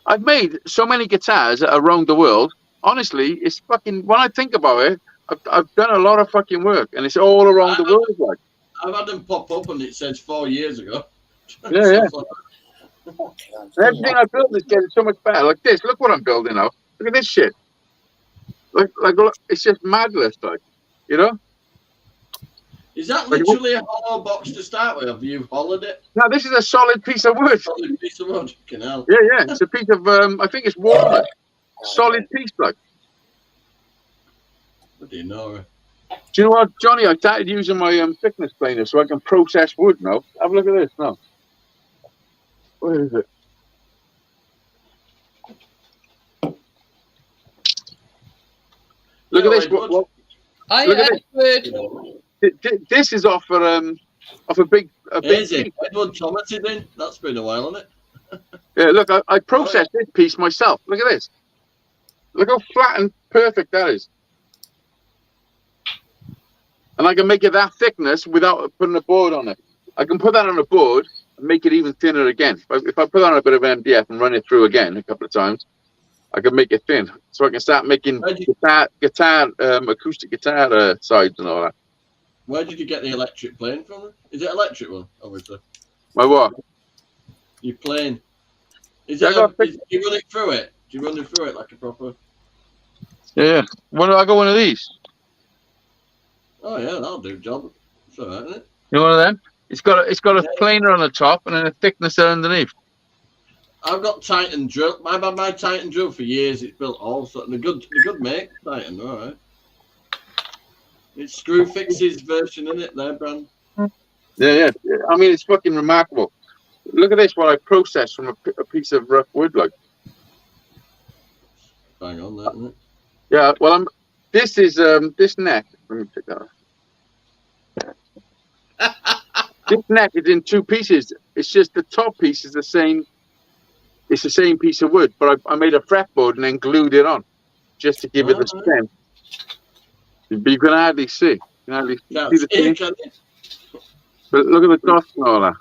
I've made so many guitars around the world. Honestly, it's fucking. When I think about it, I've done a lot of fucking work, and it's all around the world. Like, I've had them pop up, and it says 4 years ago. Yeah. Everything I built is getting so much better. Like this, look what I'm building now. Look at this shit. Like, look, it's just madness, like, Is that literally a hollow box to start with? Have you hollowed it? No, this is a solid piece of wood. Solid piece of wood. Hell. Yeah. It's a piece of, I think it's walnut. Solid piece, like. What do you know? Do you know what, Johnny? I started using my thickness planer so I can process wood now. Have a look at this now. Where is it? Look at this. Look at this. This is off a big. Easy. Edward Thomas is in. That's been a while, hasn't it? Yeah, look, I processed this piece myself. Look at this. Look how flat and perfect that is. And I can make it that thickness without putting a board on it. I can put that on a board and make it even thinner again. If I put on a bit of MDF and run it through again a couple of times, I can make it thin. So I can start making acoustic guitar sides and all that. Where did you get the electric plane from? Is it electric one, obviously? My what? Your plane. Do you run it through it? Do you run it through it like a proper... Yeah. When do I got one of these? Oh yeah, that'll do job. It's all right, isn't it? You know one of them? It's got a planer on the top and then a thickness underneath. I've got Titan drill. I've had my Titan drill for years. It's built all sorts. And a good make Titan, all right. It's Screw Fix's version, isn't it? Their brand. Yeah. I mean, it's fucking remarkable. Look at this. What I processed from a piece of rough wood, like. Bang on that, isn't it? Yeah. Well, This is this neck. Let me pick that up. This neck is in two pieces. It's just the top piece is the same. It's the same piece of wood, but I made a fretboard and then glued it on, just to give it the strength. But you can hardly see. You can hardly see the thing. But look at the dots and all that.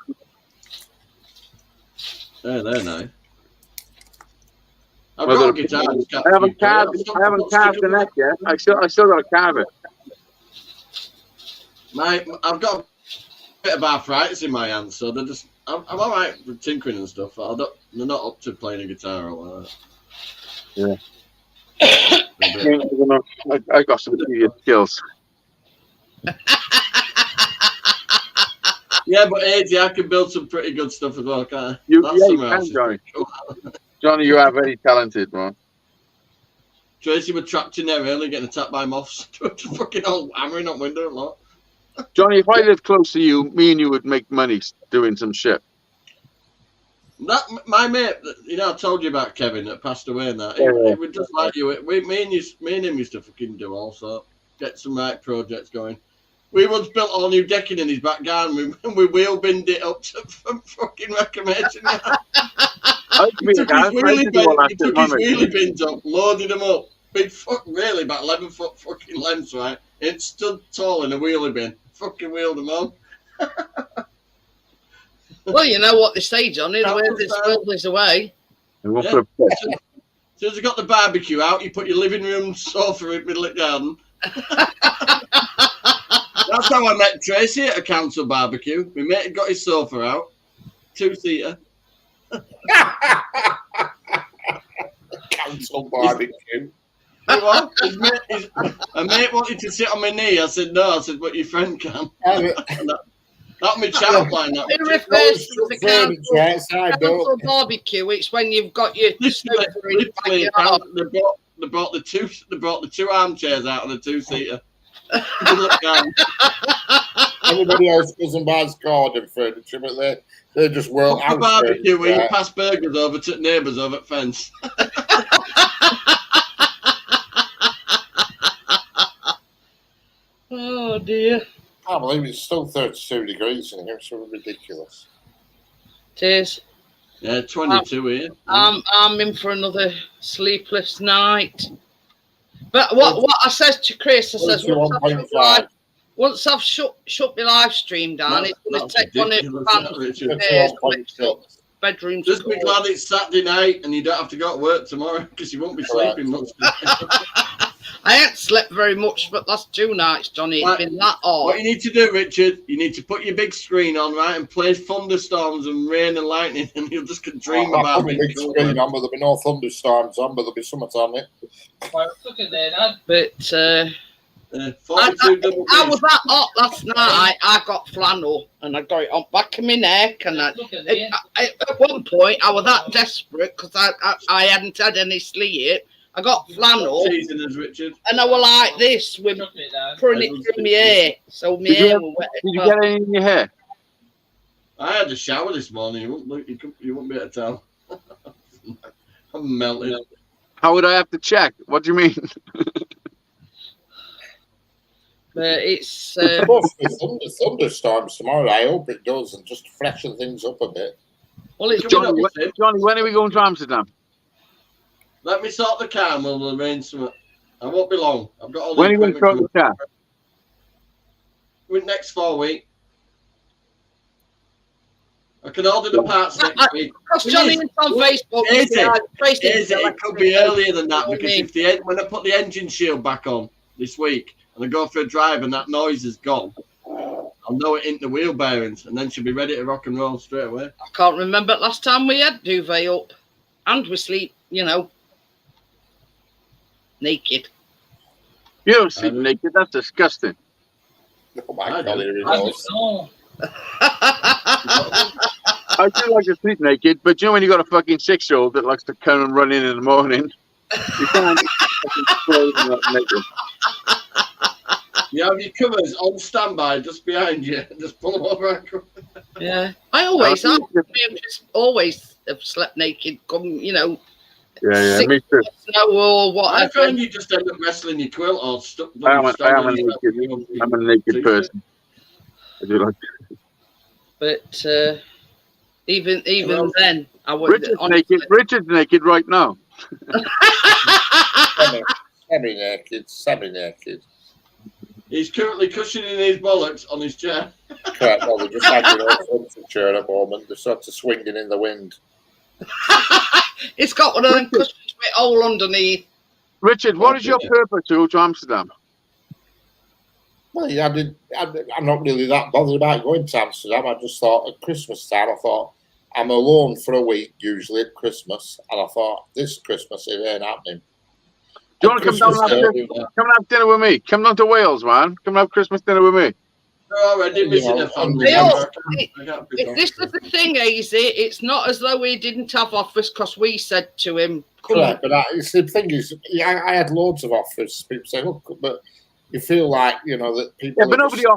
They're nice. I've got a guitar. I haven't carved the neck yet. I still got to carve it. I've got a bit of arthritis in my hands, so I'm all right with tinkering and stuff. They're not up to playing a guitar or that. Yeah. I got some serious skills. Yeah, but AJ, I can build some pretty good stuff as well, can't I? You can, Johnny. Johnny, you are very talented, man. Tracy were trapped in there early, getting attacked by moths. Just fucking all hammering on window and lot. Johnny, if I lived close to you, me and you would make money doing some shit. My mate, I told you about Kevin that passed away and that. He would just like you. Me and him used to fucking do all sorts. Get some right projects going. We once built all new decking in his back garden. We wheel binned it up to fucking reclamation. He took his wheelie bins up, loaded them up. Big fuck, really, about 11-foot fucking lengths, right? It stood tall in a wheelie bin. Fucking wheeled them on. Well, you know what they say, Johnny. The way this world is away. Yeah. As soon as you got the barbecue out, you put your living room sofa in the middle of the garden. That's how I met Tracy at a council barbecue. My mate got his sofa out, 2-seater. Council barbecue. A mate wanted to sit on my knee. I said no. I said, but your friend can. That my chat line. It refers to the council barbecue. It's when you've got your They brought the two armchairs out of the 2-seater. Everybody else doesn't buy garden furniture, but they just work out. Barbecue where you pass burgers over to neighbours over at fence. Oh dear. I can't believe it's still 32 degrees in here. It's so ridiculous. It is. Yeah, 22 here. I'm in for another sleepless night. But what I says to Chris, I says once I've shut my live stream down, it's going to take on it. Bedroom. Just be glad it's Saturday night and you don't have to go to work tomorrow because you won't be sleeping much. I ain't slept very much, but last 2 nights, Johnny, it's been that hard. What you need to do, Richard, you need to put your big screen on, right, and play thunderstorms and rain and lightning, and you'll just dream about it. Big screen on, but there'll be no thunderstorms on, but there'll be something on it. But I was that hot last night. I got flannel and I got it on back of my neck. And at one point, I was that desperate because I hadn't had any sleep. I got flannel, Teasing us, Richard. and I were like this with putting it through my hair, so my hair was wet. Did you get any in your hair? I had a shower this morning. You wouldn't be able to tell. I'm melting. How would I have to check? What do you mean? But it's Supposed to be thunderstorms tomorrow. I hope it does, and just freshen things up a bit. well, it's Johnny, when are we going to Amsterdam? Let me sort the car and we'll arrange something. I won't be long. I've got all the When are you going to sort the car? Next 4 weeks. I can order the parts next week. Because Johnny is on Facebook. It could be earlier than that because when I put the engine shield back on this week and I go for a drive and that noise is gone, I'll know it ain't the wheel bearings and then she'll be ready to rock and roll straight away. I can't remember last time we had duvet up and we sleep, naked. You don't sleep naked. That's disgusting. Oh my God, here he goes. I do like to sleep naked, but you know when you got a fucking 6-year-old that likes to come and run in the morning, you can't fucking naked. You have your covers on standby just behind you. Just pull them over. Yeah, I always have. Just always have slept naked. Yeah, me too. Snow or whatever. I find you just end up wrestling your quilt or stuck. I'm a naked person. I do like. But even then, I would. Richard's naked right now. Semi-naked. He's currently cushioning his bollocks on his chair. Correct. Well, they're just like an chair at the moment. They're sort of swinging in the wind. It's got one of them cushions with a hole underneath. Richard, what is your purpose to go to Amsterdam? Well, I'm not really that bothered about going to Amsterdam. I just thought at Christmas time, I'm alone for a week usually at Christmas, and I thought this Christmas it ain't happening. Do you want to come and have dinner with me? Come down to Wales, man. Come and have Christmas dinner with me. They're already missing a family. This is the thing, AZ. It's not as though we didn't have offers because we said to him, "Come on." But the thing is, I had loads of offers. People say, "Look," but you feel like that people. Yeah,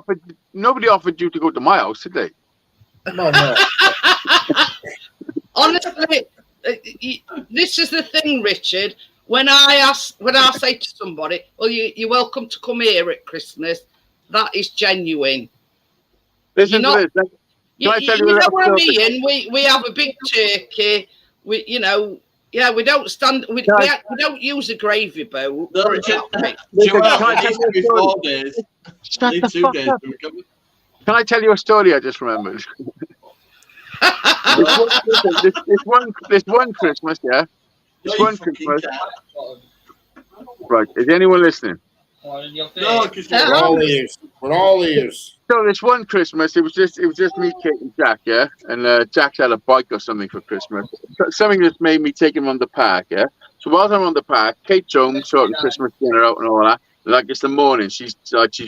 but nobody offered you to go to my house, did they? No. Honestly, this is the thing, Richard. When I say to somebody, "Well, you're welcome to come here at Christmas," that is genuine. Listen to this. You know what I mean? We have a big turkey. We don't stand. We don't use a gravy boat. Shut the fuck up. Can I tell you a story I just remembered? this one Christmas, yeah. This one Christmas. Right, is anyone listening? No, because we're all ears. So this one Christmas, it was just me, Kate, and Jack, yeah. And Jack's had a bike or something for Christmas. Something that's made me take him on the park, yeah. So while I'm on the park, Kate's home sorting Christmas dinner out and all that. Like it's the morning, she's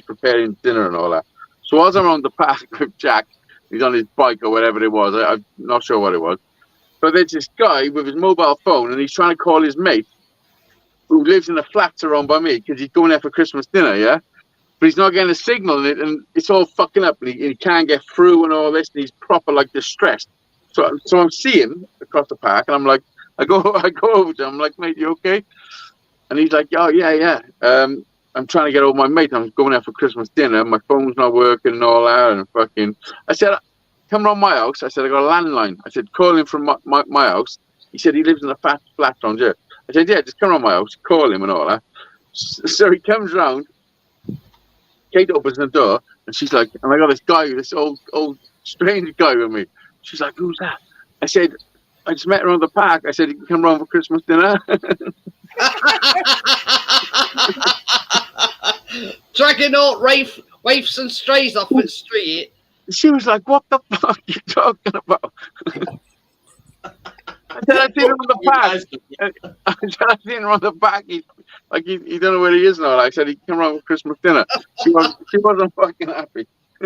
preparing dinner and all that. So while I'm on the park with Jack, he's on his bike or whatever it was. I'm not sure what it was. But there's this guy with his mobile phone, and he's trying to call his mate, who lives in a flat around by me, because he's going there for Christmas dinner, yeah? But he's not getting a signal in it, and it's all fucking up, and he can't get through and all this, and he's proper, distressed. So I'm seeing him across the park, and I'm like, I go over to him, I'm like, mate, you okay? And he's like, oh, yeah. I'm trying to get over my mate, I'm going there for Christmas dinner, my phone's not working and all that, and fucking... I said, come around my house. I said, I got a landline. I said, call him from my house. He said, he lives in a flat around here. I said, yeah, just come around my house, call him and all that. So he comes round. Kate opens the door, and she's like, and I got this guy, this old strange guy with me. She's like, who's that? I said, I just met her on the park. I said, you can come round for Christmas dinner. Dragging out waifs and strays off the street. She was like, what the fuck are you talking about? I said, I seen him on the back. I seen him on the back. He don't know where he is now. I said, he came around for Christmas dinner. She wasn't fucking happy. I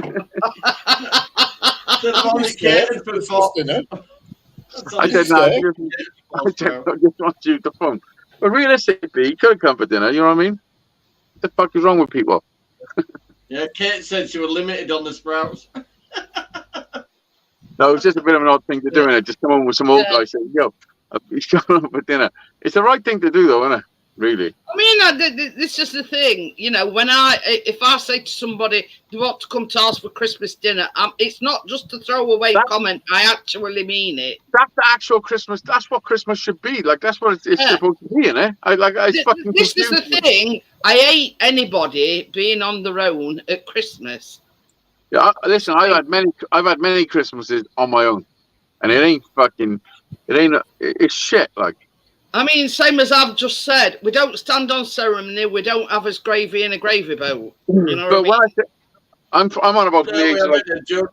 said, no, I just want you the phone. But realistically, he could have come for dinner. You know what I mean? What the fuck is wrong with people? Yeah, Kate said she was limited on the sprouts. No, it's just a bit of an odd thing to do, innit? Just come on with some old guy saying, "Yo, he's coming up for dinner." It's the right thing to do, though, isn't it? Really. I mean, this is the thing, you know. If I say to somebody, "Do you want to come to us for Christmas dinner?" It's not just a throwaway comment. I actually mean it. That's the actual Christmas. That's what Christmas should be. Like that's what it's supposed to be, innit? This is the thing. I hate anybody being on their own at Christmas. Yeah, listen. I've had many Christmases on my own, and it's shit. Like. I mean, same as I've just said, we don't stand on ceremony. We don't have as gravy in a gravy boat. You know but what I mean? I'm on about the age of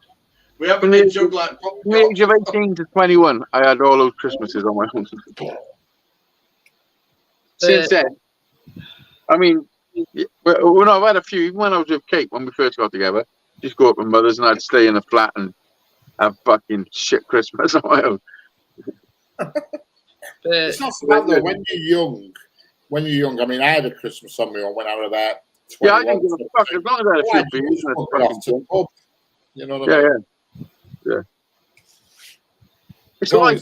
we haven't been jug like from the age of 18 to 21. I had all those Christmases on my own. Since then, I mean, when I've had a few, even when I was with Kate when we first got together, just go up with mothers and I'd stay in a flat and have fucking shit Christmas on my own. It's not so bad though. When you're young. I mean, I had a Christmas on my own when I was about 21. Yeah, I didn't give a fuck. As long as I had a few beers, you know what I mean? Yeah. It's the like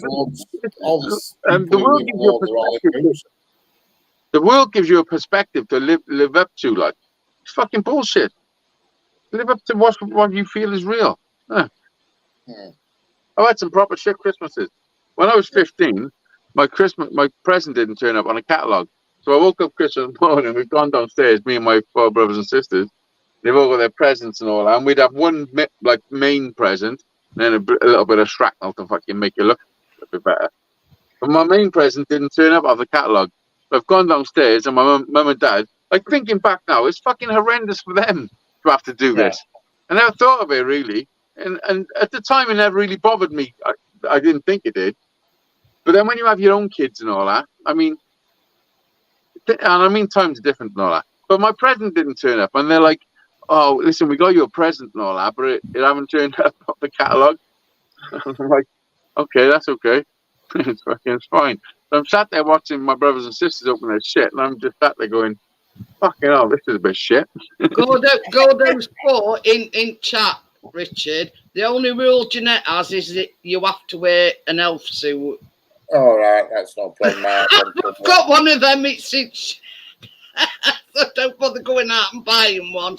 the world gives you a perspective to live up to. Like it's fucking bullshit. Live up to what you feel is real. I've had some proper shit Christmases. When I was 15. My present didn't turn up on a catalogue. So I woke up Christmas morning, we've gone downstairs, me and my 4 brothers and sisters. They've all got their presents and all that. And we'd have one main present, and then a little bit of shrapnel to fucking make it look a bit better. But my main present didn't turn up off the catalogue. So I've gone downstairs, and my mum and dad, like thinking back now, it's fucking horrendous for them to have to do this. I never thought of it really. And at the time, it never really bothered me. I didn't think it did. But then when you have your own kids and all that, I mean, times are different and all that. But my present didn't turn up, and they're like, "Oh, listen, we got you a present and all that, but it haven't turned up off the catalogue." I'm like, "Okay, that's okay. It's fine." So I'm sat there watching my brothers and sisters open their shit, and I'm just sat there going, "Fucking hell, this is a bit shit." Gordon's put in chat, Richard. The only rule Jeanette has is that you have to wear an elf suit. All right, that's not problem. I've got one of them. It's so don't bother going out and buying one.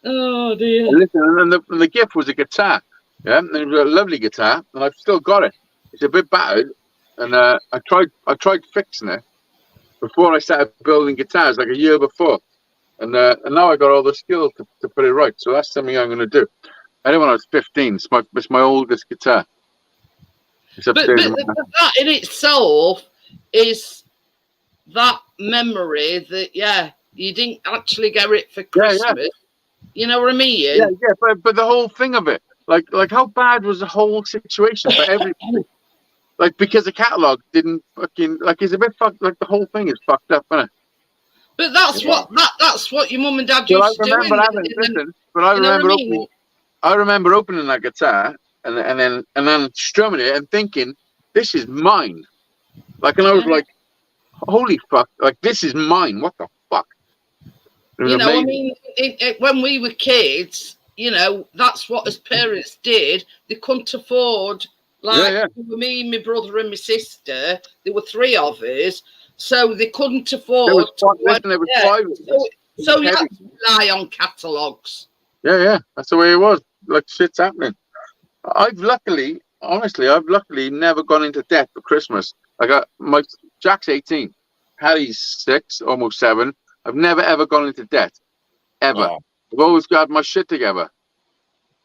Oh dear. And listen, and the gift was a guitar. Yeah, and it was a lovely guitar, and I've still got it. It's a bit battered, and I tried fixing it before I started building guitars, like a year before, and now I got all the skills to put it right. So that's something I'm going to do. I did when I was 15. It's my oldest guitar. But that in itself is that memory that you didn't actually get it for Christmas. Yeah. You know what I mean? Yeah. But the whole thing of it, like how bad was the whole situation for everybody? Like because the catalogue didn't fucking it's a bit fucked. Like the whole thing is fucked up, isn't it? But that's what your mum and dad used to do. I remember opening that guitar. And then strumming it and thinking, this is mine. Like, and I was like, holy fuck! Like, this is mine. What the fuck? You know, amazing. I mean, when we were kids, you know, that's what as parents did. They couldn't afford, me, my brother, and my sister. There were 3 of us, so they couldn't afford. There was 5 of us. So you had to rely on catalogues. Yeah, that's the way it was. Like, shit's happening. I've luckily never gone into debt for Christmas. Jack's 18, Harry's 6, almost 7. I've never ever gone into debt, ever. Wow. I've always got my shit together,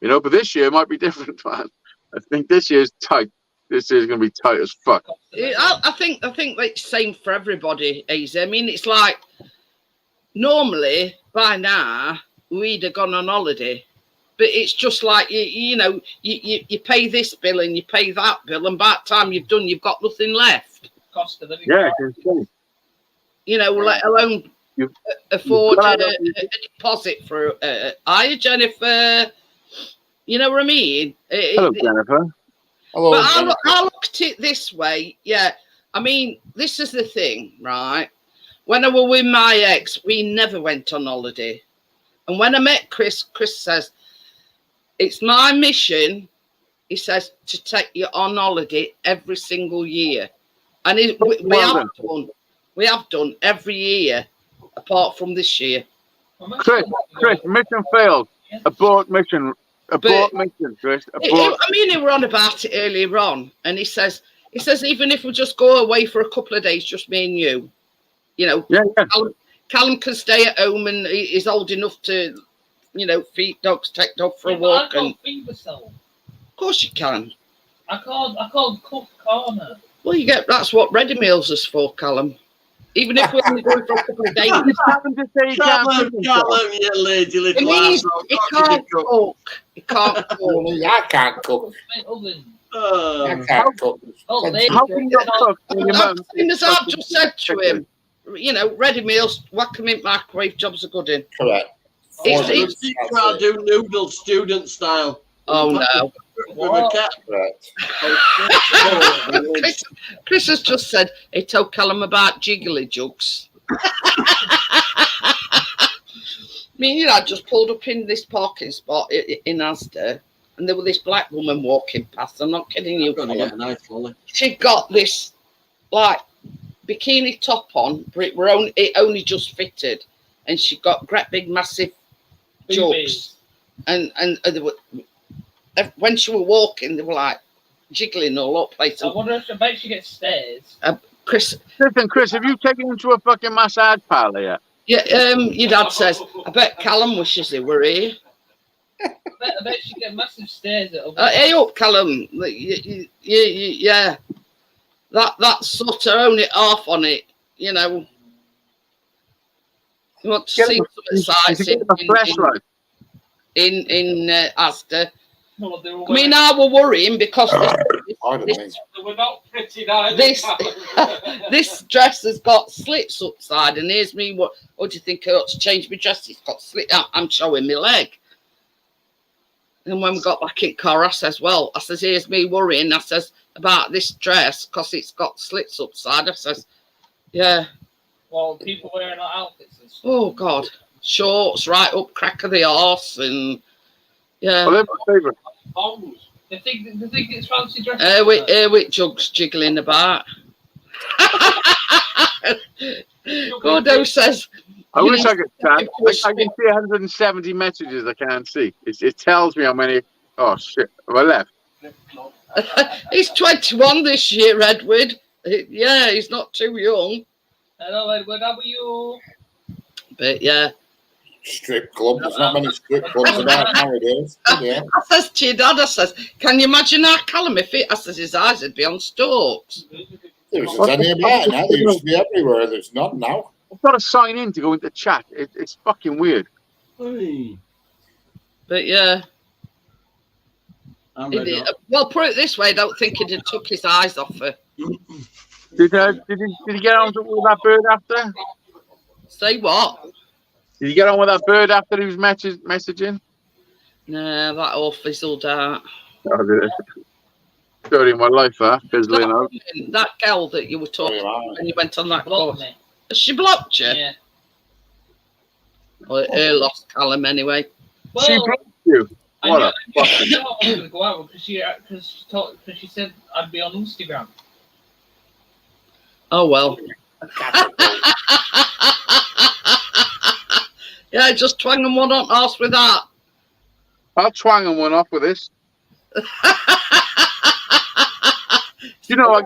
you know. But this year might be different, man. I think this year's tight. This year's gonna be tight as fuck. I think it's the same for everybody, AZ. I mean, it's like normally by now we'd have gone on holiday. But it's just like, you pay this bill and you pay that bill, and by the time you've done, you've got nothing left. Cost of living. Yeah, it's insane. You know, let alone afford a deposit for hiya, Jennifer. You know what I mean? Hello, Jennifer. Hello. But I looked at it this way. Yeah, I mean, this is the thing, right? When I was with my ex, we never went on holiday. And when I met Chris, Chris says, it's my mission, he says, to take you on holiday every single year. And we have done every year, apart from this year. Chris, mission failed. Abort mission. Abort mission, Chris. Abort. I mean, he were on about it earlier on, and he says, even if we just go away for a couple of days, just me and you know, yeah. Callum can stay at home, and he's old enough to, you know, feed dogs, take dog for a walk. I can't feed myself. Of course you can. I can't cook, can't I? Well, that's what ready meals is for, Callum. Even if we're only going for a couple of days. Callum, you lazy little asshole. He can't cook. He can't cook. I can't cook. I can't cook. How can you not cook? As I've just said to him, you know, ready meals, whack them in microwave, jobs are good in. Correct. It's try to do noodle student style. Oh no. Chris has just said he told Callum about jiggly jugs. Me and I just pulled up in this parking spot in Asda, and there was this black woman walking past. I'm not kidding you. She got this like bikini top on, but it only just fitted, and she got great big massive jugs, and they were, when she was walking, they were like jiggling all up place. I wonder if I bet she gets stares. Chris, listen, Chris, have you taken him to a fucking massage parlour yet? Yeah, your dad says, I bet Callum wishes they were here. I bet she get massive stares at her. Hey up, Callum. Yeah. That sort of own it off on it, you know. You want to see some size in Asda. No, I mean, I were worrying because we're not pretty now. This dress has got slits upside, and here's me. What do you think I ought to change my dress? It's got slit. I'm showing my leg. And when we got back in car, I says, well, I says, here's me worrying. I says about this dress because it's got slits upside. I says, yeah. Well, people wearing outfits and stuff. Oh God, shorts right up crack of the arse and. Yeah. Well, they're my favourite. They think it's fancy dress. Airwick jugs jiggling about. Gordo says. I wish I could stand. I can see 170 messages I can't see. It tells me how many. Oh shit! Have I left? He's 21 this year, Edward. Yeah, he's not too young. Hello, Edward. How are you? But yeah. Strip club. There's not many strip clubs about nowadays. Yeah. I says to your dad, I says, can you imagine our Callum if I says his eyes would be on stalks? There's any about now. They used to be everywhere. There's not now. I've got to sign in to go into chat. It's fucking weird. But yeah. Well, put it this way, I don't think he'd have took his eyes off her. Did he get on with that bird after? Say what? Did you get on with that bird after he was messaging? Nah, that all fizzled out. Oh, did it? Story of my life, fizzling out. That girl that you were talking about when you went on that course. She blocked you? Yeah. Well, her lost Callum anyway. Well, she blocked you? What I was going to go out because she said I'd be on Instagram. Oh, well. Yeah, just twang them one on arse with that. I'll twang them one off with this. you know, I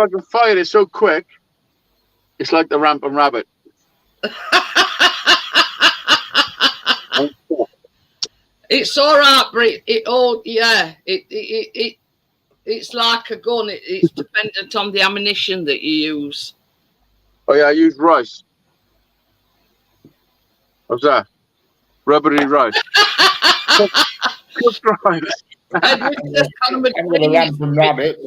can fire it so quick. It's like the rampant rabbit. It's all right, but it's like a gun. It's dependent on the ammunition that you use. Oh yeah, I use rice. What's that? Rubbery rice. Cooked rice. I'm going to run from rabbit.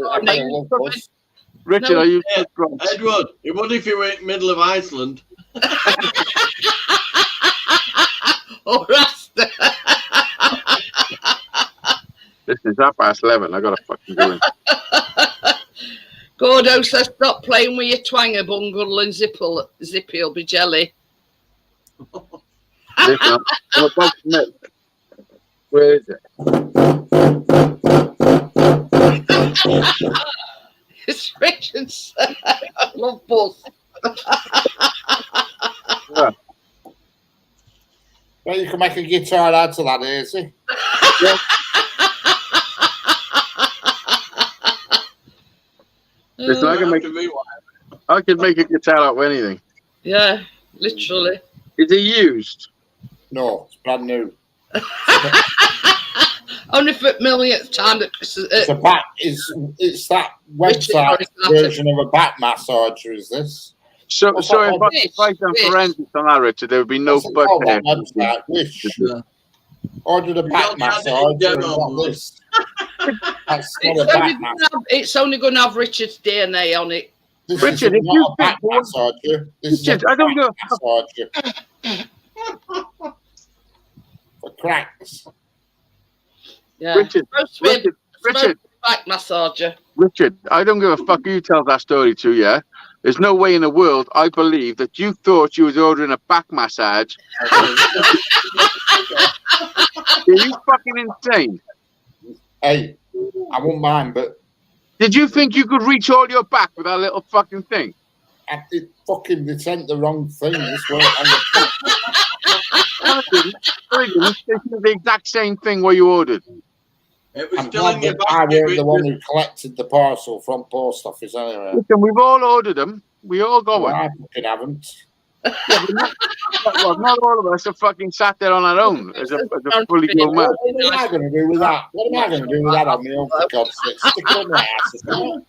Richard, No. I use cooked rice. Edward, what if you were in the middle of Iceland? Or Rasta. Listen, it's 11:30. I got to fucking go in. Gordo says stop playing with your twanger bungle and Zippy'll be jelly. Listen, I'm about to make. Where is it? It's Richard's. I love Buzz. Yeah. Well, you can make a guitar out of that, easy. Yeah. Listen, I can make a guitar out of anything. Yeah, literally. Is it used? No, it's brand new. Only for millionth time that It's a back. It's that website version of a back massager. Is this? So if I done forensics on that, Richard, there would be no butt there. Website, Wish. Ordered a back massager. It's only going to have Richard's DNA on it. This Richard, is if you not a back massager. This Richard, is a I don't back know. massager. For cracks. Yeah. Richard, back massager. Richard, I don't give a fuck who you tell that story to, yeah? There's no way in the world I believe that you thought you was ordering a back massage. Are you fucking insane? Hey, I won't mind, but did you think you could reach all your back with that little fucking thing? they sent the wrong thing. This way. It's the exact same thing what you ordered. It was I'm still glad in your that I basket. weren't the one who collected the parcel from post office anyway. Listen, we've all ordered them. We all got one. I fucking haven't. Yeah, not all of us have fucking sat there on our own as a fully grown man. What am I going to do with that? What am I going to do with that on my own, for God's sake? Stick it up my ass, isn't it?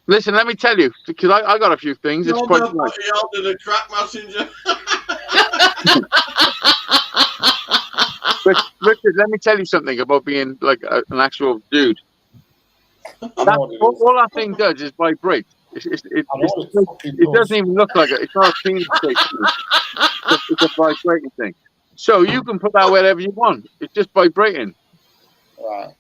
Listen, let me tell you, because I got a few things. It's quite nice. He ordered a crack messenger. Richard, let me tell you something about being like an actual dude. All that thing does is vibrate. It doesn't even look like it. It's not a clean state. It's a vibrating thing. So you can put that wherever you want. It's just vibrating. Right.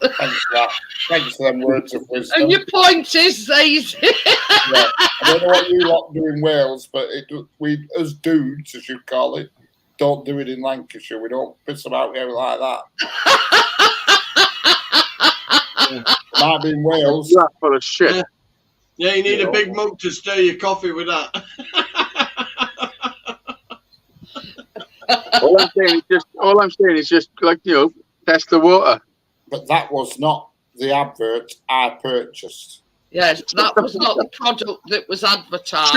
Thanks for that. Thanks for them words of wisdom. And your point is, Zays. Yeah. I don't know what you lot do in Wales, but we, as dudes, as you call it, don't do it in Lancashire. We don't piss them out here like that. Might be in Wales. You're full of shit. Yeah, you need a big mug to stir your coffee with that. All I'm saying is just like, test the water. But that was not the advert I purchased. Yes, that was not the product that was advertised.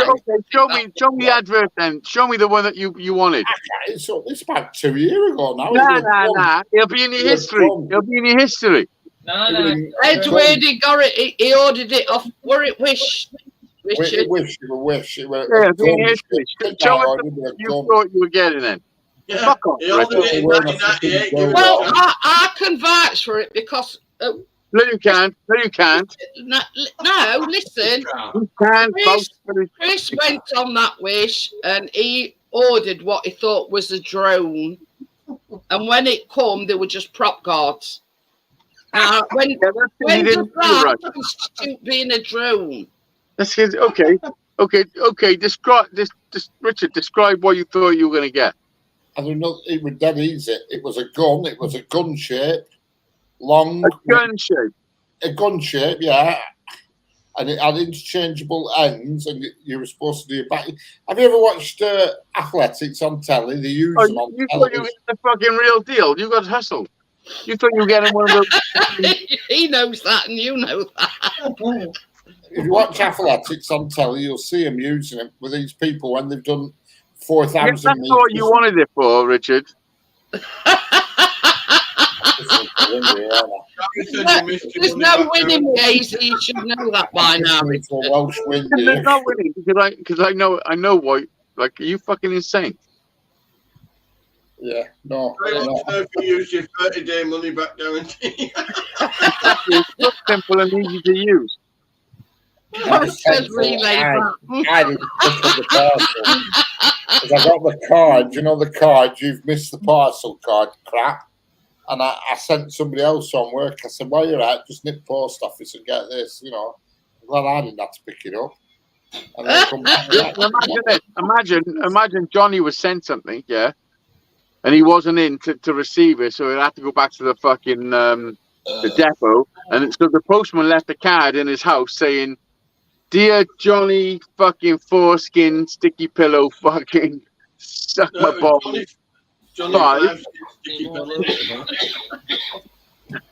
Show me the advert then. Show me the one that you wanted. It's about 2 years ago now. Nah. It'll be in your history. It'll be in your history. No. Edward, he got it. He ordered it off. Were it Wish? Richard? Wish. Yeah, it'll be in your history. Show us what you thought you were getting then. Yeah. Fuck off, He ordered it in 1998. Well, I can vouch for it because. No, you can't. No, listen. You can't. Chris went on that Wish and he ordered what he thought was a drone. And when it come, they were just prop guards. When does that constitute being a drone? That's okay. Describe this, Richard. Describe what you thought you were going to get. I don't know. It was dead easy. It was a gun. It was a gun shape, long. A gun shape. A gun shape, yeah. And it had interchangeable ends, and you were supposed to do your back. Have you ever watched athletics on telly? They use them on you thought you were the fucking real deal. You got hustled. You thought you were getting one of those. He knows that, and you know that. If you watch athletics on telly, you'll see them using it with these people when they've done 4,000 meters. That's what you wanted it for, Richard. There's no winning, Daisy. You should know that by now. There's no winning because I know why. Like, are you fucking insane? Yeah, no. If you use your 30-day money back guarantee. It's so simple and easy to use. I didn't pick up the parcel. Because I got the card, the card, you've missed the parcel card crap. And I sent somebody else on work. I said, while you're out, just nip post office and get this, I'm glad I didn't have to pick it up. And then come back with that. Imagine it. Imagine Johnny was sent something, yeah, and he wasn't in to receive it, so he had to go back to the fucking the depot, and so the postman left a card in his house saying, "Dear Johnny, fucking foreskin, sticky pillow, fucking suck my balls." Johnny five, sticky pillow.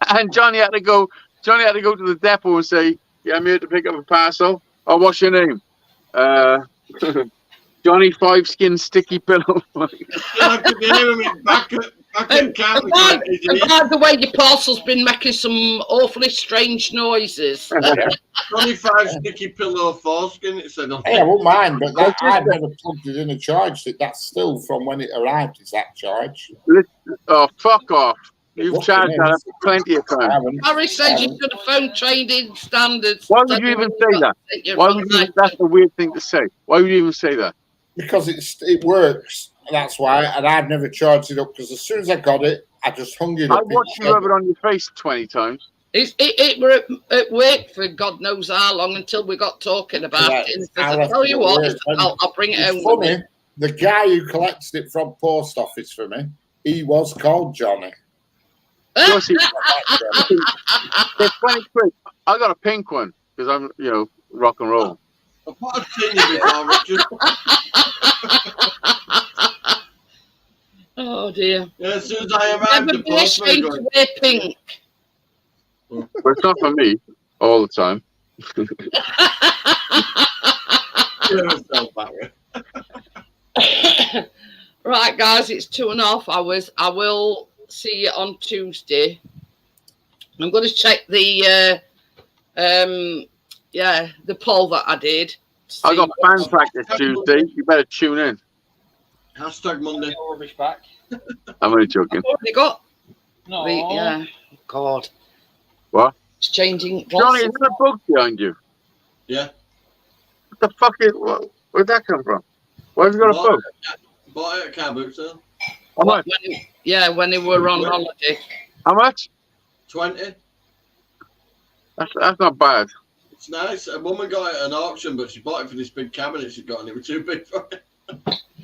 And Johnny had to go to the depot and say, "Yeah, I'm here to pick up a parcel. Oh, what's your name?" Johnny Five Skin Sticky Pillow. Back at by the way, your parcel's been making some awfully strange noises. Johnny Five Sticky Pillow foreskin. It said on. Hey, I won't mind, but that, I've never plugged it in and charged it. That's still from when it arrived. Is that charge? Oh, fuck off! You've charged that plenty of times. Harry says you should have phone trained in standards. Why would you even say that? Why would you? That's a weird thing to say. Why would you even say that? Because it works. That's why, and I've never charged it up because as soon as I got it, I just hung it up. I watched you rub it on your face 20 times. It were at work for God knows how long until we got talking about it. And I tell you what, I'll bring it home. Funny, the guy who collected it from post office for me, he was called Johnny. For 20 quid, I got a pink one because I'm, rock and roll. I've seen you before, Richard. Oh dear. Yeah, as soon as I arrived, the postman to wear pink. But it's not for me all the time. Right, guys, it's 2.5 hours. I will see you on Tuesday. I'm going to check the poll that I did. I got band practice Tuesday. You better tune in. Hashtag Monday. Rubbish back. I'm only joking. They got. No. Yeah. God. What? It's changing. Johnny, is there a bug behind you? Yeah. What the fuck is? Where'd that come from? Why have you got a bug? Bought it at a car boot sale. How much? When they were on holiday. How much? 20. That's not bad. It's nice. A woman got it at an auction, but she bought it for this big cabinet she'd got, and it was too big for it.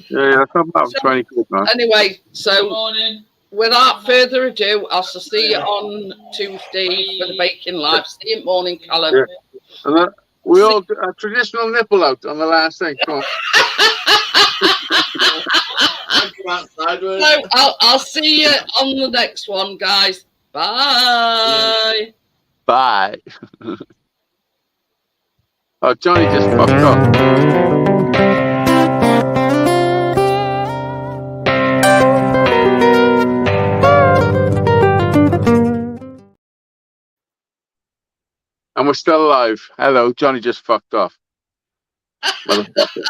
Yeah, that's not bad. 20 quid, man. Anyway, so Good morning. without further ado, I'll see you on Tuesday for the Baking Live. See you morning, Callum. Yeah. And then we all do a traditional nipple out on the last thing. Come on. So I'll see you on the next one, guys. Bye. Yeah. Bye. Oh, Johnny just fucked up. And we're still alive. Hello, Johnny just fucked off. Motherfucker.